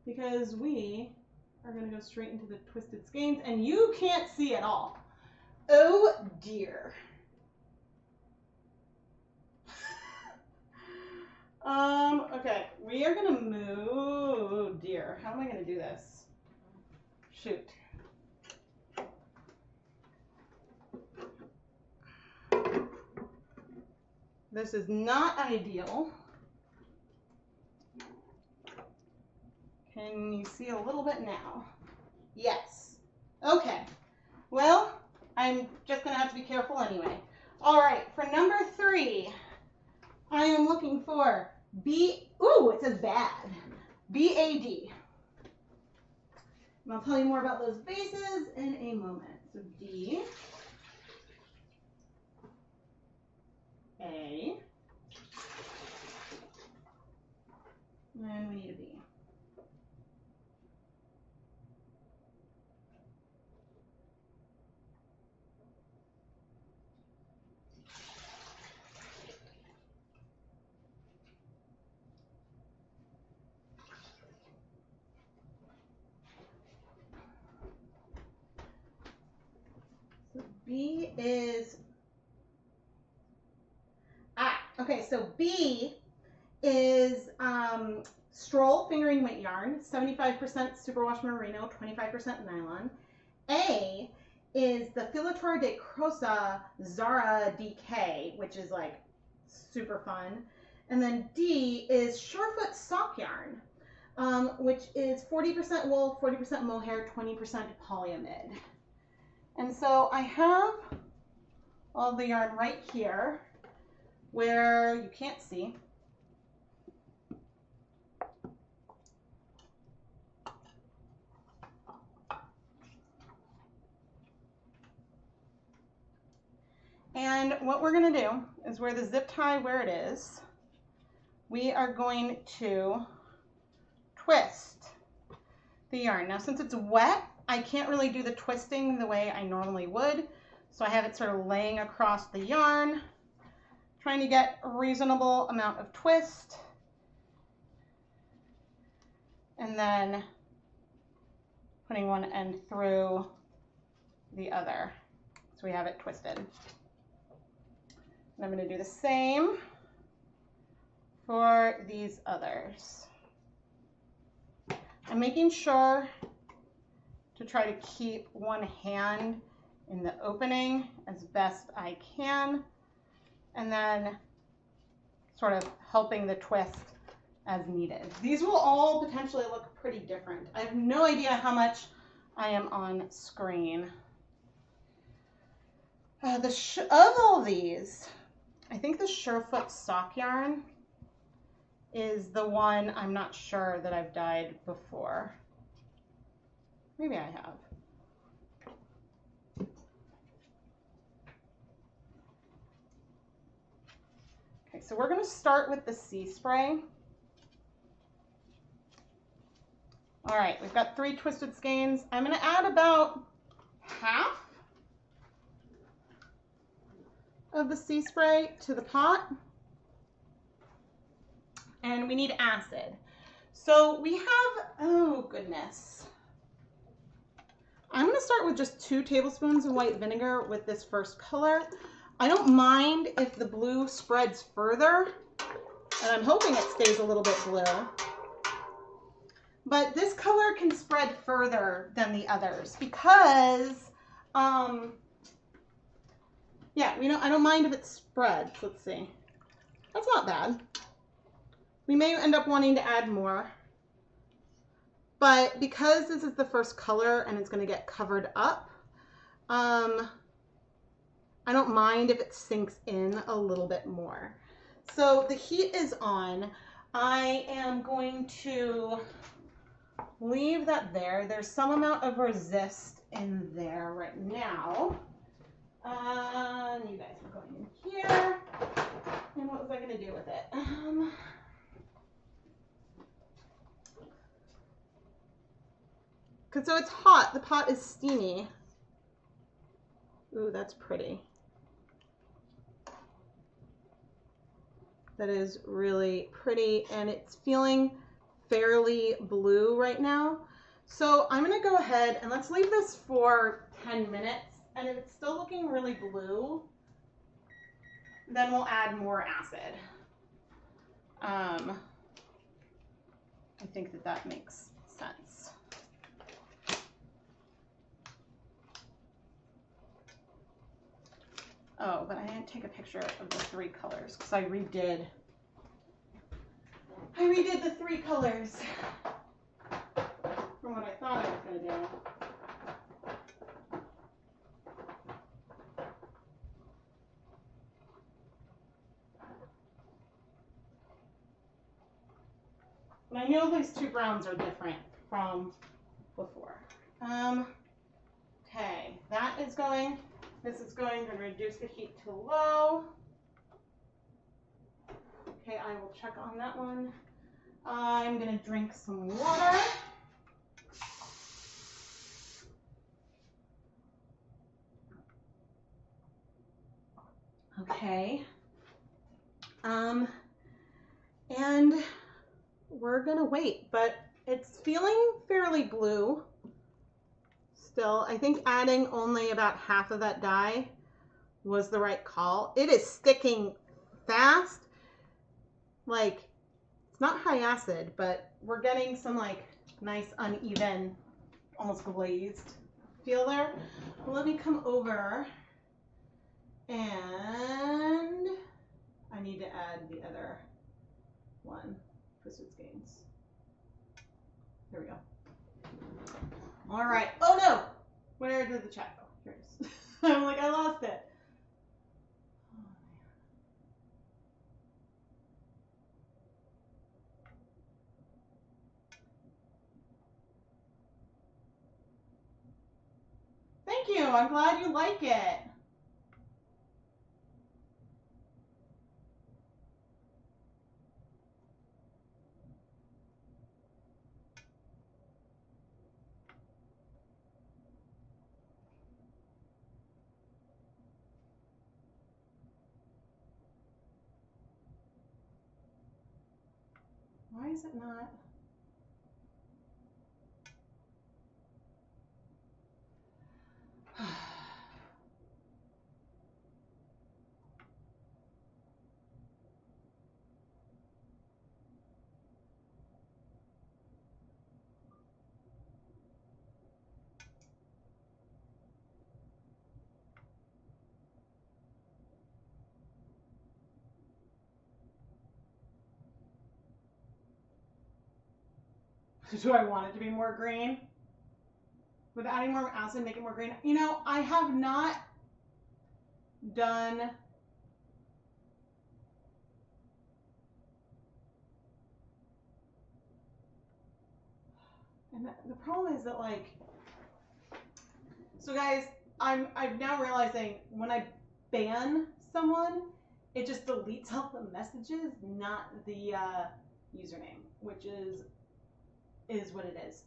because we are going to go straight into the twisted skeins and you can't see at all. Oh dear. Okay, we are going to move. Oh dear, how am I going to do this? Shoot. This is not ideal. Can you see a little bit now? Yes. Okay. Well, I'm just going to have to be careful anyway. All right, for number 3, I am looking for ooh, it says bad. B-A-D. And I'll tell you more about those bases in a moment. So D, A, and we need a B. B is, okay, so B is Stroll fingering weight yarn, 75% superwash merino, 25% nylon. A is the Filature de Crosa Zara DK, which is like super fun. And then D is Surefoot sock yarn, which is 40% wool, 40% mohair, 20% polyamide. And so I have all the yarn right here where you can't see. And what we're going to do is where the zip tie where it is, we are going to twist the yarn. Now since it's wet, I can't really do the twisting the way I normally would. So I have it sort of laying across the yarn, trying to get a reasonable amount of twist. And then putting one end through the other. So we have it twisted. And I'm going to do the same for these others. I'm making sure to try to keep one hand in the opening as best I can, and then sort of helping the twist as needed. These will all potentially look pretty different. I have no idea how much I am on screen. Of all these, I think the Surefoot sock yarn is the one I'm not sure that I've dyed before. Maybe I have. Okay, so we're going to start with the sea spray. All right, we've got 3 twisted skeins. I'm going to add about half of the sea spray to the pot. And we need acid. So we have, oh goodness. I'm going to start with just 2 tablespoons of white vinegar with this first color. I don't mind if the blue spreads further, and I'm hoping it stays a little bit blue. But this color can spread further than the others because, yeah, I don't mind if it spreads. Let's see. That's not bad. We may end up wanting to add more. But because this is the first color and it's going to get covered up, I don't mind if it sinks in a little bit more. So the heat is on. I am going to leave that there. There's some amount of resist in there right now. You guys are going in here. And what was I going to do with it? So it's hot. The pot is steamy. Ooh, that's pretty. That is really pretty, and it's feeling fairly blue right now. So I'm gonna go ahead and let's leave this for 10 minutes, and if it's still looking really blue, then we'll add more acid. I think that makes sense. Oh, but I didn't take a picture of the 3 colors because I redid the 3 colors from what I thought I was going to do. And I know these 2 browns are different from before. Okay, that is going. This is going to reduce the heat to low. Okay, I will check on that one. I'm going to drink some water. Okay. And we're going to wait, but it's feeling fairly blue. Still, I think adding only about half of that dye was the right call. It is sticking fast. Like, it's not high acid, but we're getting some like nice uneven, almost glazed feel there. Well, let me come over and I need to add the other one for Sweet Games. There we go. All right. Oh no! Where did the chat go? Here it is. I'm like, I lost it. Thank you. I'm glad you like it. Why is it not? Do I want it to be more green? Would adding more acid make it more green? You know, I have not done and the problem is that like, so guys, I'm now realizing when I ban someone, it just deletes all the messages, not the username, which is what it is.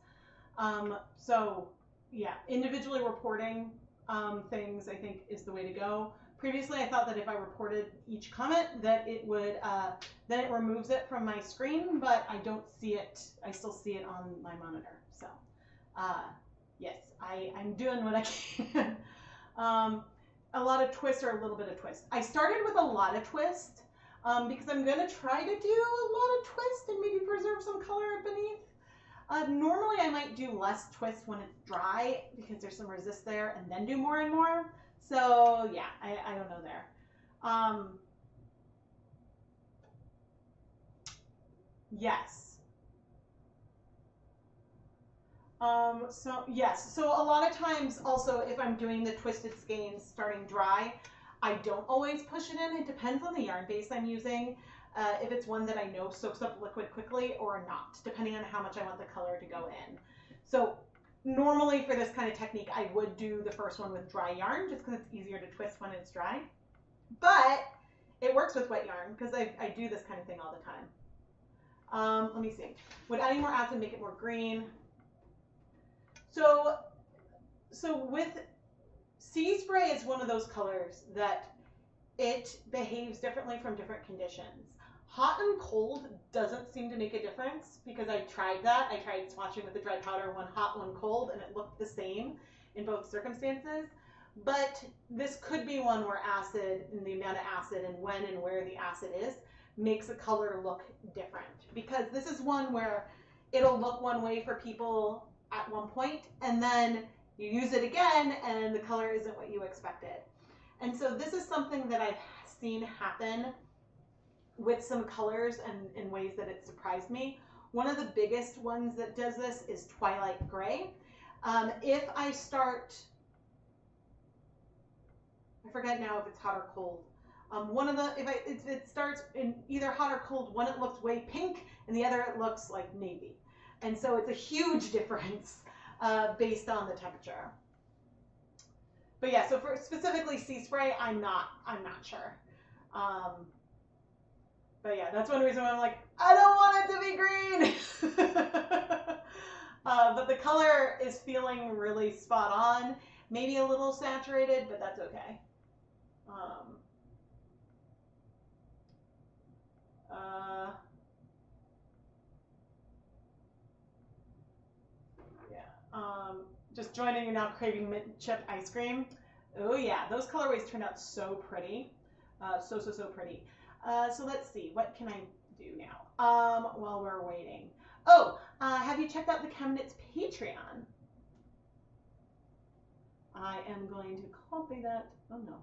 So yeah, individually reporting things I think is the way to go. Previously, I thought that if I reported each comment that it would, then it removes it from my screen, but I don't see it. I still see it on my monitor. So yes, I'm doing what I can. a lot of twist or a little bit of twist. I started with a lot of twist because I'm going to try to do a lot of twist and maybe preserve some color beneath. Normally I might do less twist when it's dry because there's some resist there and then do more and more. So yeah, I don't know there. Yes. So a lot of times also if I'm doing the twisted skeins starting dry, I don't always push it in. It depends on the yarn base I'm using. If it's one that I know soaks up liquid quickly or not, depending on how much I want the color to go in. So normally for this kind of technique, I would do the first one with dry yarn just because it's easier to twist when it's dry. But it works with wet yarn because I do this kind of thing all the time. Let me see. Would adding more acid make it more green? So with sea spray is one of those colors that it behaves differently from different conditions. Hot and cold doesn't seem to make a difference because I tried that. I tried swatching with the dry powder, one hot, one cold, and it looked the same in both circumstances. But this could be one where acid and the amount of acid and when and where the acid is makes a color look different. Because this is one where it'll look one way for people at one point and then you use it again and the color isn't what you expected. And so this is something that I've seen happen with some colors and in ways that it surprised me. One of the biggest ones that does this is Twilight Gray. If I start, I forget now if it's hot or cold. If it starts in either hot or cold, one it looks way pink and the other it looks like navy. And so it's a huge difference based on the temperature. But yeah, so for specifically sea spray, I'm not sure. But yeah, that's one reason why I'm like, I don't want it to be green. But the color is feeling really spot on. Maybe a little saturated, but that's okay. Just joining you now, craving mint chip ice cream. Oh yeah, those colorways turned out so pretty. So pretty. So let's see, what can I do now while we're waiting? Oh, have you checked out the ChemKnits Patreon? I am going to copy that. Oh no.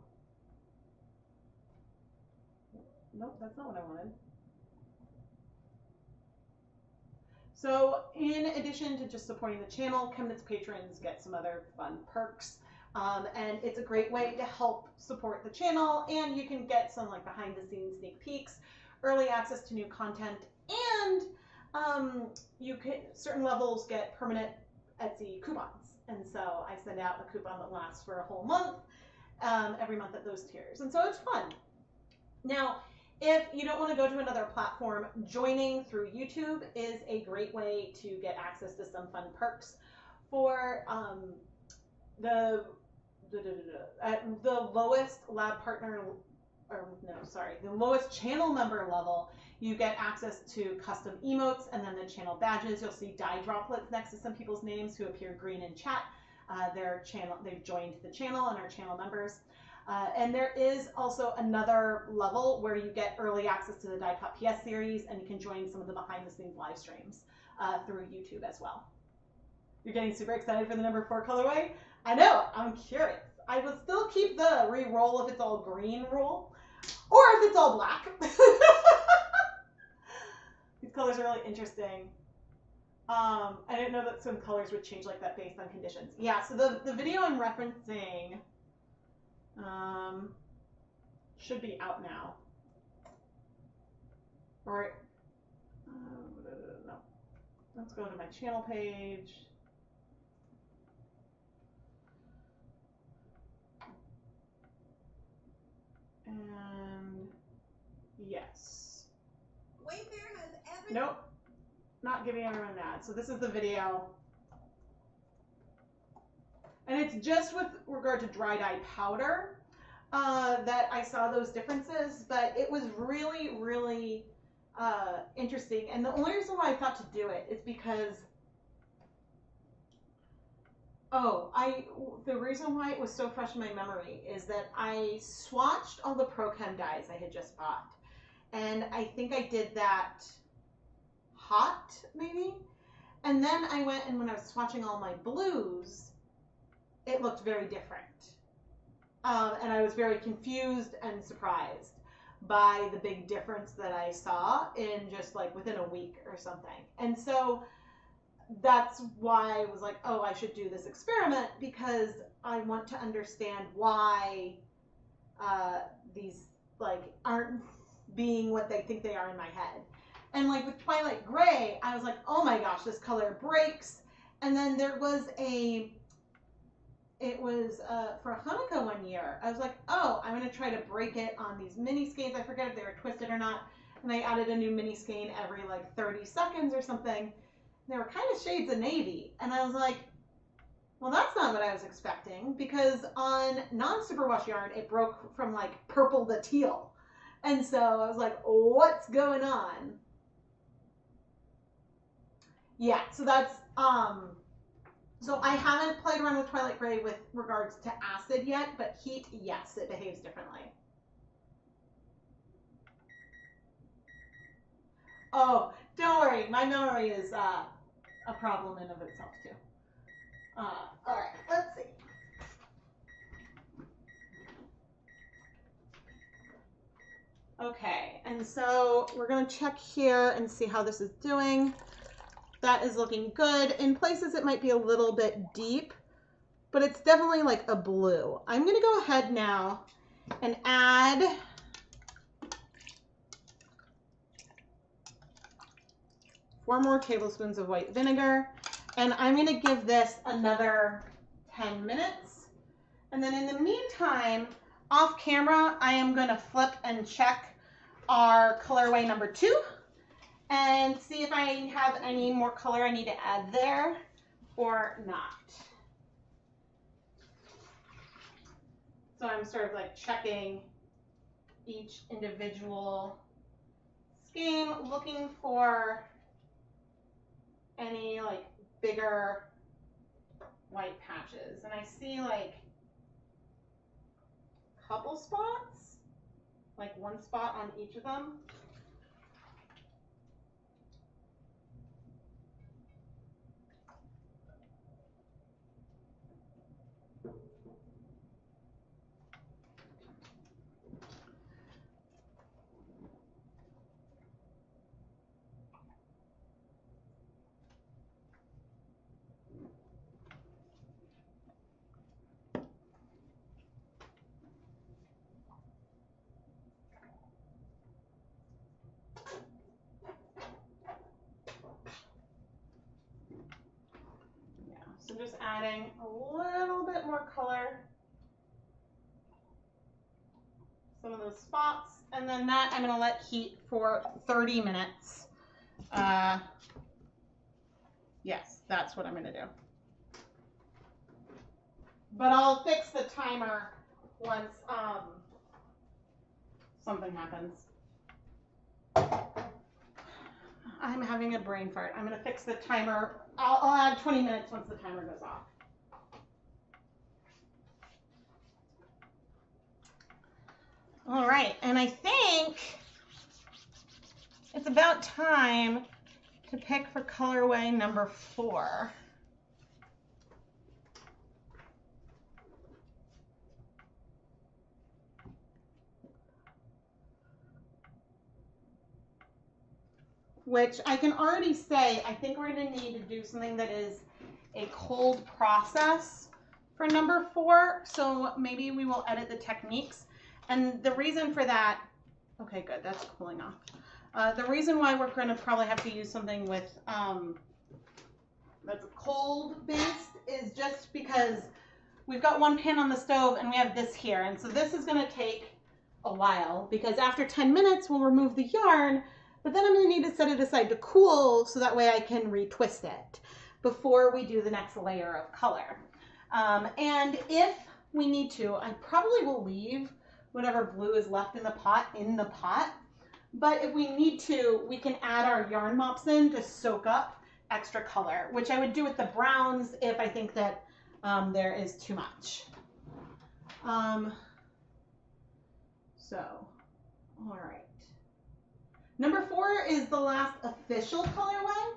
Nope, that's not what I wanted. So in addition to just supporting the channel, ChemKnits patrons get some other fun perks. And it's a great way to help support the channel, and you can get some like behind the scenes sneak peeks, early access to new content, and you can certain levels get permanent Etsy coupons. And so I send out a coupon that lasts for a whole month, every month at those tiers. And so it's fun. Now, if you don't want to go to another platform, joining through YouTube is a great way to get access to some fun perks. For the lowest lab partner, the lowest channel member level, you get access to custom emotes and then the channel badges. You'll see dye droplets next to some people's names who appear green in chat. They've joined the channel and are channel members. And there is also another level where you get early access to the Die Cut PS series, and you can join some of the behind the scenes live streams through YouTube as well. You're getting super excited for the number 4 colorway? I know, I'm curious. I would still keep the re-roll if it's all green rule, or if it's all black. These colors are really interesting. I didn't know that some colors would change like that based on conditions. Yeah, so the video I'm referencing should be out now. Or, no. Let's go to my channel page. And yes. Wayfair has every. Nope. Not giving everyone an ad. So this is the video. And it's just with regard to dry dye powder that I saw those differences, but it was really, really interesting. And the only reason why I thought to do it is because Oh, the reason why it was so fresh in my memory is that I swatched all the Pro Chem dyes I had just bought. And I think I did that hot, maybe? And then I went and when I was swatching all my blues, it looked very different. And I was very confused and surprised by the big difference that I saw in just like within a week or something. And so that's why I was like, oh, I should do this experiment because I want to understand why these like aren't being what they think they are in my head. And like with Twilight Gray, I was like, oh my gosh, this color breaks. And then there was for Hanukkah one year, I was like, oh, I'm going to try to break it on these mini skeins. I forget if they were twisted or not. And I added a new mini skein every like 30 seconds or something. They were kind of shades of navy. And I was like, well, that's not what I was expecting because on non-superwash yarn, it broke from like purple to teal. And so I was like, what's going on? Yeah, so that's, so I haven't played around with Twilight Gray with regards to acid yet, but heat, yes, it behaves differently. Oh, don't worry, my memory is a problem in of itself too. All right, let's see. Okay, and so we're gonna check here and see how this is doing. That is looking good. In places it might be a little bit deep, but it's definitely like a blue. I'm gonna go ahead now and add four more tablespoons of white vinegar. And I'm gonna give this another 10 minutes. And then in the meantime, off camera, I am gonna flip and check our colorway number 2 and see if I have any more color I need to add there or not. So I'm sort of like checking each individual skein, looking for any like bigger white patches. And I see like a couple spots, like one spot on each of them. So just adding a little bit more color, some of those spots, and then that I'm going to let heat for 30 minutes. Yes, that's what I'm going to do. But I'll fix the timer once something happens. I'm having a brain fart. I'm going to fix the timer. I'll add 20 minutes once the timer goes off. All right, and I think it's about time to pick for colorway number 4. Which I can already say, I think we're going to need to do something that is a cold process for number 4. So maybe we will edit the techniques. And the reason for that, okay, good, that's cooling off. The reason why we're going to probably have to use something with that's cold based is just because we've got one pan on the stove and we have this here. And so this is going to take a while because after 10 minutes we'll remove the yarn. But then I'm going to need to set it aside to cool so that way I can retwist it before we do the next layer of color. And if we need to, I probably will leave whatever blue is left in the pot. But if we need to, we can add our yarn mops in to soak up extra color, which I would do with the browns if I think that there is too much. So, all right. Number 4 is the last official colorway,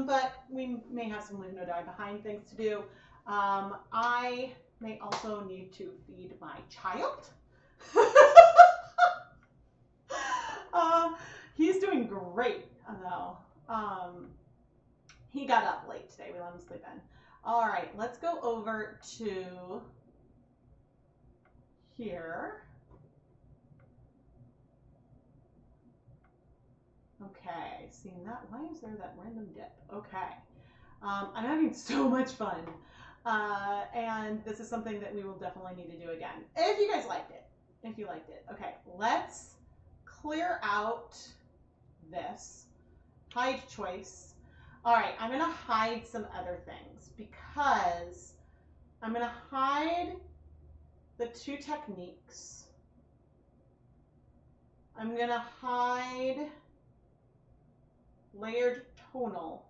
but we may have some leave no dye behind things to do. I may also need to feed my child. He's doing great though. He got up late today. We let him sleep in. All right, let's go over to here. Okay, seeing that, why is there that random dip? Okay, I'm having so much fun, and this is something that we will definitely need to do again, if you guys liked it, Okay, let's clear out this, hide choice. All right, I'm gonna hide some other things because I'm gonna hide the 2 techniques. I'm gonna hide layered tonal.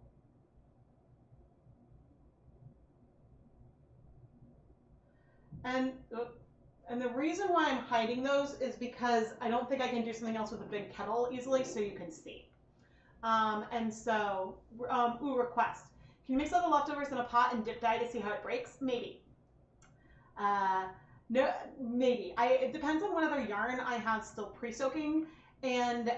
And the reason why I'm hiding those is because I don't think I can do something else with a big kettle easily so you can see. And so, request. Can you mix all the leftovers in a pot and dip dye to see how it breaks? Maybe. No, maybe. It depends on what other yarn I have still pre-soaking, and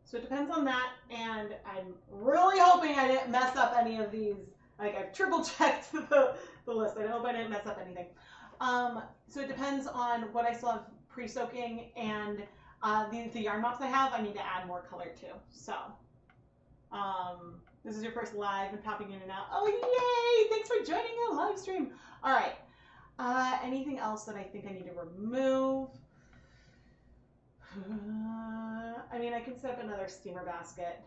so it depends on that, and I'm really hoping I didn't mess up any of these. Like, I've triple checked the list. I hope I didn't mess up anything. So it depends on what I still have pre-soaking, and the yarn mops I have, I need to add more color to. So, this is your first live and popping in and out. Oh, yay! Thanks for joining the live stream. All right. Anything else that I think I need to remove? I mean, I can set up another steamer basket.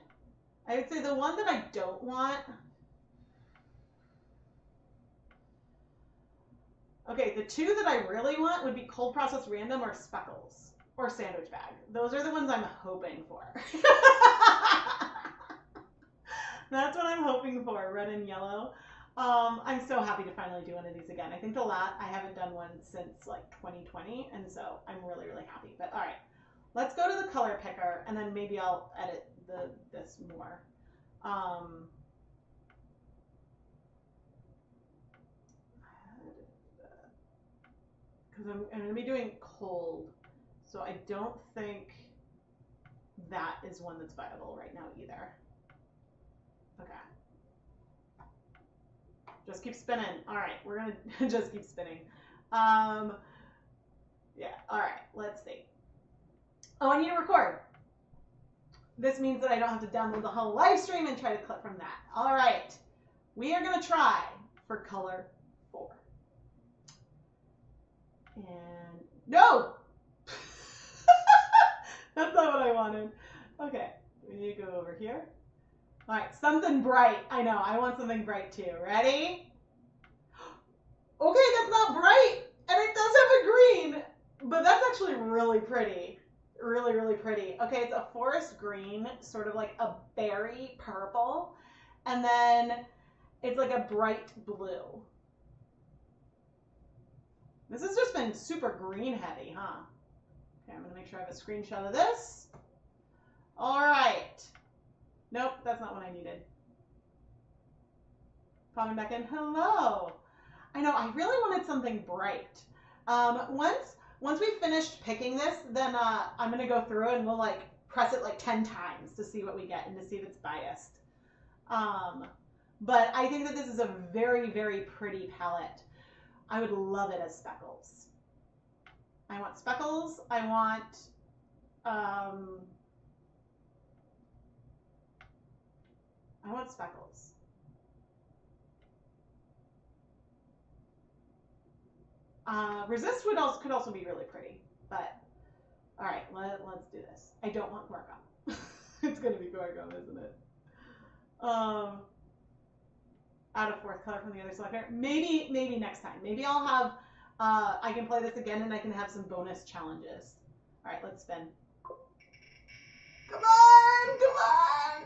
I would say the one that I don't want. Okay, the 2 that I really want would be cold process random or speckles or sandwich bag. Those are the ones I'm hoping for. That's what I'm hoping for, red and yellow. I'm so happy to finally do one of these again. I think I haven't done one since like 2020, and so I'm really, really happy. But all right, let's go to the color picker, and then maybe I'll edit this more. Because I'm going to be doing cold, so I don't think that is one that's viable right now either. Okay. Just keep spinning. All right, we're going to just keep spinning. Yeah, all right, let's see. Oh, I need to record. This means that I don't have to download the whole live stream and try to clip from that. All right, we are going to try for color 4. And no! That's not what I wanted. Okay, we need to go over here. All right, something bright. I know, I want something bright too. Ready? Okay, that's not bright, and it does have a green, but that's actually really pretty. Really, really pretty. Okay, it's a forest green, sort of like a berry purple, and then it's like a bright blue. This has just been super green heavy, huh? Okay, I'm gonna make sure I have a screenshot of this. All right. Nope, that's not what I needed. Popping back in. Hello. I know, I really wanted something bright. Once we've finished picking this, then I'm gonna go through and we'll like press it like 10 times to see what we get and to see if it's biased. But I think that this is a very, very pretty palette. I would love it as speckles. I want speckles. I want speckles. Resist could also be really pretty, but all right, let's do this. I don't want Gorgum. It's gonna be Gorgum, isn't it? Add a 4th color from the other selector. Maybe next time. Maybe I'll have, I can play this again and I can have some bonus challenges. All right, let's spin. Come on, come on.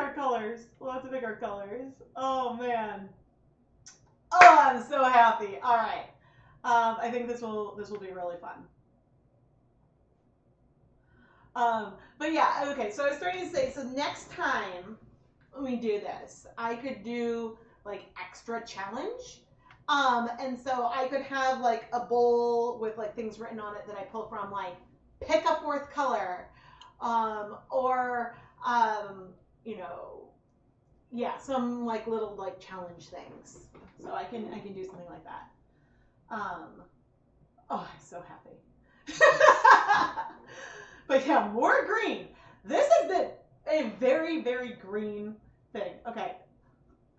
our colors. Lots to pick our colors. Oh man. Oh, I'm so happy. All right. I think this will be really fun. But yeah, okay. So I was starting to say, so next time we do this, I could do like extra challenge. And so I could have like a bowl with like things written on it that I pull from, like pick a fourth color, or you know, yeah, some like little like challenge things. So I can do something like that. Oh, I'm so happy. But yeah, more green. This is a very, very green thing. Okay,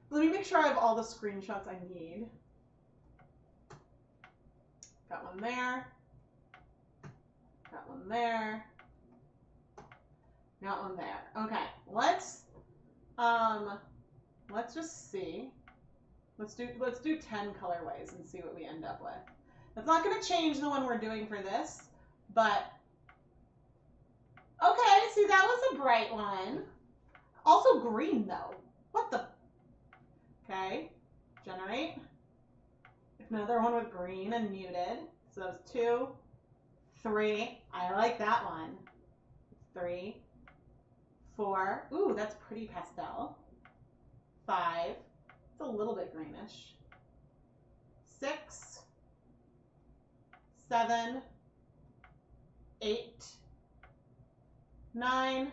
let me make sure I have all the screenshots I need. Got one there. Got one there. Got one there. Okay, let's just see. Let's do 10 colorways and see what we end up with. That's not going to change the one we're doing for this, but okay, see, that was a bright one. Also green though. What the? Okay, generate. Another one with green and muted. So that was 2, 3. I like that one. 3, 4. Ooh, that's pretty pastel. 5. It's a little bit greenish. 6, 7, 8, 9,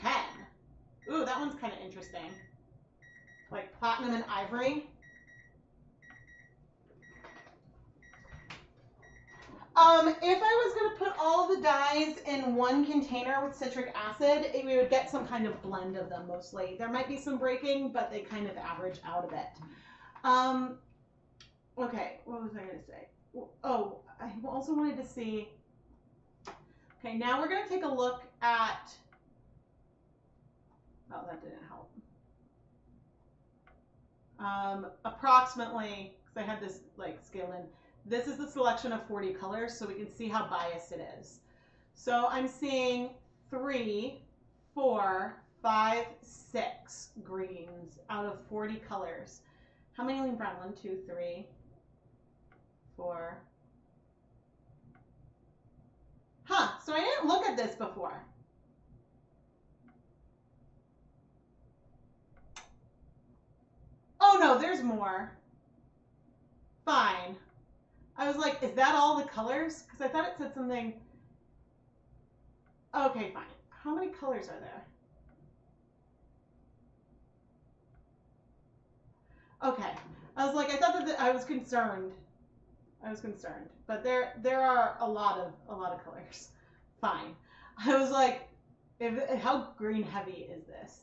10. Ooh, that one's kind of interesting. Like platinum and ivory. If I was going to put all the dyes in one container with citric acid, we would get some kind of blend of them mostly. There might be some breaking, but they kind of average out a bit. Okay, what was I going to say? Oh, I also wanted to see. Okay, now we're going to take a look at. Oh, that didn't help. Approximately, because I had this like scale in. This is the selection of 40 colors, so we can see how biased it is. So I'm seeing 3, 4, 5, 6 greens out of 40 colors. How many lean brown? 1, 2, 3, 4. Huh, so I didn't look at this before. Oh no, there's more. Fine. I was like, is that all the colors? Because I thought it said something. Okay, fine. How many colors are there? Okay. I was like, I thought that I was concerned. But there are a lot of colors. Fine. I was like, how green heavy is this?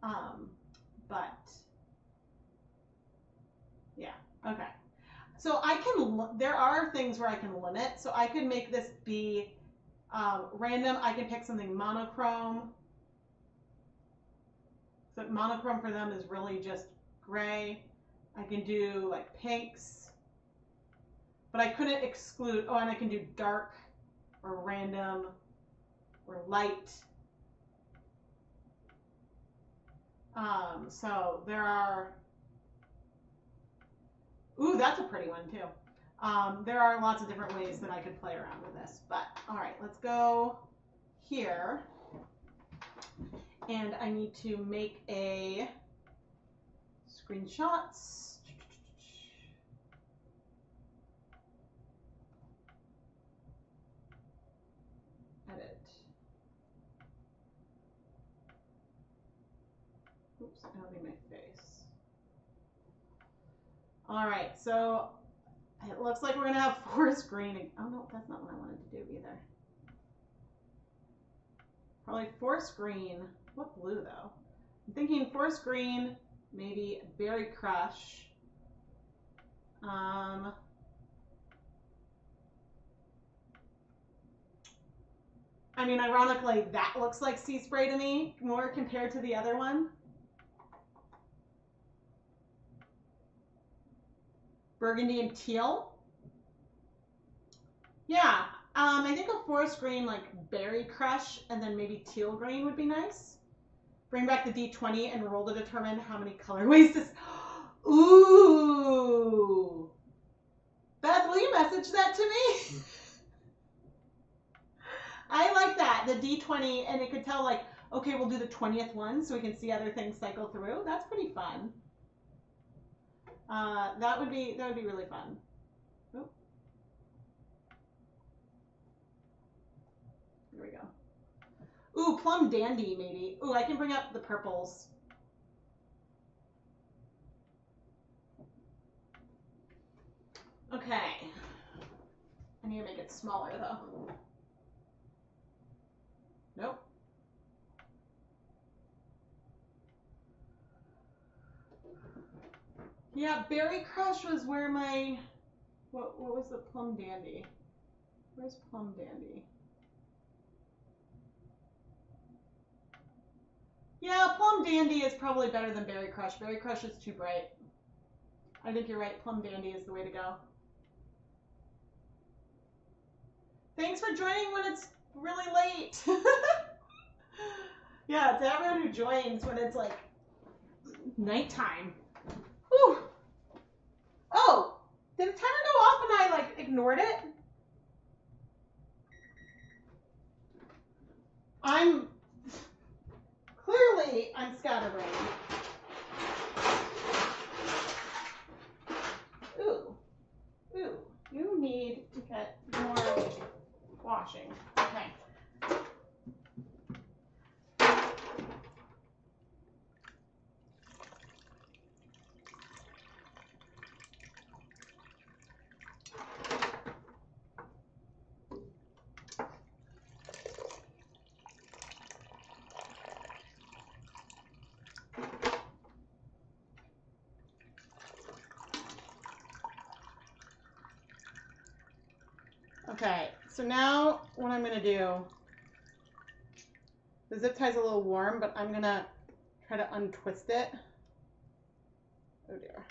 But yeah. Okay. So I can, there are things where I can limit. So I could make this be random. I can pick something monochrome. So monochrome for them is really just gray. I can do like pinks. But I couldn't exclude, oh, and I can do dark or random or light. So there are, ooh, that's a pretty one too. There are lots of different ways that I could play around with this, but all right, let's go here. And I need to make a screenshots. Edit. Oops, that'll be my face. All right, so it looks like we're gonna have forest green. Oh no, that's not what I wanted to do either. Probably forest green. What blue though? I'm thinking forest green, maybe berry crush. I mean, ironically, that looks like sea spray to me more compared to the other one. Burgundy and teal. Yeah, I think a forest green, like berry crush, and then maybe teal green would be nice. Bring back the D20 and roll to determine how many colorways to... Ooh. Beth, will you message that to me? I like that, the D20, and it could tell like, okay, we'll do the 20th one so we can see other things cycle through. That's pretty fun. That would be really fun. Ooh. Here we go. Ooh, Plum Dandy maybe. Ooh, I can bring up the purples. Okay. I need to make it smaller though. Nope. Yeah, Berry Crush was where my, what was the Plum Dandy? Where's Plum Dandy? Yeah, Plum Dandy is probably better than Berry Crush. Berry Crush is too bright. I think you're right. Plum Dandy is the way to go. Thanks for joining when it's really late. Yeah, to everyone who joins when it's like nighttime. Whew. Oh, did the timer go off and I like ignored it? I'm scatterbrained. Ooh, you need to get more washing. Okay. Okay, so now what I'm gonna do, the zip tie's a little warm, but I'm gonna try to untwist it. Oh dear.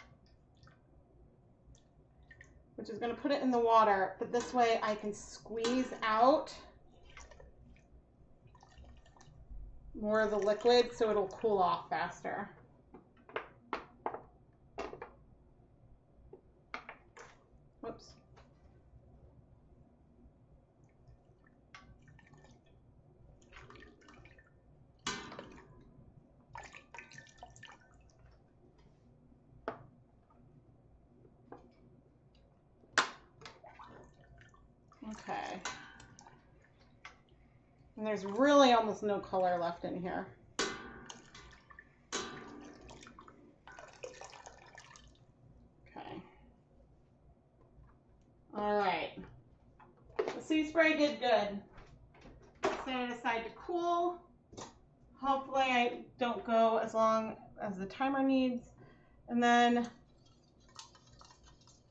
Which is gonna put it in the water, but this way I can squeeze out more of the liquid so it'll cool off faster. Whoops. Okay. And there's really almost no color left in here. Okay. All right. The sea spray did good. Set it aside to cool. Hopefully I don't go as long as the timer needs. And then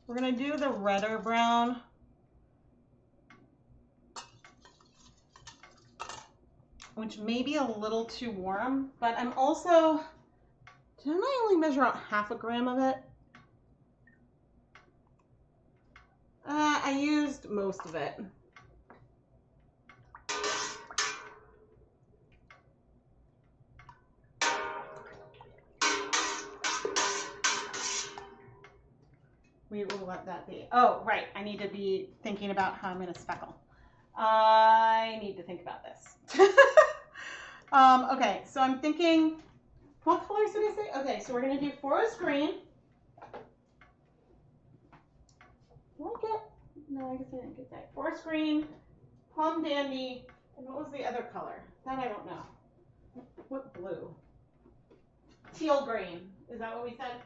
we're gonna do the redder brown. Which may be a little too warm, but I'm also, didn't I only measure out half a gram of it? I used most of it. We will let that be. Oh, right, I need to be thinking about how I'm gonna speckle. I need to think about this. Okay, so I'm thinking, what colors did I say? Okay, so we're gonna do forest green. Did I get, no, I guess I didn't get that. Forest green, plum dandy, and what was the other color? That I don't know. What blue? Teal green, is that what we said?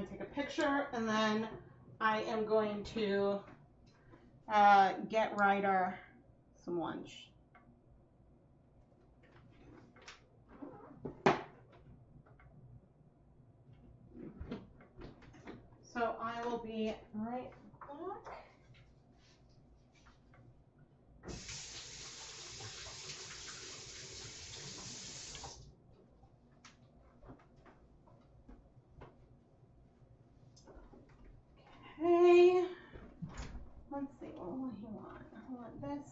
to take a picture, and then I am going to get Ryder some lunch. So I will be right back. Okay, let's see, what will he want? I want this,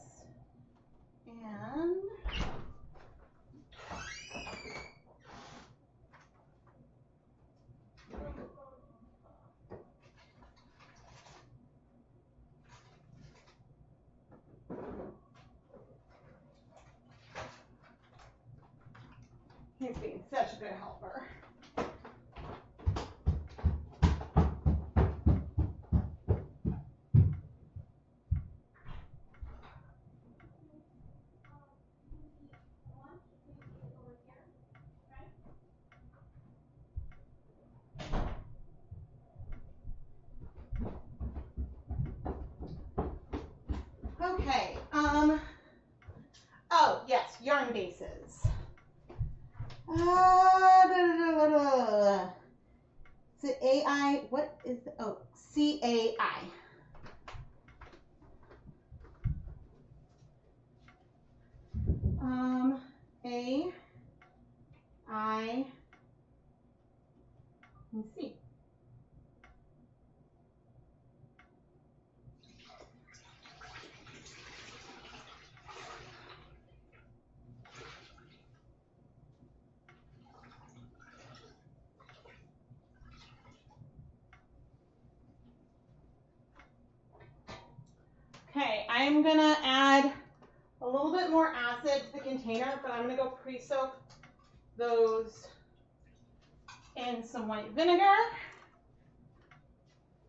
and he's being such a good helper. Okay, oh yes, yarn bases. Is it AI? What is the, oh, CAI. AI and C. Okay, I'm gonna add a little bit more acid to the container, but I'm gonna go pre-soak those in some white vinegar.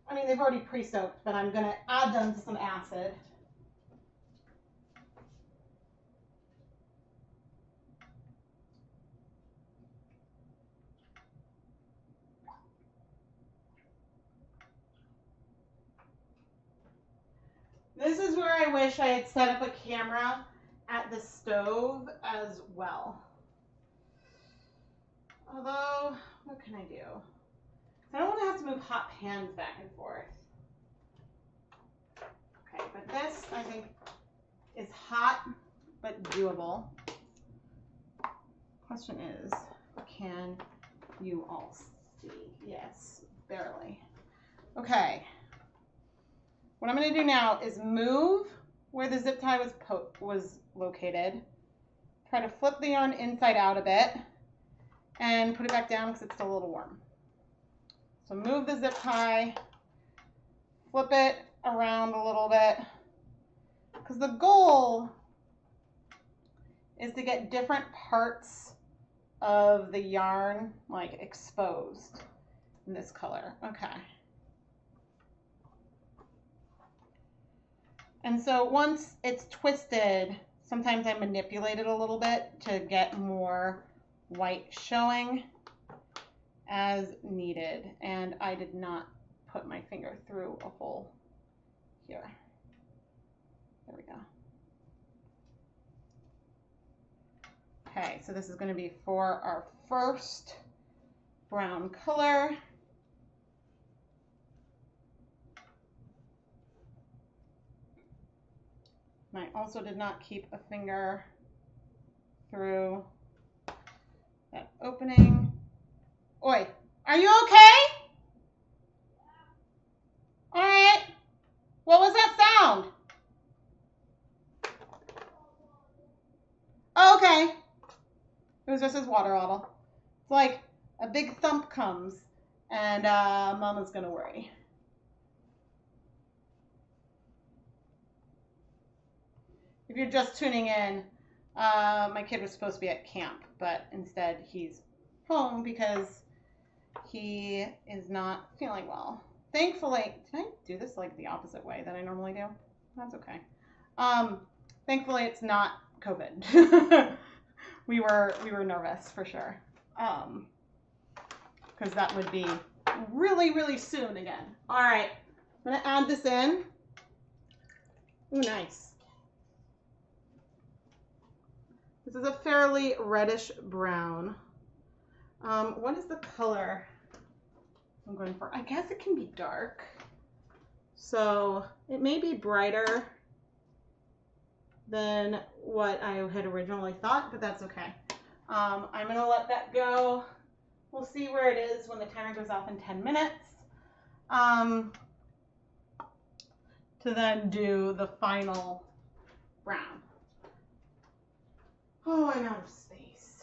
I mean, they've already pre-soaked, but I'm gonna add them to some acid. This is where I wish I had set up a camera at the stove as well. Although, what can I do? I don't want to have to move hot pans back and forth. Okay, but this, I think, is hot but doable. Question is, can you all see? Yes, barely. Okay. What I'm going to do now is move where the zip tie was located. Try to flip the yarn inside out a bit and put it back down because it's still a little warm. So move the zip tie, flip it around a little bit, because the goal is to get different parts of the yarn like exposed in this color. Okay. And so once it's twisted, sometimes I manipulate it a little bit to get more white showing as needed. And I did not put my finger through a hole here. There we go. Okay, so this is going to be for our first brown color. And I also did not keep a finger through that opening. Oi, are you okay? All right. What was that sound? Oh, okay. It was just his water bottle. It's like a big thump comes and Mama's gonna worry. If you're just tuning in, my kid was supposed to be at camp, but instead he's home because he is not feeling well. Thankfully, did I do this like the opposite way that I normally do? That's okay. Thankfully, it's not COVID. we were nervous for sure, because that would be really, really soon again. All right, I'm gonna add this in. Ooh, nice. This is a fairly reddish brown. What is the color I'm going for? I guess it can be dark. So it may be brighter than what I had originally thought, but that's okay. I'm gonna let that go. We'll see where it is when the timer goes off in 10 minutes. To then do the final brown. Oh, I'm out of space.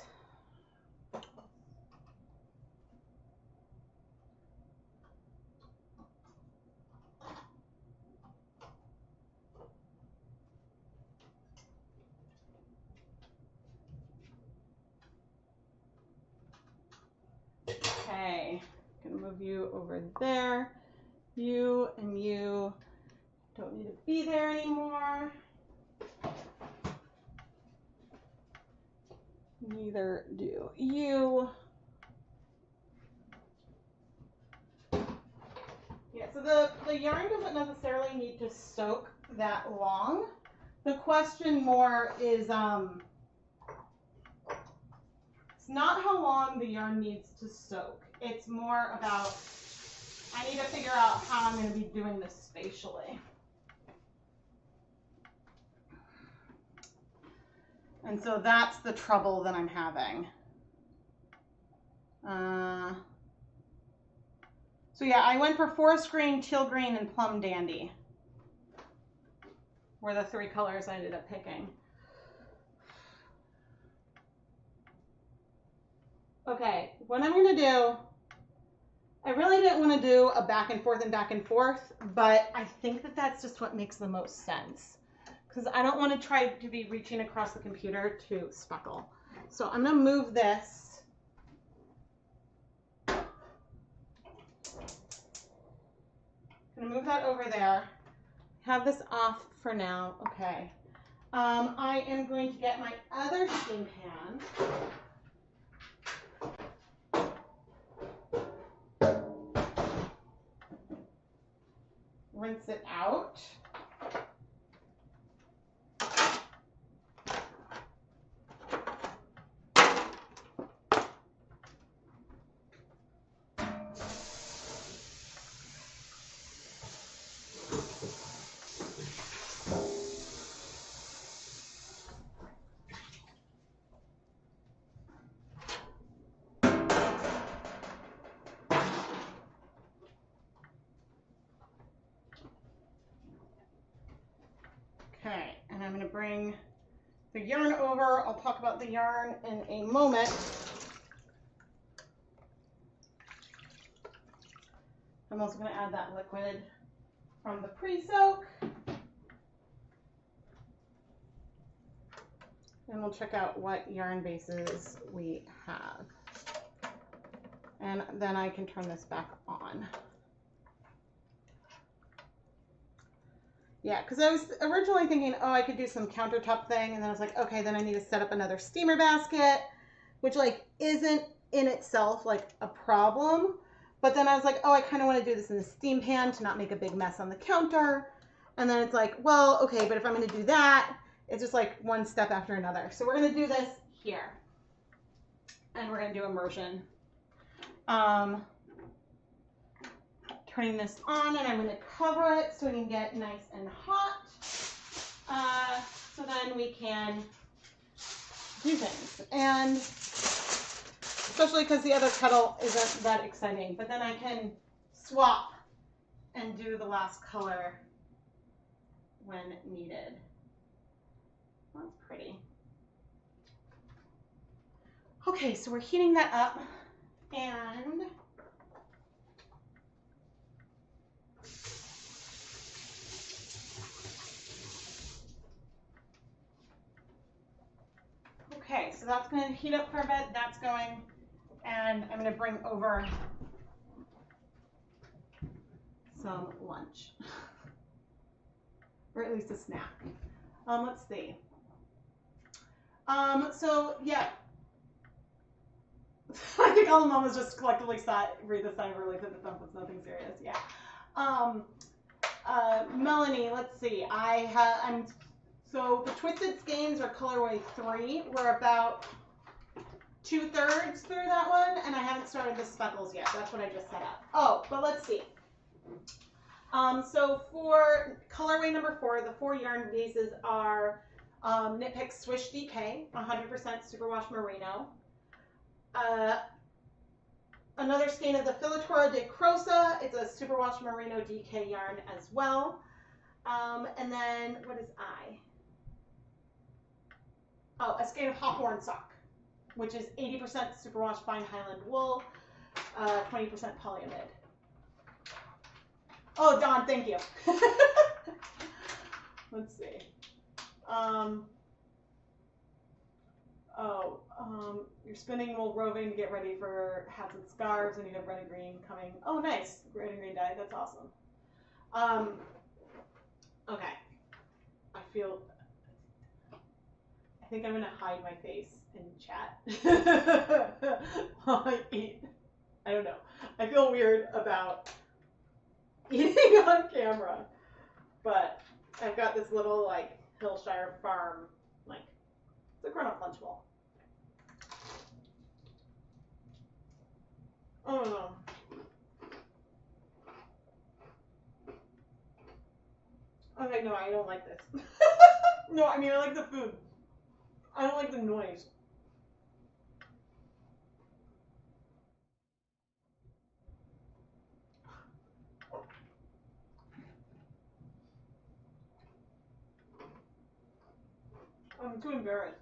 Okay, gonna move you over there. You and you don't need to be there anymore. Neither do you. Yeah, so the yarn doesn't necessarily need to soak that long. The question more is, it's not how long the yarn needs to soak. It's more about, I need to figure out how I'm going to be doing this spatially. And so that's the trouble that I'm having. So yeah, I went for forest green, teal green, and plum dandy were the three colors I ended up picking. Okay, what I'm gonna do, I really didn't want to do a back and forth, but I think that that's just what makes the most sense, because I don't want to try to be reaching across the computer to speckle. So I'm gonna move this. I'm gonna move that over there. Have this off for now. Okay. I am going to get my other steam pan. Rinse it out. Okay, and I'm going to bring the yarn over. I'll talk about the yarn in a moment. I'm also going to add that liquid from the pre-soak. And we'll check out what yarn bases we have. And then I can turn this back on. Yeah, because I was originally thinking, oh, I could do some countertop thing, and then I was like, okay, then I need to set up another steamer basket, which like isn't in itself like a problem. But then I was like, oh, I kind of want to do this in the steam pan to not make a big mess on the counter. And then it's like, well, okay, but if I'm going to do that, it's just like one step after another. So we're going to do this here, and we're going to do immersion. Turning this on, and I'm going to cover it so it can get nice and hot. So then we can do things. And especially because the other kettle isn't that exciting. But then I can swap and do the last color when needed. That's pretty. Okay, so we're heating that up, and okay, so that's going to heat up for a bit. That's going, and I'm going to bring over some lunch, or at least a snack. Let's see. So yeah, I think all the mamas just collectively breathe a sigh of relief at the thump. It's nothing serious. Yeah. Melanie, let's see. So the twisted skeins are colorway 3. We're about 2/3 through that one, and I haven't started the speckles yet. That's what I just set up. Oh, but let's see. So for colorway number 4, the 4 yarn bases are Knit Pick Swish DK, 100% superwash merino. Another skein of the Filatura de Crosa. It's a superwash merino DK yarn as well. And then what is I? Oh, a skein of Hawthorne sock, which is 80% superwash fine Highland wool, 20% polyamide. Oh, Dawn, thank you. Let's see. You're spinning wool roving to get ready for hats and scarves, and you have red and green coming. Oh, nice. Red and green dye. That's awesome. Okay. I think I'm going to hide my face in chat while I eat. I don't know. I feel weird about eating on camera, but I've got this little, like, Hillshire Farm, like, it's a grown-up lunch bowl. Oh, no. Okay, no, I don't like this. No, I mean, I like the food. I don't like the noise. I'm too embarrassed.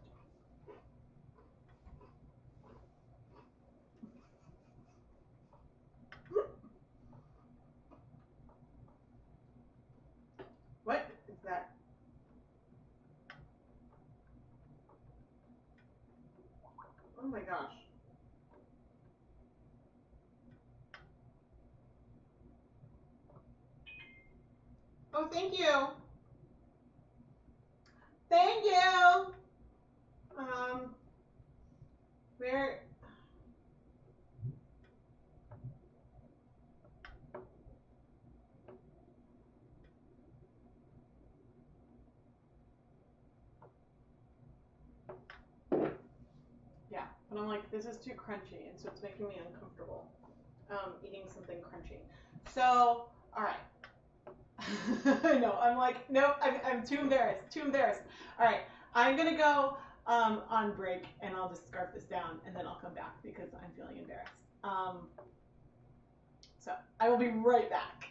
What is that? Oh my gosh. Oh, thank you. Thank you. Where? Yeah, but I'm like, this is too crunchy, and so it's making me uncomfortable eating something crunchy. So, all right. I know. I'm like, nope. I'm too embarrassed. Too embarrassed. All right. I'm gonna go on break, and I'll just scarf this down, and then I'll come back because I'm feeling embarrassed. So I will be right back.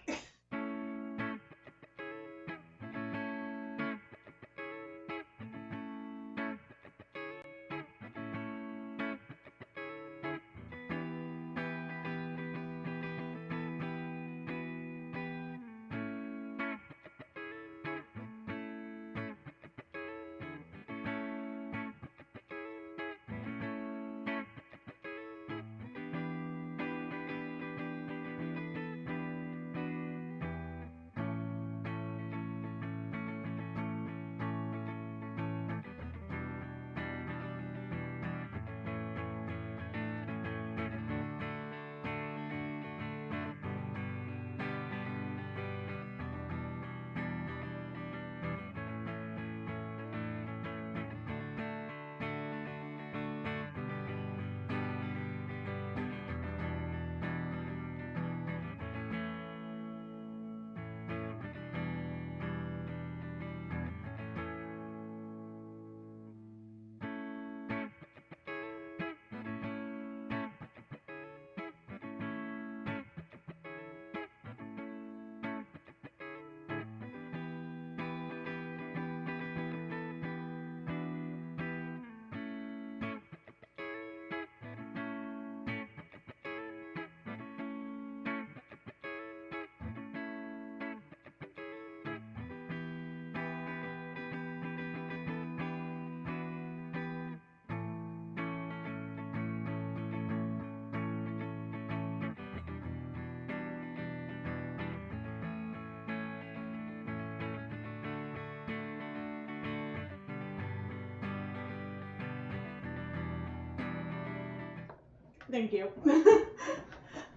Thank you. I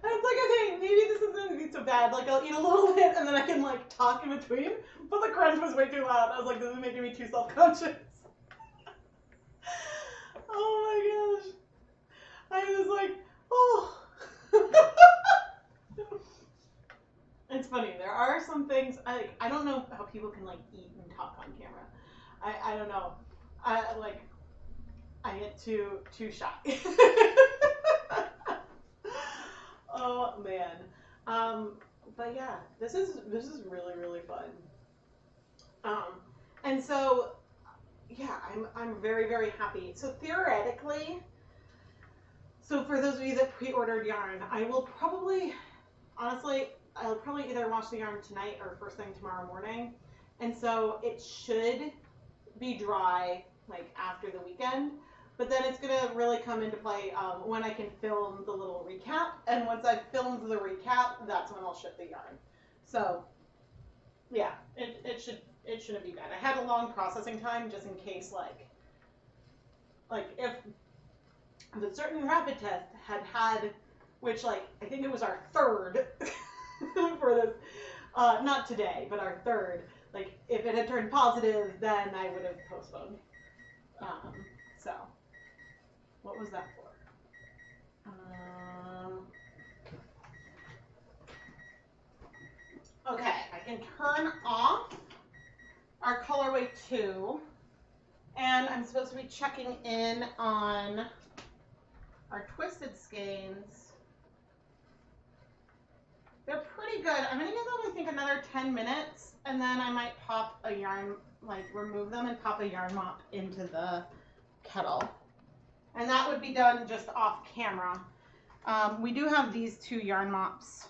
was like, okay, maybe this isn't gonna be so bad. Like, I'll eat a little bit and then I can like talk in between. But the crunch was way too loud. I was like, this is making me too self-conscious. Oh my gosh. I was like, oh. It's funny. There are some things I don't know how people can like eat and talk on camera. I don't know. I get too shy. Oh man. But yeah, this is really, really fun. And so yeah, I'm very, very happy. So theoretically, so for those of you that pre-ordered yarn, I will probably, honestly, I'll probably either wash the yarn tonight or first thing tomorrow morning. And so it should be dry like after the weekend. But then it's going to really come into play when I can film the little recap. And once I've filmed the recap, that's when I'll ship the yarn. So yeah, it shouldn't be bad. I had a long processing time just in case like if the certain rapid test had, which like I think it was our third for this, not today, but our third. Like if it had turned positive, then I would have postponed. So what was that for? Okay, I can turn off our Colorway 2, and I'm supposed to be checking in on our twisted skeins. They're pretty good. I'm gonna give them, I think, another 10 minutes, and then I might pop a yarn, like remove them and pop a yarn mop into the kettle. And that would be done just off camera. We do have these 2 yarn mops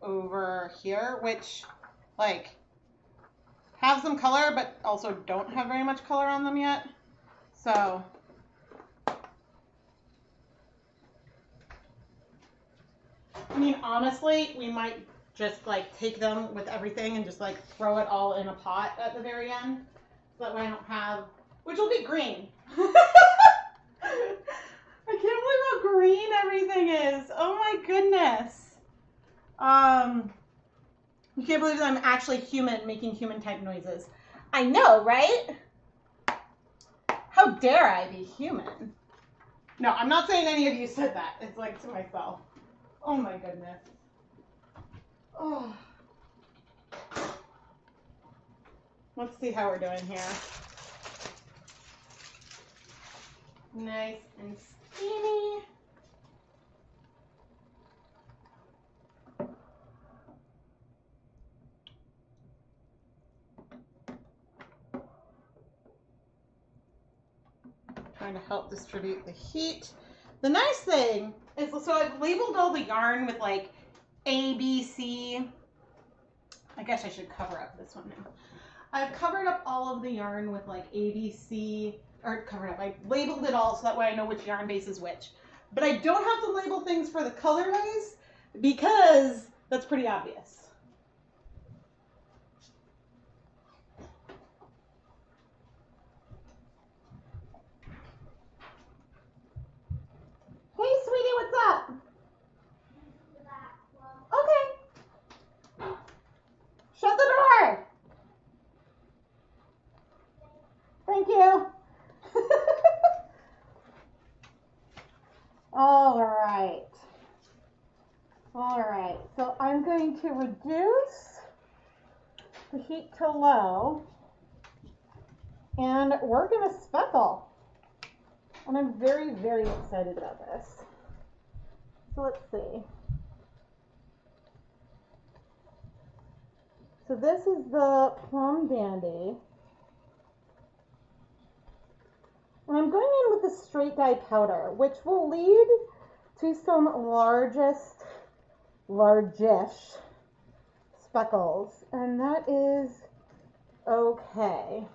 over here, which like have some color, but also don't have very much color on them yet. So I mean, honestly, we might just like take them with everything and just like throw it all in a pot at the very end. So that way I don't have, which will be green. I can't believe how green everything is. Oh my goodness. You can't believe that I'm actually human making human type noises. I know, right? How dare I be human? No, I'm not saying any of you said that. It's like to myself. Oh my goodness. Oh. Let's see how we're doing here. Nice and steamy. Trying to help distribute the heat. The nice thing is, so I've labeled all the yarn with like A, B, C. I guess I should cover up this one now. I've covered up all of the yarn with like A, B, C, or covered up. I labeled it all so that way I know which yarn base is which. But I don't have to label things for the colorways because that's pretty obvious. Hey, sweetie, what's up? Okay. Shut the door. Thank you. All right. All right. So I'm going to reduce the heat to low, and we're going to speckle. And I'm very, very excited about this. So let's see. So this is the Plum Dandy. And I'm going in with the straight dye powder, which will lead to some largish speckles. And that is okay.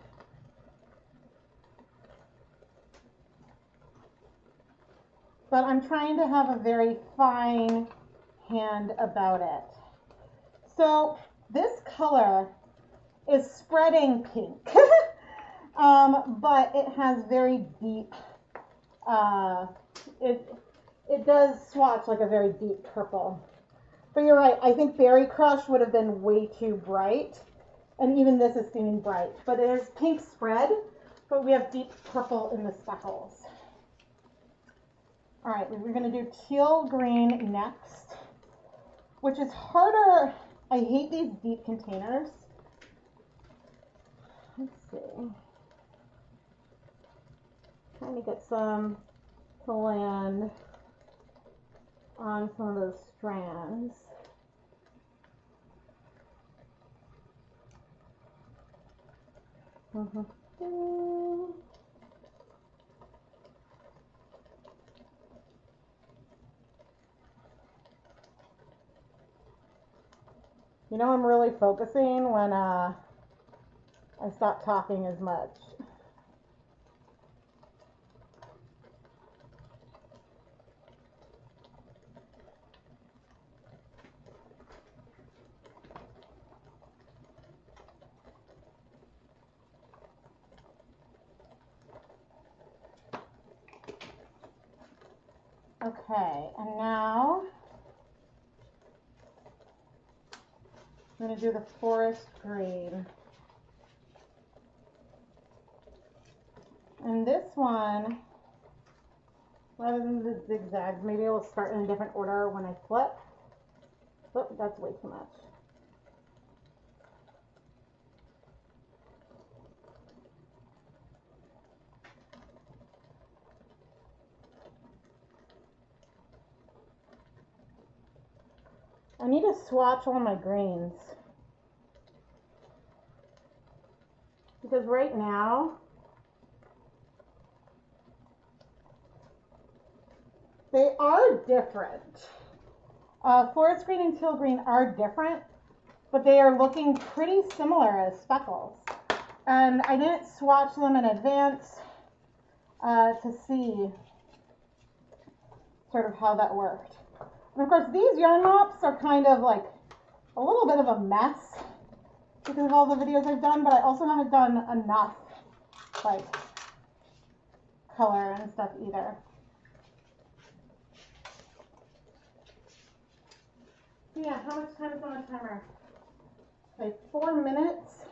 But I'm trying to have a very fine hand about it. So this color is spreading pink, but it has very deep, it does swatch like a very deep purple. But you're right, I think Berry Crush would have been way too bright. And even this is seeming bright. But it is pink spread, but we have deep purple in the speckles. All right, we're going to do teal green next, which is harder. I hate these deep containers. Let's see. Trying to get some to land on some of those strands. You know, I'm really focusing when I stop talking as much. Okay, and now I'm going to do the forest green. And this one, rather than the zigzags, maybe we'll start in a different order when I flip. Oh, that's way too much. I need to swatch all my greens. Because right now, they are different. Forest green and teal green are different, but they are looking pretty similar as speckles. And I didn't swatch them in advance to see sort of how that worked. And of course, these yarn mops are kind of like a little bit of a mess because of all the videos I've done, but I also haven't done enough like color and stuff either. So yeah, how much time is on the timer? Okay, 4 minutes.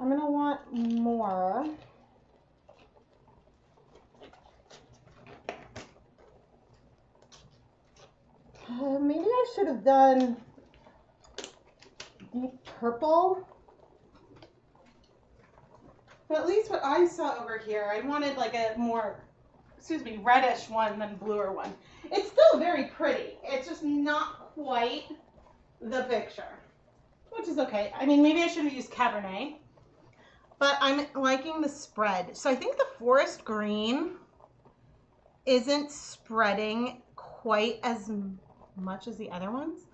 I'm gonna want more. Maybe I should have done deep purple. But at least what I saw over here, I wanted like a more, reddish one than bluer one. It's still very pretty. It's just not quite the picture, which is okay. I mean, maybe I should have used Cabernet, but I'm liking the spread. So I think the forest green isn't spreading quite as much as the other ones.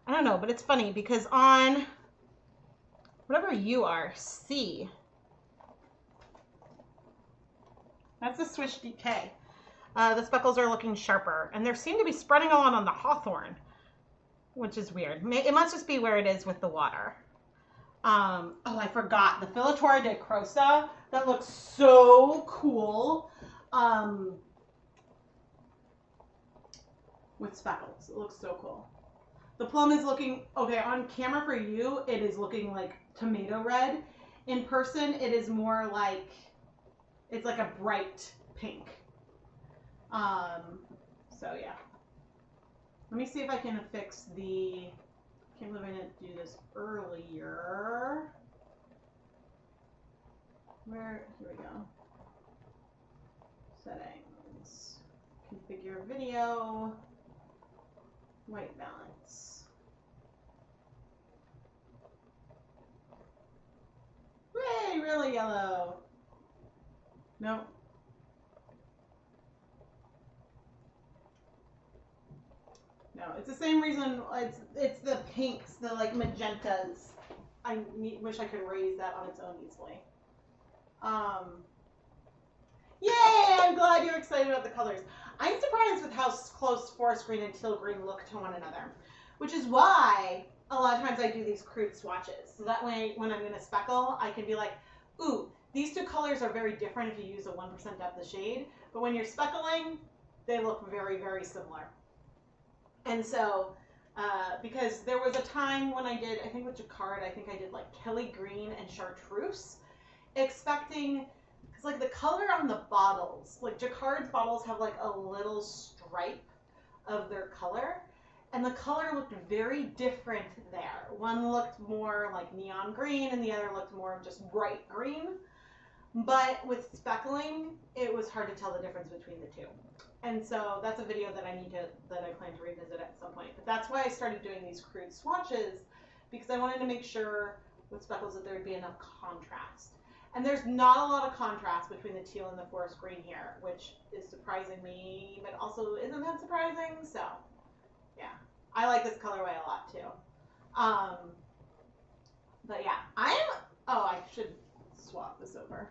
I don't know, but it's funny because on whatever you are, C, that's the Swish DK. The speckles are looking sharper, and they seem to be spreading a lot on the hawthorn, which is weird. It must just be where it is with the water. Oh, I forgot the Filatura de Crosa. That looks so cool. With speckles, it looks so cool. The plum is looking okay on camera for you. It is looking like tomato red. In person, it is more like it's like a bright pink. So yeah. Let me see if I can fix the. Can't believe I didn't do this earlier. Here we go. Settings. Configure video. White balance. Hooray, really yellow. Nope. No, it's the same reason. It's the pinks, the like magentas. I wish I could raise that on its own easily. Yay! I'm glad you're excited about the colors. I'm surprised with how close forest green and teal green look to one another, which is why a lot of times I do these crude swatches. So that way, when I'm going to speckle, I can be like, ooh, these two colors are very different if you use a 1% depth of shade. But when you're speckling, they look very, very similar. And so, because there was a time when I did, I think with Jacquard, I think I did like Kelly Green and Chartreuse, expecting, because like the color on the bottles, like Jacquard's bottles have like a little stripe of their color, and the color looked very different there. One looked more like neon green and the other looked more just bright green. But with speckling, it was hard to tell the difference between the two. And so that's a video that I plan to revisit at some point. But that's why I started doing these crude swatches, because I wanted to make sure with speckles that there would be enough contrast. And there's not a lot of contrast between the teal and the forest green here, which is surprising me, but also isn't that surprising. So yeah, I like this colorway a lot too. But yeah, I should swap this over.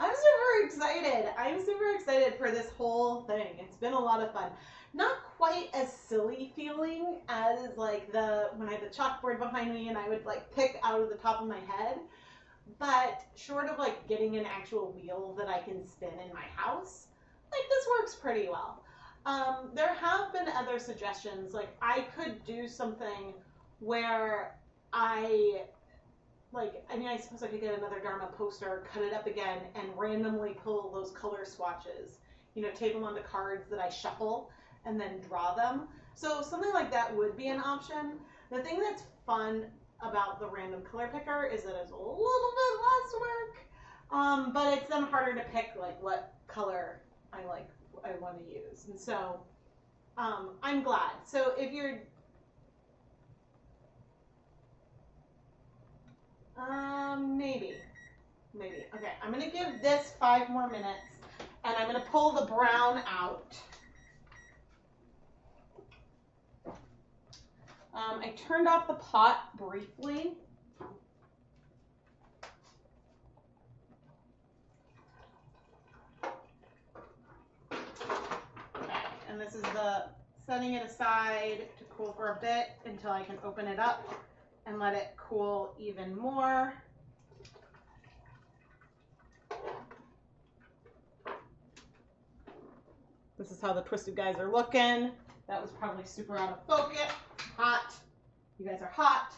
I'm super excited. I'm super excited for this whole thing. It's been a lot of fun. Not quite as silly feeling as like when I had the chalkboard behind me and I would like pick out of the top of my head, but short of like getting an actual wheel that I can spin in my house, like this works pretty well. There have been other suggestions, like I could do something where I suppose I could get another Dharma poster, cut it up again, and randomly pull those color swatches, tape them onto cards that I shuffle and then draw them. So something like that would be an option. The thing that's fun about the random color picker is that it's a little bit less work, but it's then harder to pick like what color I want to use. And so I'm glad. So if you're maybe. Okay, I'm gonna give this 5 more minutes, and I'm gonna pull the brown out. I turned off the pot briefly. Okay, and this is the setting it aside to cool for a bit until I can open it up and let it cool even more. This is how the twisted guys are looking. That was probably super out of focus. Hot. You guys are hot.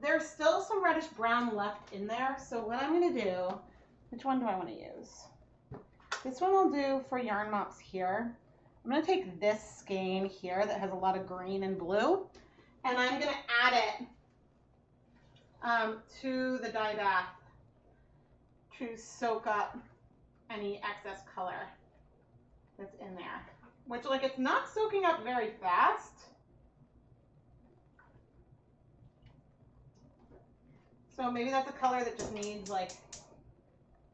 There's still some reddish brown left in there. So what I'm going to do, which one do I want to use? This one I'll do for yarn mops here. I'm going to take this skein here that has a lot of green and blue, and I'm going to add it to the dye bath to soak up any excess color that's in there, which like it's not soaking up very fast. So maybe that's a color that just needs like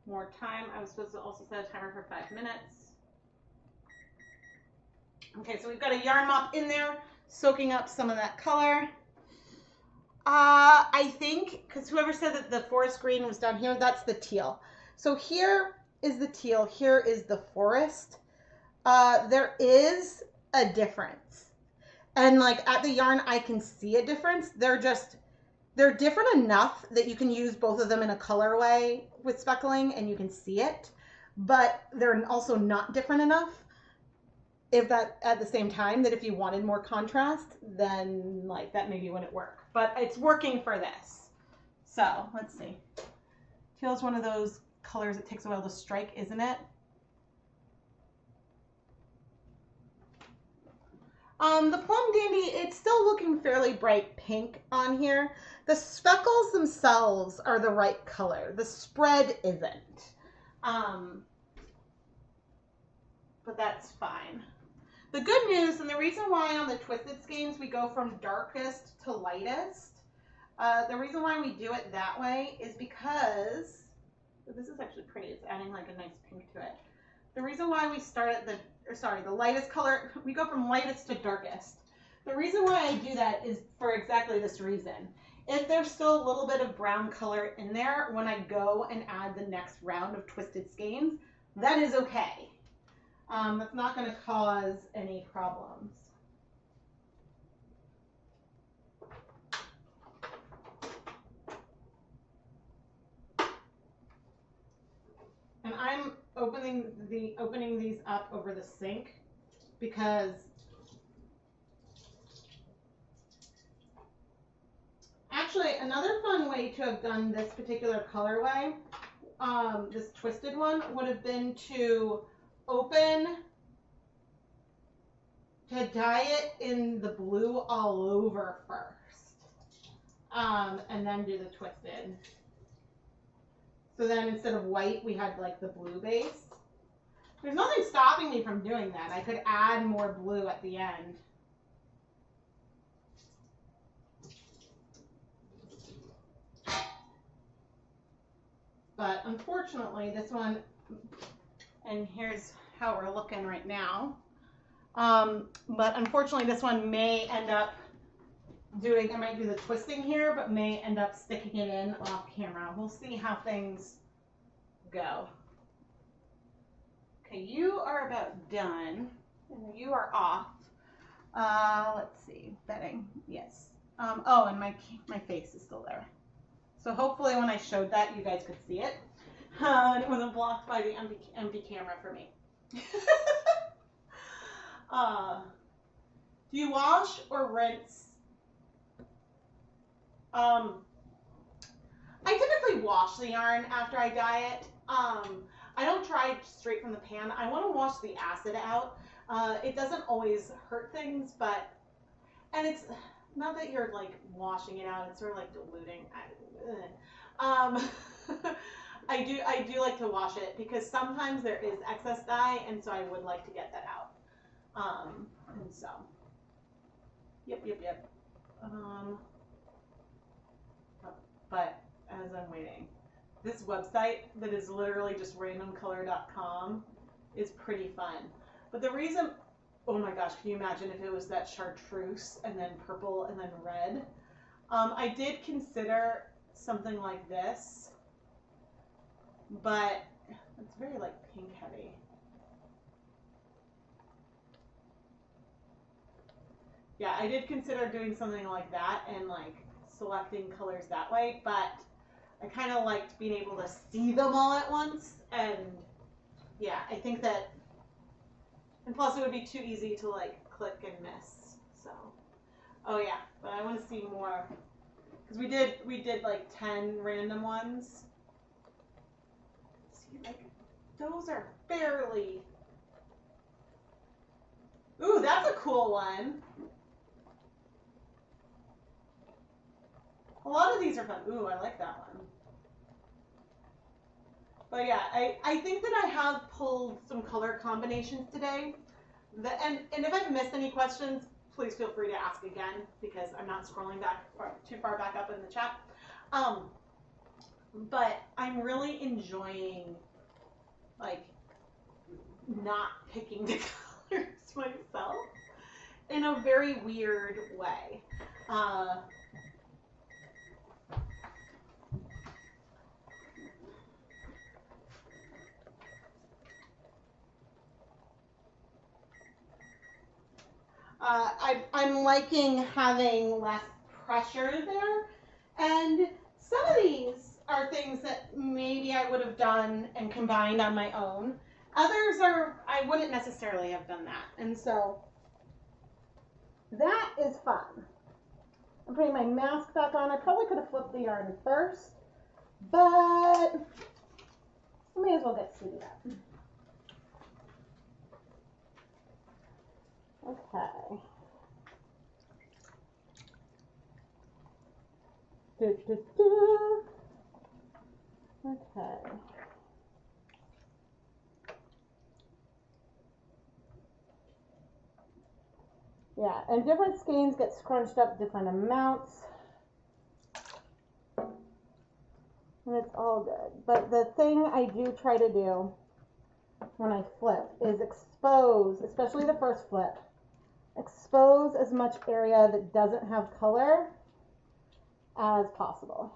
more time. I was supposed to also set a timer for 5 minutes. Okay, so we've got a yarn mop in there soaking up some of that color. I think, because whoever said that the forest green was down here, that's the teal. So here is the teal, here is the forest. There is a difference. And like at the yarn, I can see a difference. They're different enough that you can use both of them in a colorway with speckling and you can see it, but they're also not different enough at the same time that if you wanted more contrast, then like that maybe wouldn't work. But it's working for this. So let's see. Teal is one of those colors that takes a while to strike, isn't it? The Plum Dandy, it's still looking fairly bright pink on here. The speckles themselves are the right color. The spread isn't. But that's fine. The good news, and the reason why on the twisted skeins we go from darkest to lightest, the reason why we do it that way is because, this is actually pretty, it's adding like a nice pink to it. The reason why we start at the lightest color, we go from lightest to darkest. The reason why I do that is for exactly this reason. If there's still a little bit of brown color in there, when I go and add the next round of twisted skeins, that is okay. That's not going to cause any problems. And I'm opening these up over the sink because actually another fun way to have done this particular colorway, this twisted one, would have been to dye it in the blue all over first, and then do the twisted. So then instead of white, we had like the blue base. There's nothing stopping me from doing that. I could add more blue at the end. But unfortunately, this one, and here's how we're looking right now. But unfortunately, this one may end up I might do the twisting here, but may end up sticking it in off camera. We'll see how things go. Okay, you are about done, and you are off. Let's see, bedding, yes. Oh, and my face is still there. So hopefully when I showed that, you guys could see it. And it wasn't blocked by the empty camera for me. Do you wash or rinse? I typically wash the yarn after I dye it. I don't dry straight from the pan. I want to wash the acid out. It doesn't always hurt things, and it's not that you're like washing it out. It's sort of like diluting. I do like to wash it because sometimes there is excess dye, and so I would like to get that out. And so, yep. But as I'm waiting, this website that is literally just randomcolor.com is pretty fun. But the reason, oh my gosh, can you imagine if it was that chartreuse and then purple and then red? I did consider something like this, but it's very like pink heavy. Yeah, I did consider doing something like that and like selecting colors that way, but I kind of liked being able to see them all at once, and yeah, I think that, and plus it would be too easy to like click and miss. So, oh yeah, but I want to see more because we did like 10 random ones. See, like those are barely. Ooh, that's a cool one. A lot of these are fun. Ooh, I like that one. But yeah, I think that I have pulled some color combinations today. And if I've missed any questions, please feel free to ask again because I'm not scrolling too far back up in the chat. But I'm really enjoying like not picking the colors myself in a very weird way. I'm liking having less pressure there, and some of these are things that maybe I would have done and combined on my own. Others I wouldn't necessarily have done that, and so that is fun. I'm putting my mask back on. I probably could have flipped the yarn first, but I may as well get to do that. Okay. Okay. Yeah, and different skeins get scrunched up different amounts. And it's all good. But the thing I do try to do when I flip is expose, especially the first flip, expose as much area that doesn't have color as possible.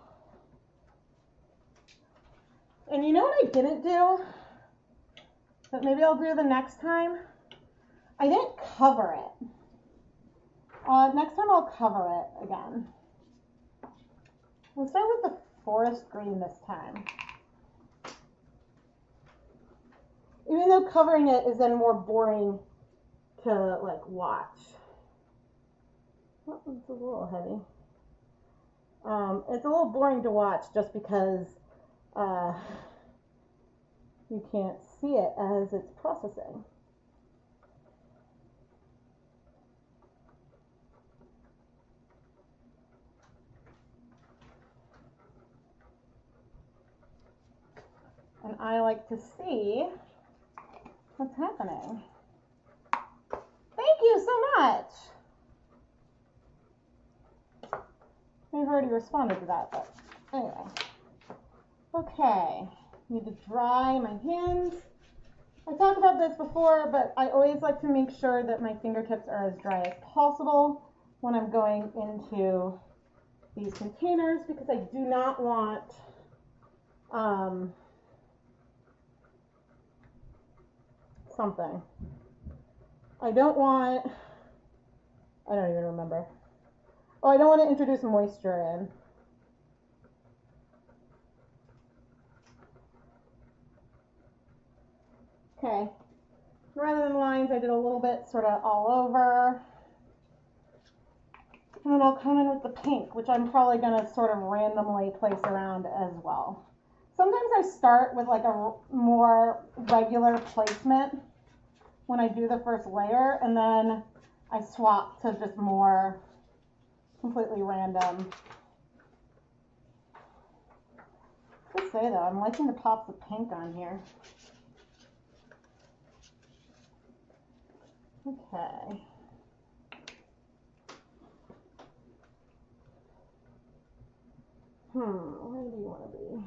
And you know what I didn't do, but maybe I'll do the next time? I didn't cover it. Next time I'll cover it again. We'll start with the forest green this time. covering it is then more boring to like watch. Oh, it's a little heavy. It's a little boring to watch just because you can't see it as it's processing. And I like to see what's happening. Thank you so much. We've already responded to that, but anyway. Okay, need to dry my hands. I talked about this before, but I always like to make sure that my fingertips are as dry as possible when I'm going into these containers because I do not want something. I don't even remember. Oh, I don't want to introduce moisture in. Okay, rather than lines, I did a little bit sort of all over. And then I'll come in with the pink, which I'm probably going to sort of randomly place around as well. Sometimes I start with like a more regular placement when I do the first layer, and then I swap to just more completely random. I have to say though, I'm liking the pops of pink on here. Okay. Where do you want to be?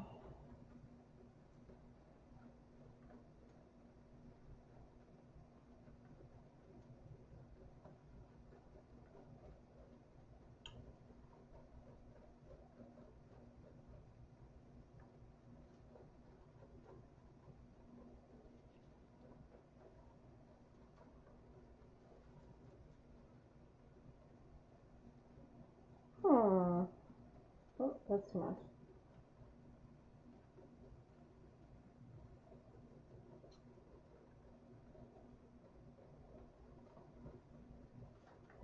Oh, that's too much.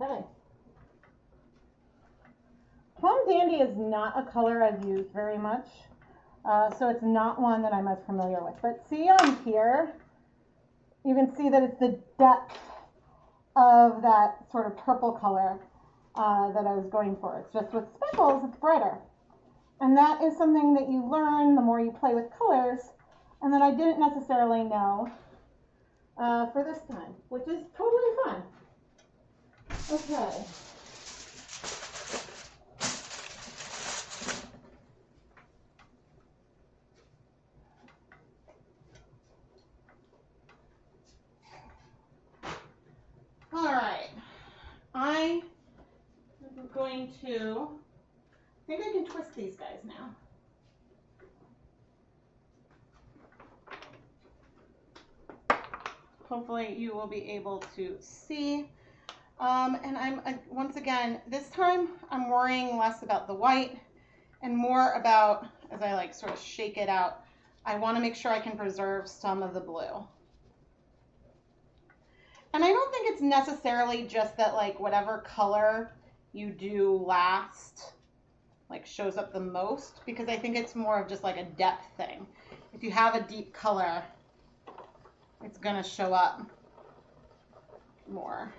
Okay. Plum Dandy is not a color I've used very much, so it's not one that I'm as familiar with. But see on here, you can see that it's the depth of that sort of purple color that I was going for. It's just with speckles, it's brighter. And that is something that you learn the more you play with colors, and that I didn't necessarily know for this time, which is totally fun. Okay. All right. I am going to, I think I can twist these guys now. Hopefully you will be able to see. And I'm, once again, this time I'm worrying less about the white and more about, as I like sort of shake it out, I want to make sure I can preserve some of the blue. And I don't think it's necessarily just that like whatever color you do last like shows up the most, because I think it's more of just like a depth thing. If you have a deep color, it's gonna show up more.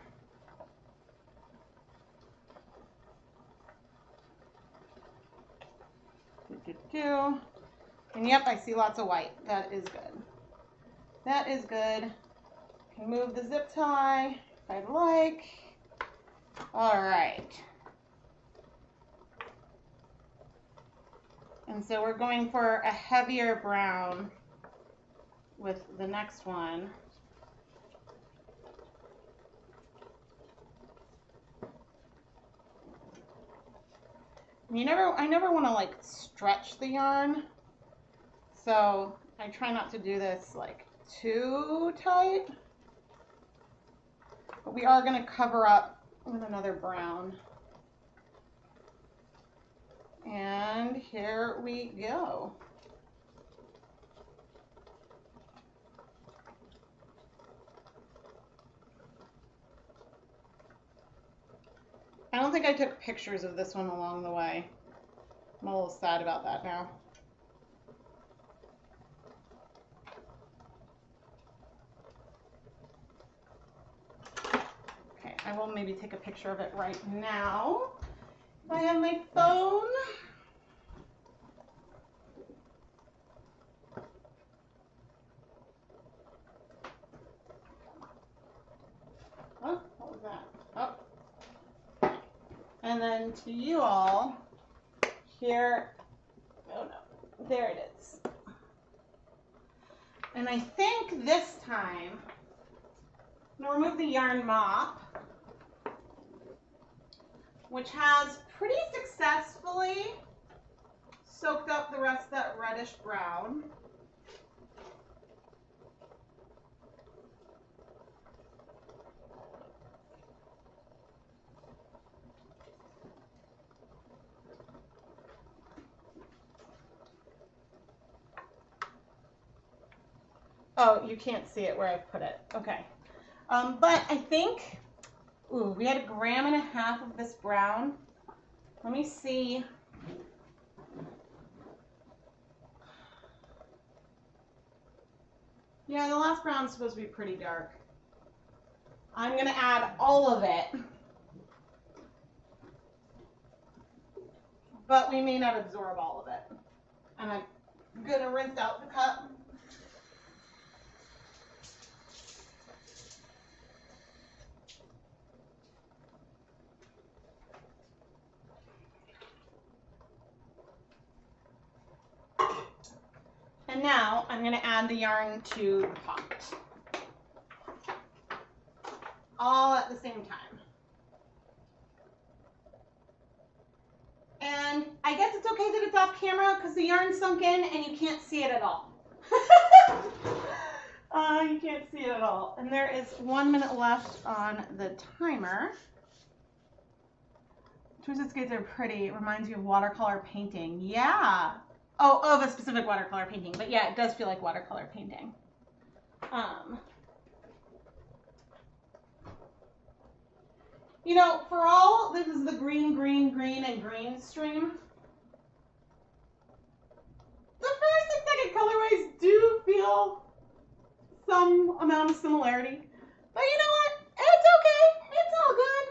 And yep, I see lots of white. That is good. That is good. Can move the zip tie if I'd like. All right. And so we're going for a heavier brown with the next one. I never want to like stretch the yarn, so I try not to do this like too tight, but we are going to cover up with another brown. And here we go. think I took pictures of this one along the way. I'm a little sad about that now. Okay, I will maybe take a picture of it right now. If I have my phone. Oh, what was that? Oh. And then to you all, here, oh no, there it is. And I think this time, I'm going to remove the yarn mop, which has pretty successfully soaked up the rest of that reddish brown. Oh, you can't see it where I've put it. Okay. But I think, ooh, we had 1.5 grams of this brown. Let me see. Yeah, the last brown's supposed to be pretty dark. I'm going to add all of it. But we may not absorb all of it. And I'm going to rinse out the cup. And now I'm going to add the yarn to the pot. All at the same time. And I guess it's okay that it's off camera because the yarn's sunk in and you can't see it at all. You can't see it at all. And there is 1 minute left on the timer. Twisted skates are pretty. It reminds you of watercolor painting. Yeah. Oh, of a specific watercolor painting. But yeah, it does feel like watercolor painting. You know, for all this is the green, green, green, and green stream. The first and second colorways do feel some amount of similarity. But you know what? It's okay. It's all good.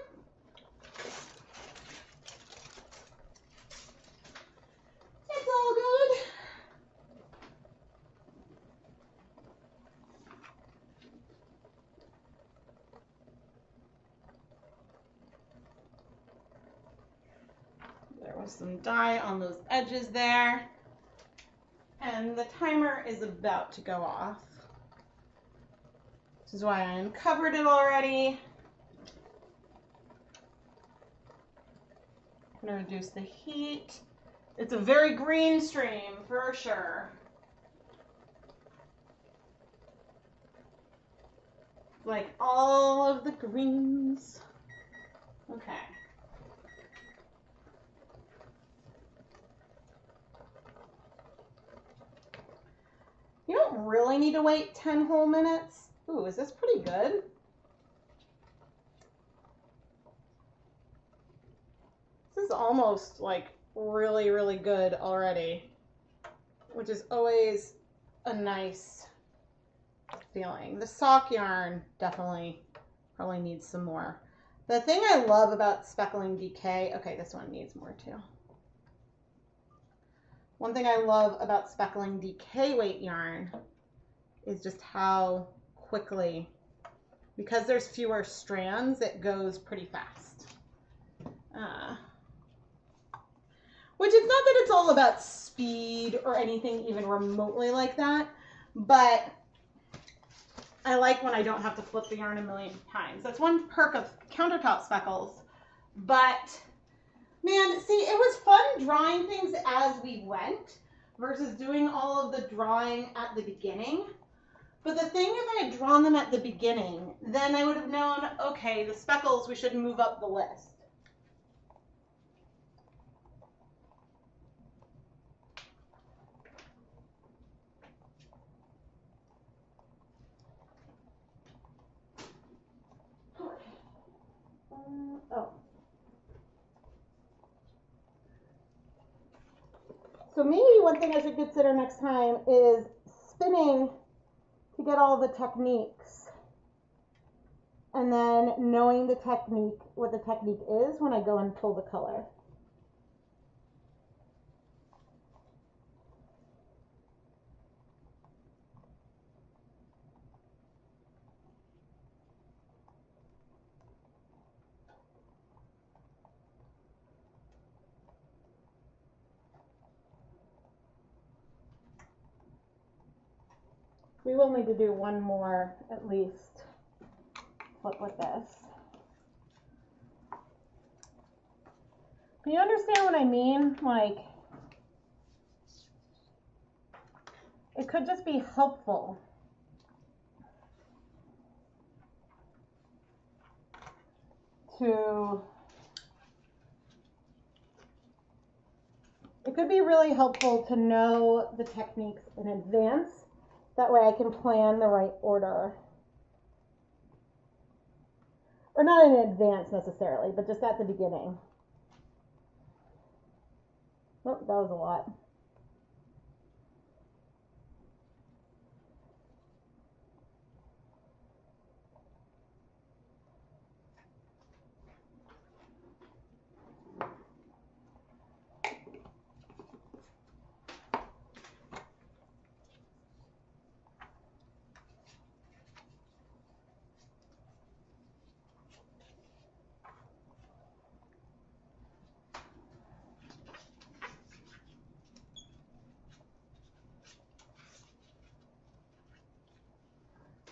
It's all good. There was some dye on those edges there. And the timer is about to go off. This is why I uncovered it already. I'm going to reduce the heat. It's a very green stream for sure. Like all of the greens. Okay. You don't really need to wait 10 whole minutes. Ooh, is this pretty good? This is almost like really, really good already, which is always a nice feeling. The sock yarn definitely probably needs some more. The thing I love about speckling DK, okay, this one needs more too. One thing I love about speckling DK weight yarn is just how quickly, because there's fewer strands, it goes pretty fast. Which is not that it's all about speed or anything even remotely like that, but I like when I don't have to flip the yarn a million times. That's one perk of countertop speckles. But man, see, it was fun drawing things as we went versus doing all of the drawing at the beginning. But the thing, if I had drawn them at the beginning, then I would have known, okay, the speckles, we should move up the list. Oh. So maybe one thing I should consider next time is spinning to get all the techniques. And then knowing the technique, what the technique is when I go and pull the color. We will need to do one more at least flip with this. Do you understand what I mean? Like, it could just be helpful to, it could be really helpful to know the techniques in advance. That way I can plan the right order. Or not in advance necessarily, but just at the beginning. Oh, that was a lot.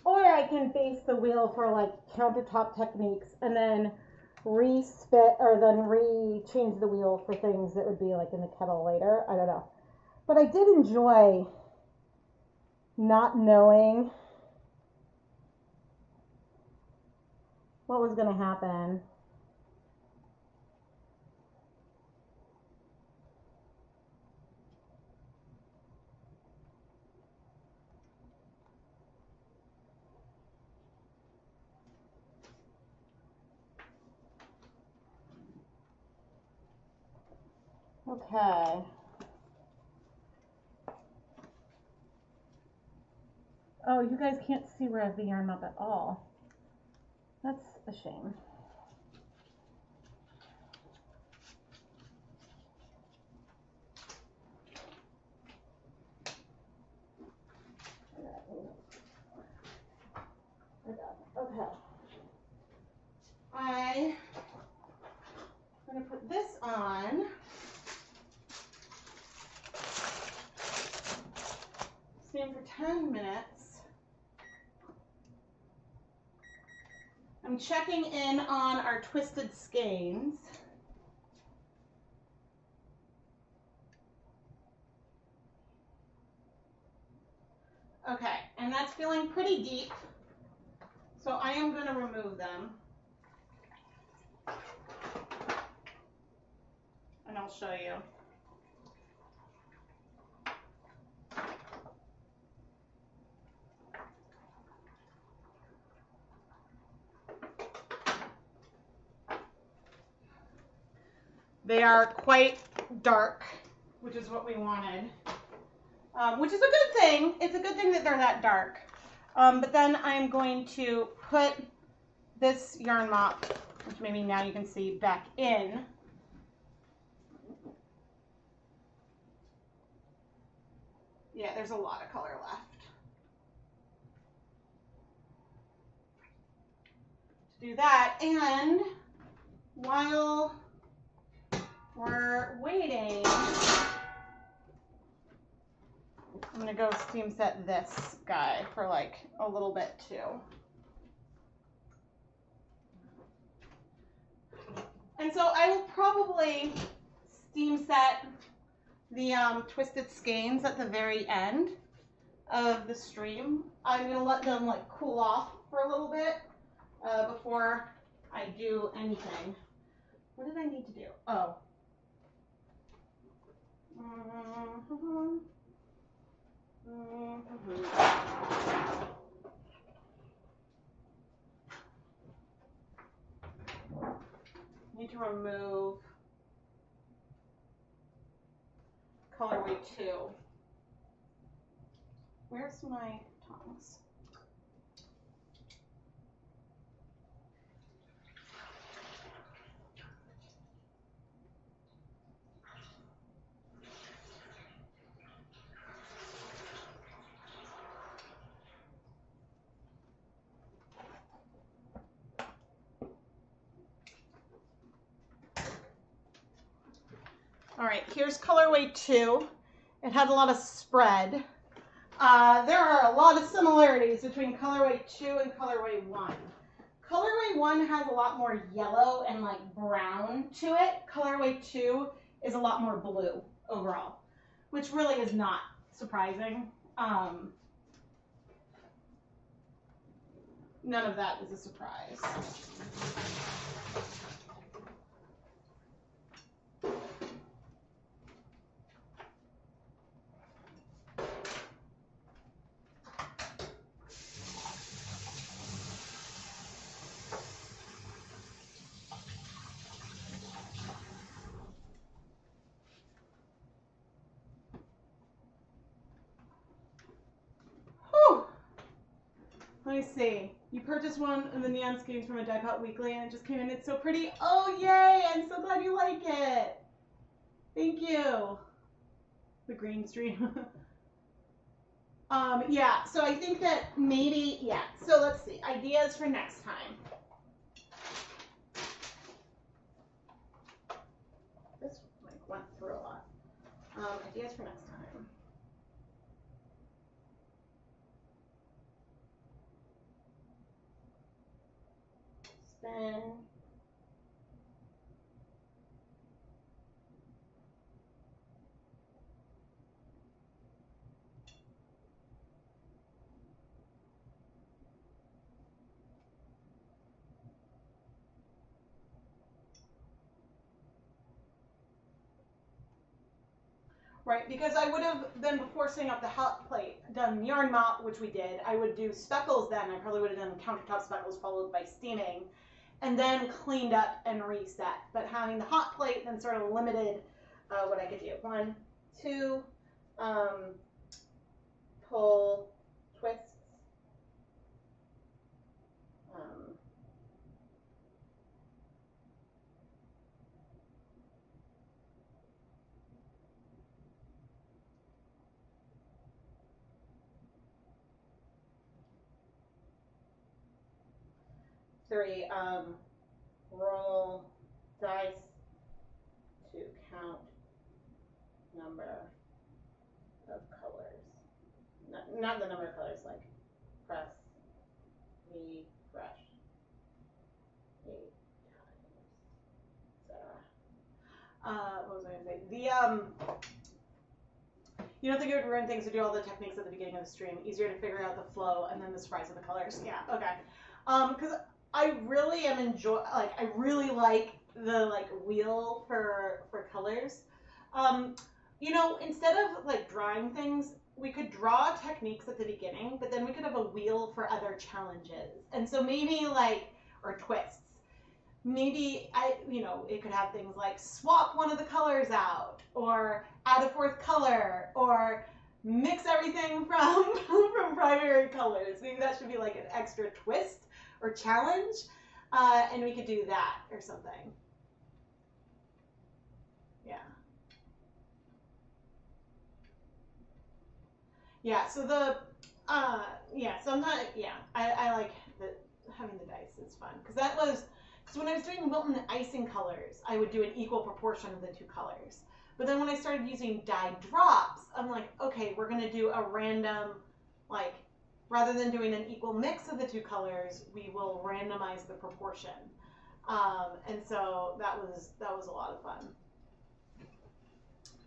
Or I can face the wheel for like countertop techniques and then re-spit or then re-change the wheel for things that would be like in the kettle later. I don't know. But I did enjoy not knowing what was going to happen. Okay. Oh, you guys can't see where I have the yarn up at all. That's a shame. Okay. I'm going to put this on. Steam for 10 minutes. I'm checking in on our twisted skeins. Okay, and that's feeling pretty deep. So I am going to remove them. And I'll show you. They are quite dark, which is what we wanted, which is a good thing. It's a good thing that they're that dark. But then I'm going to put this yarn mop, which maybe now you can see, back in. Yeah, there's a lot of color left. To do that, and while we're waiting, I'm gonna go steam set this guy for like a little bit too. And so I will probably steam set the twisted skeins at the very end of the stream. I'm gonna let them like cool off for a little bit before I do anything. What did I need to do? Oh. Need to remove Colorways Colorway 2. Where's my tongs? All right, here's Colorway 2. It had a lot of spread. There are a lot of similarities between Colorway 2 and Colorway 1. Colorway 1 has a lot more yellow and like brown to it. Colorway 2 is a lot more blue overall, which really is not surprising. None of that is a surprise. Let me see. You purchased one of the neon skeins from a Dye Pot Weekly and it just came in. It's so pretty. Oh, yay. I'm so glad you like it. Thank you. The green stream. Yeah, so I think that maybe, yeah. So let's see. Ideas for next time. This like went through a lot. Ideas for next time. Spin. Right, because I would have then, before setting up the hot plate, done yarn mop, which we did. I would do speckles then. I probably would have done countertop speckles followed by steaming, and then cleaned up and reset. But having the hot plate then sort of limited what I could do. 1, 2, pull, twists. 3, roll dice to count number of colors. Not the number of colors, like press, refresh 8 times, etc. What was I going to say? You don't think it would ruin things to do all the techniques at the beginning of the stream? Easier to figure out the flow and then the surprise of the colors. Yeah, okay. Because I really am I really like the wheel for colors. You know, instead of like drawing things, we could draw techniques at the beginning, but then we could have a wheel for other challenges. And so maybe or twists. Maybe it could have things like swap one of the colors out, or add a 4th color, or mix everything from primary colors. Maybe that should be like an extra twist or challenge, and we could do that or something. Yeah. Yeah, so sometimes, I like having the dice is fun, because when I was doing Wilton icing colors, I would do an equal proportion of the 2 colors. But then when I started using dye drops, I'm like, okay, we're going to do a random, rather than doing an equal mix of the 2 colors, we will randomize the proportion. And so that was a lot of fun.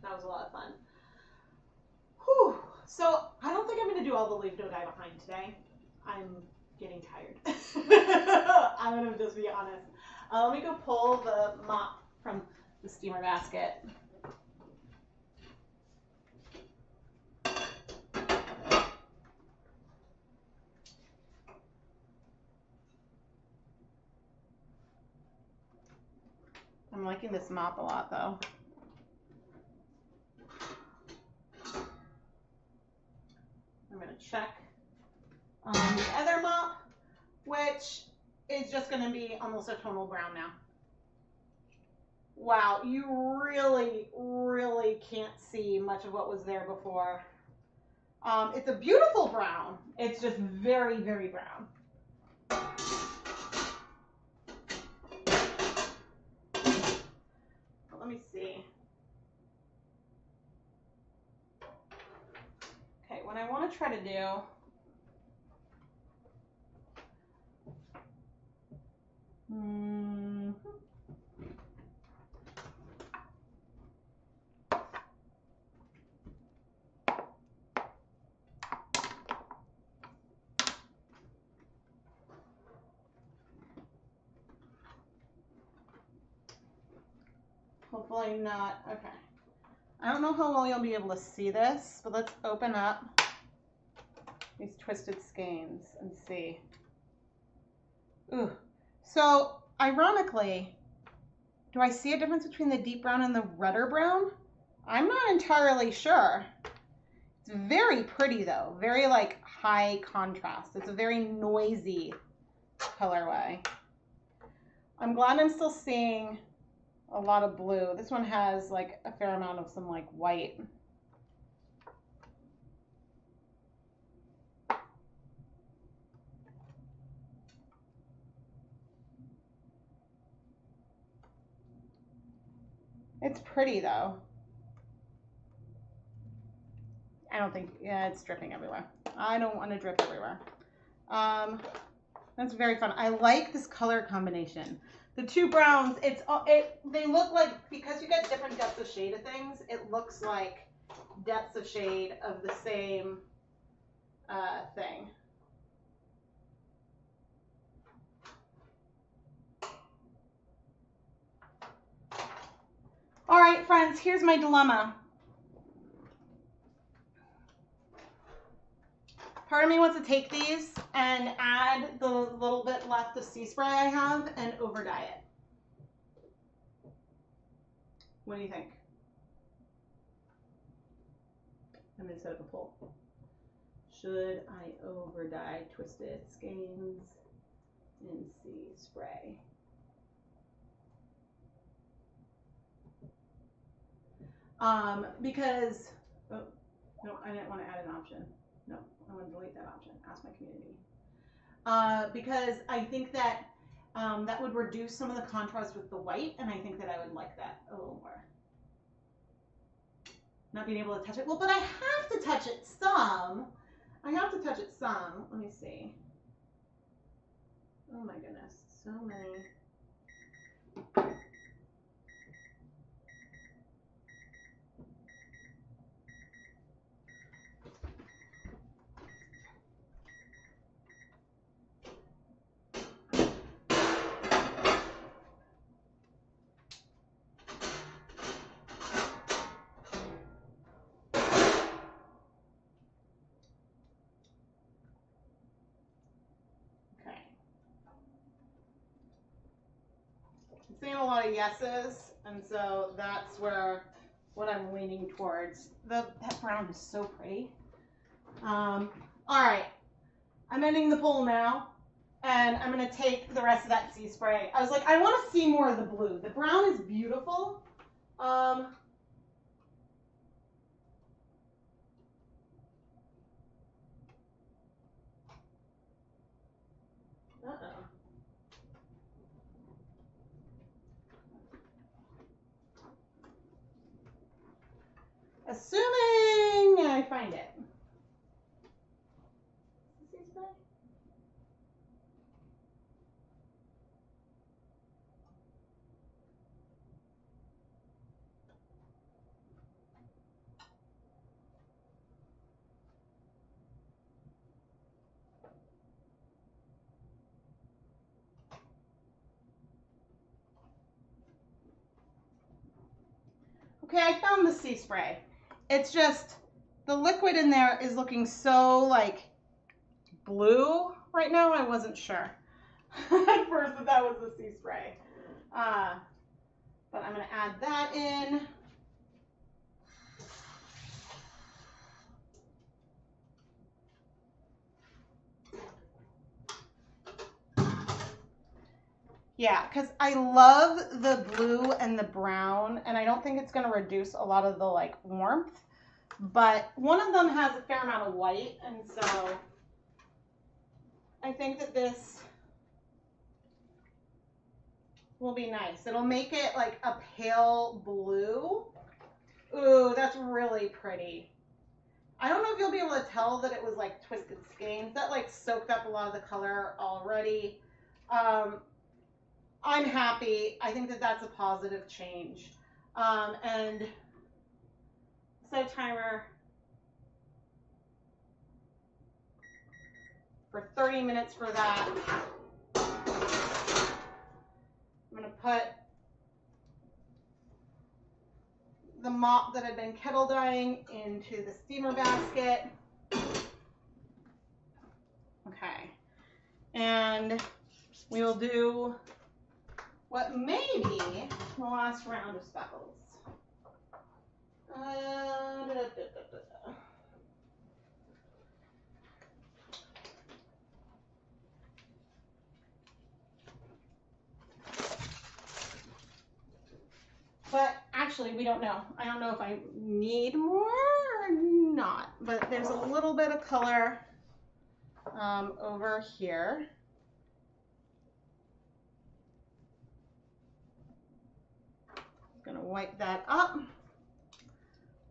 That was a lot of fun. Whew. So I don't think I'm going to do all the leave no dye behind today. I'm getting tired. I'm going to just be honest. Let me go pull the mop from the steamer basket. I'm liking this mop a lot, though. gonna check on the other mop, which is just gonna be almost a tonal brown now. Wow, you really, really can't see much of what was there before. It's a beautiful brown. It's just very, very brown. Let me see. Okay, what I want to try to do, hopefully not, okay. I don't know how well you'll be able to see this, but let's open up these twisted skeins and see. Ooh, so ironically, do I see a difference between the deep brown and the redder brown? I'm not entirely sure. It's very pretty though, very like high contrast. It's a very noisy colorway. I'm glad I'm still seeing a lot of blue. This one has like a fair amount of some like white. It's pretty though. I don't think, yeah, it's dripping everywhere. I don't want to drip everywhere. That's very fun. I like this color combination. The two browns, they look like, because you get different depths of shade of things, it looks like depths of shade of the same thing. All right, friends, here's my dilemma. Part of me wants to take these and add the little bit left of sea spray I have and over dye it. What do you think? I'm going to set up a poll. Should I over dye twisted skeins in sea spray? Because, oh, no, I didn't want to add an option. No, I want to delete that option. Ask my community. Because I think that that would reduce some of the contrast with the white, and I think that I would like that a little more. Not being able to touch it. Well, but I have to touch it some. I have to touch it some. Let me see. Oh my goodness, so many. Seeing a lot of yeses, and so that's where what I'm leaning towards. That brown is so pretty. All right, I'm ending the poll now, and I'm gonna take the rest of that sea spray. I was like, I want to see more of the blue. The brown is beautiful. Assuming I find it. Okay, I found the sea spray. It's just, the liquid in there is looking so like blue right now. I wasn't sure at first that was the sea spray. But I'm gonna add that in. Yeah, because I love the blue and the brown, and I don't think it's going to reduce a lot of the like warmth, but one of them has a fair amount of white, and so I think that this will be nice. It'll make it like a pale blue. Ooh, that's really pretty. I don't know if you'll be able to tell that it was like twisted skeins. That like soaked up a lot of the color already. I'm happy. I think that that's a positive change. And set a timer for 30 minutes for that. I'm gonna put the mop that had been kettle drying into the steamer basket. Okay, and we will do what may be the last round of speckles. But actually, we don't know. I don't know if I need more or not, but there's a little bit of color over here. Gonna wipe that up.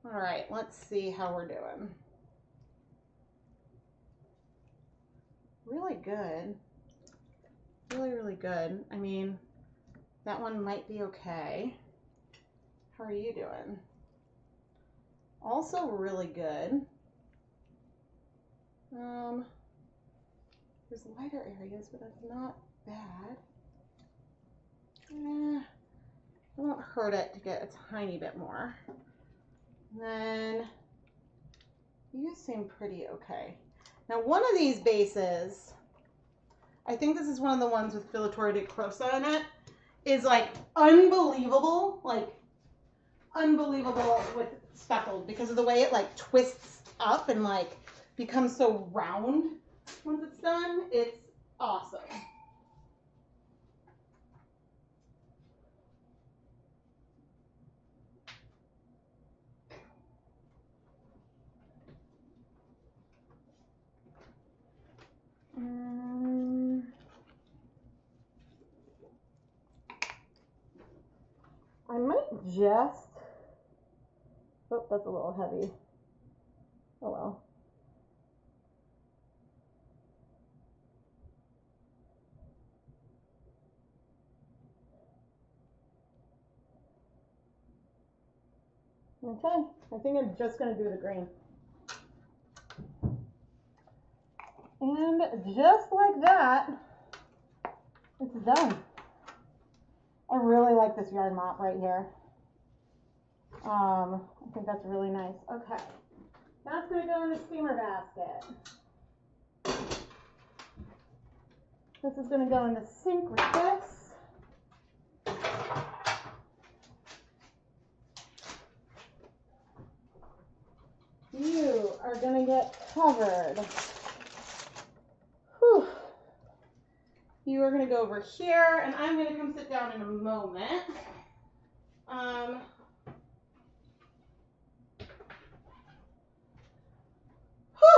All right, let's see how we're doing. Really good. Really, really good. I mean, that one might be okay. How are you doing? Also really good. There's lighter areas, but that's not bad. It won't hurt it to get a tiny bit more. And then you seem pretty okay. Now one of these bases, I think this is one of the ones with Filatura de Crosa in it, is like unbelievable with speckled because of the way it like twists up and like becomes so round once it's done. It's awesome. I might just, oh, that's a little heavy. Oh well. Okay, I think I'm just gonna do the green. And just like that, it's done. I really like this yarn mop right here. I think that's really nice. Okay, that's gonna go in the steamer basket. This is gonna go in the sink with this. You are gonna get covered. Whew. You are gonna go over here, and I'm gonna come sit down in a moment.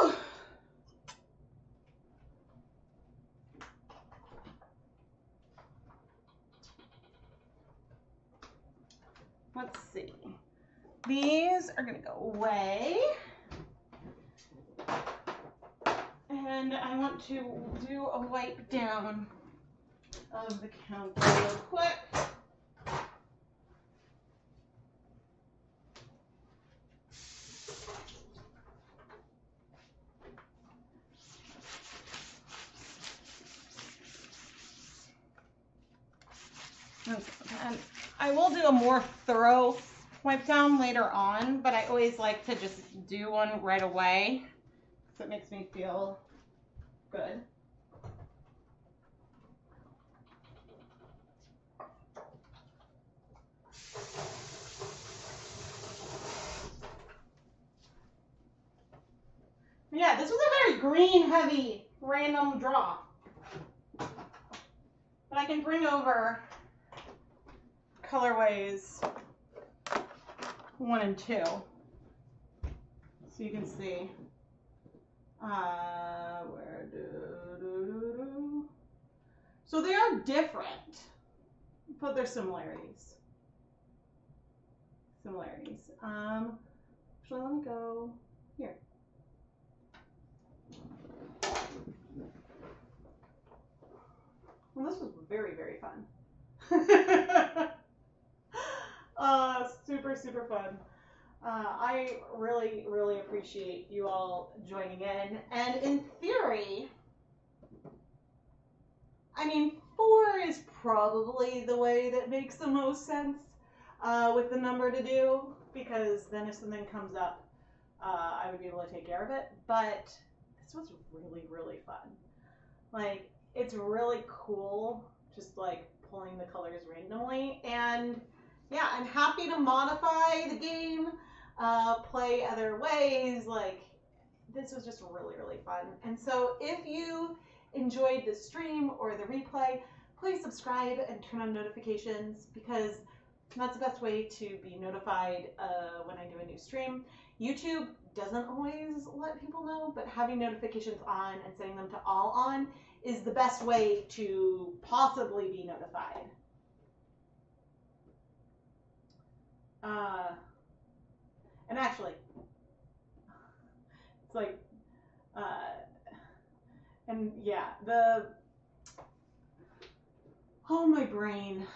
Whew. Let's see. These are gonna go away. And I want to do a wipe down of the counter real quick. And I will do a more thorough wipe down later on, but I always like to just do one right away because it makes me feel good. Yeah, this was a very green heavy random draw. But I can bring over Colorways 1 and 2 so you can see. So they are different, but they're similarities. Actually, let me go here. Well, this was very, very fun. Super, super fun. I really, really appreciate you all joining in. And in theory, I mean, 4 is probably the way that makes the most sense with the number to do, because then if something comes up, I would be able to take care of it. But this was really, really fun. Like, it's really cool just like pulling the colors randomly. And yeah, I'm happy to modify the game, play other ways. Like, this was just really, really fun. And so if you enjoyed the stream or the replay, please subscribe and turn on notifications, because that's the best way to be notified when I do a new stream. YouTube doesn't always let people know, but having notifications on and setting them to all on is the best way to possibly be notified. And actually, it's like, and yeah, my brain.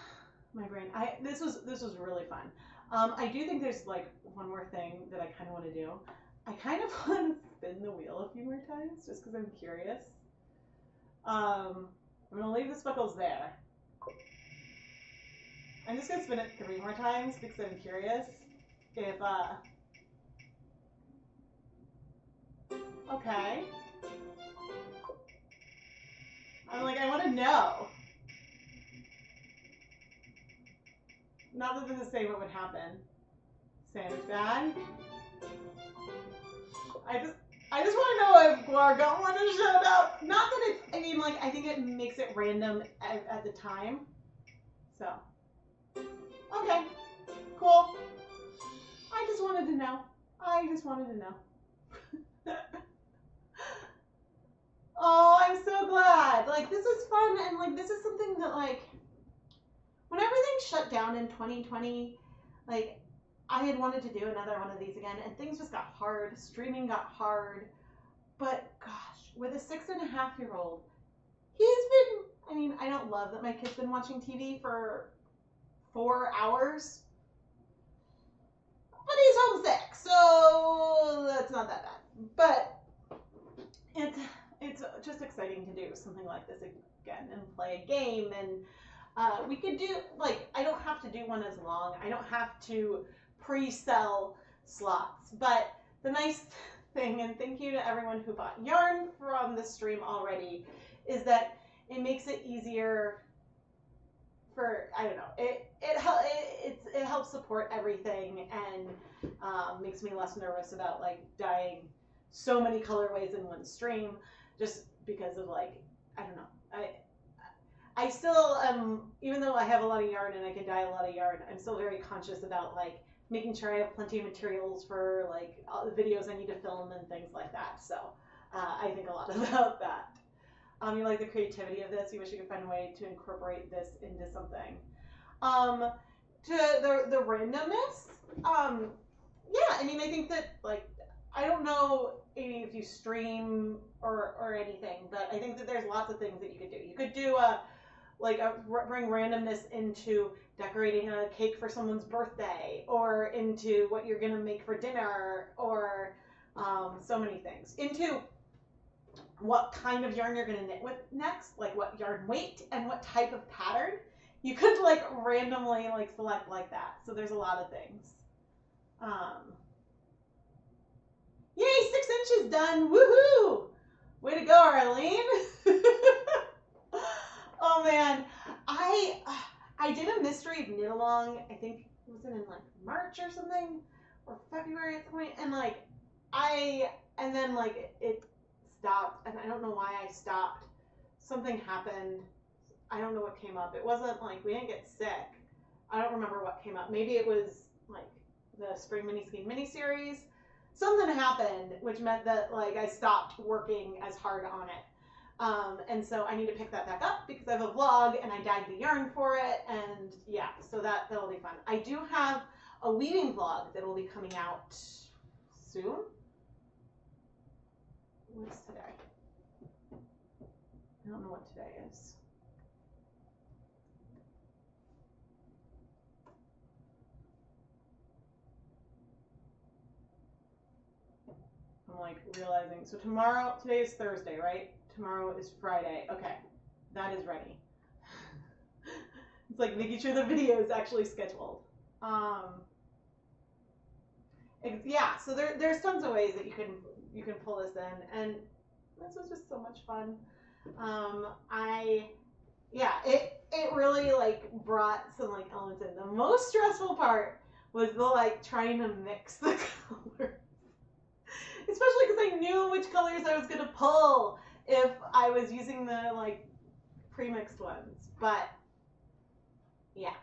This was really fun. I do think there's like one more thing that I kind of want to do. I kind of want to spin the wheel a few more times, just because I'm curious. I'm gonna leave the speckles there. I'm just gonna spin it 3 more times because I'm curious if okay. I'm like, I want to know. Not that this is saying what would happen. Sandbag. I just want to know if Gorgon has showed up. Not that it's, I mean, like, I think it makes it random at the time. So, okay, cool. I just wanted to know. Oh, I'm so glad. Like, this is fun, and like, this is something that, like, when everything shut down in 2020, like, I had wanted to do another one of these again, and things just got hard. Streaming got hard. But gosh, with a 6.5-year-old, he's been, I mean, I don't love that my kid's been watching TV for 4 hours, but he's homesick, so that's not that bad. But it's just exciting to do something like this again and play a game. And we could do, like, I don't have to do one as long. I don't have to pre-sell slots. But the nice thing, and thank you to everyone who bought yarn from the stream already, is that it makes it easier for, I don't know, it helps support everything, and makes me less nervous about like dyeing so many colorways in one stream, just because of, like, I don't know, I still even though I have a lot of yarn and I can dye a lot of yarn, I'm still very conscious about like making sure I have plenty of materials for like all the videos I need to film and things like that. So I think a lot about that. You like the creativity of this. You wish you could find a way to incorporate this into something. To the randomness, yeah, I mean, I think that, like, I don't know if you stream or anything, but I think that there's lots of things that you could do. You could do bring randomness into decorating a cake for someone's birthday, or into what you're gonna make for dinner, or so many things. Into what kind of yarn you're gonna knit with next, like what yarn weight and what type of pattern. You could like randomly like select like that. So there's a lot of things. Yay, 6 inches done, woohoo! Way to go, Arlene. Oh man, I did a mystery knit along, I think, was it in like March or something, or February at some point, and like and then like it stopped, and I don't know why I stopped. Something happened. I don't know what came up. It wasn't like we didn't get sick. I don't remember what came up. Maybe it was like the spring mini skein mini series. Something happened, which meant that like I stopped working as hard on it. And so I need to pick that back up because I have a vlog and I dyed the yarn for it. And yeah, so that'll be fun. I do have a weaving vlog that will be coming out soon. What's today? I don't know what today is. I'm like realizing, so today is Thursday, right? Tomorrow is Friday. Okay, that is ready. It's like making sure the video is actually scheduled. Yeah, so there's tons of ways that you can pull this in, and this was just so much fun. It really like brought some like elements in. The most stressful part was the like trying to mix the colors. Especially because I knew which colors I was going to pull if I was using the like pre-mixed ones. But yeah,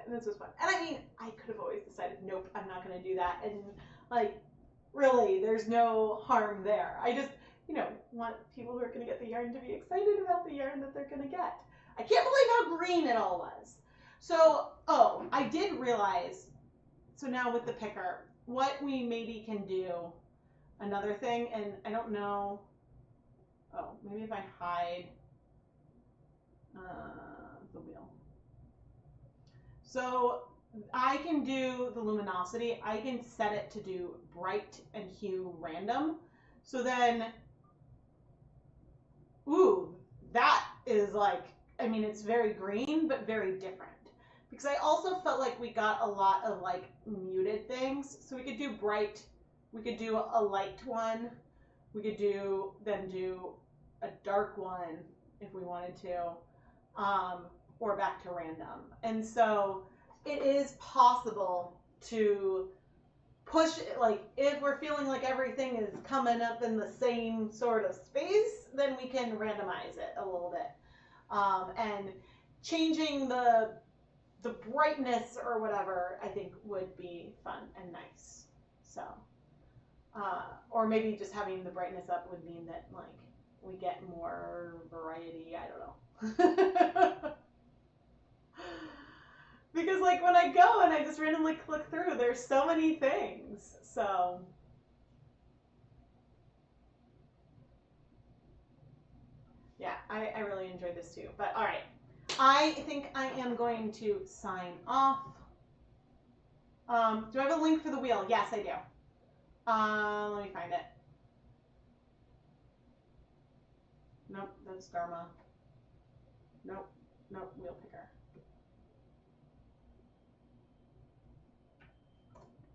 this was fun. And I mean, I could have always decided, nope, I'm not going to do that. And like, really, there's no harm there. I just, want people who are going to get the yarn to be excited about the yarn that they're going to get. I can't believe how green it all was. So, I did realize, so now with the picker, what we maybe can do, another thing, and I don't know, maybe if I hide the wheel. So I can do the luminosity, I can set it to do bright and hue random. So then, ooh, that is like, I mean, it's very green, but very different. Because I also felt like we got a lot of like muted things. So we could do bright, we could do a light one, we could do a dark one if we wanted to, or back to random. And so it is possible to push it, like if we're feeling like everything is coming up in the same sort of space, then we can randomize it a little bit. And changing the brightness or whatever, I think would be fun and nice. So, or maybe just having the brightness up would mean that like we get more variety. I don't know. Because like when I go and I just randomly click through, there's so many things. So yeah, I really enjoyed this too. But all right, I think I am going to sign off. Do I have a link for the wheel? Yes, I do. Let me find it. Nope, that's Dharma. Nope, wheel picker.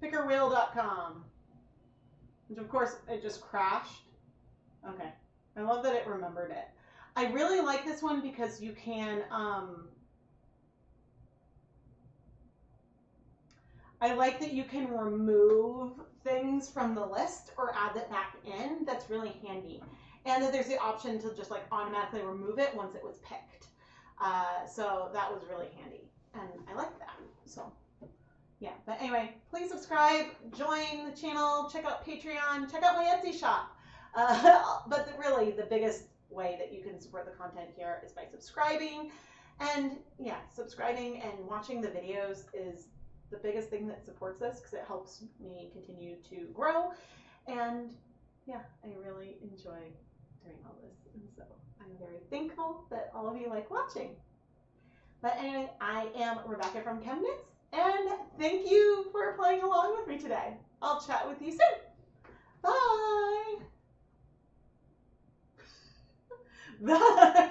Pickerwheel.com. Which of course it just crashed. Okay. I love that it remembered it. I really like this one because you can, I like that you can remove things from the list or add it back in. That's really handy. And that there's the option to just like automatically remove it once it was picked. So that was really handy. And I like that. So yeah, but anyway, please subscribe, join the channel, check out Patreon, check out my Etsy shop. But really the biggest way that you can support the content here is by subscribing. And yeah, subscribing and watching the videos is the biggest thing that supports this because it helps me continue to grow. And yeah, I really enjoy doing all this. And so I'm very thankful that all of you like watching. But anyway, I am Rebecca from ChemKnits, and thank you for playing along with me today. I'll chat with you soon. Bye. Bye.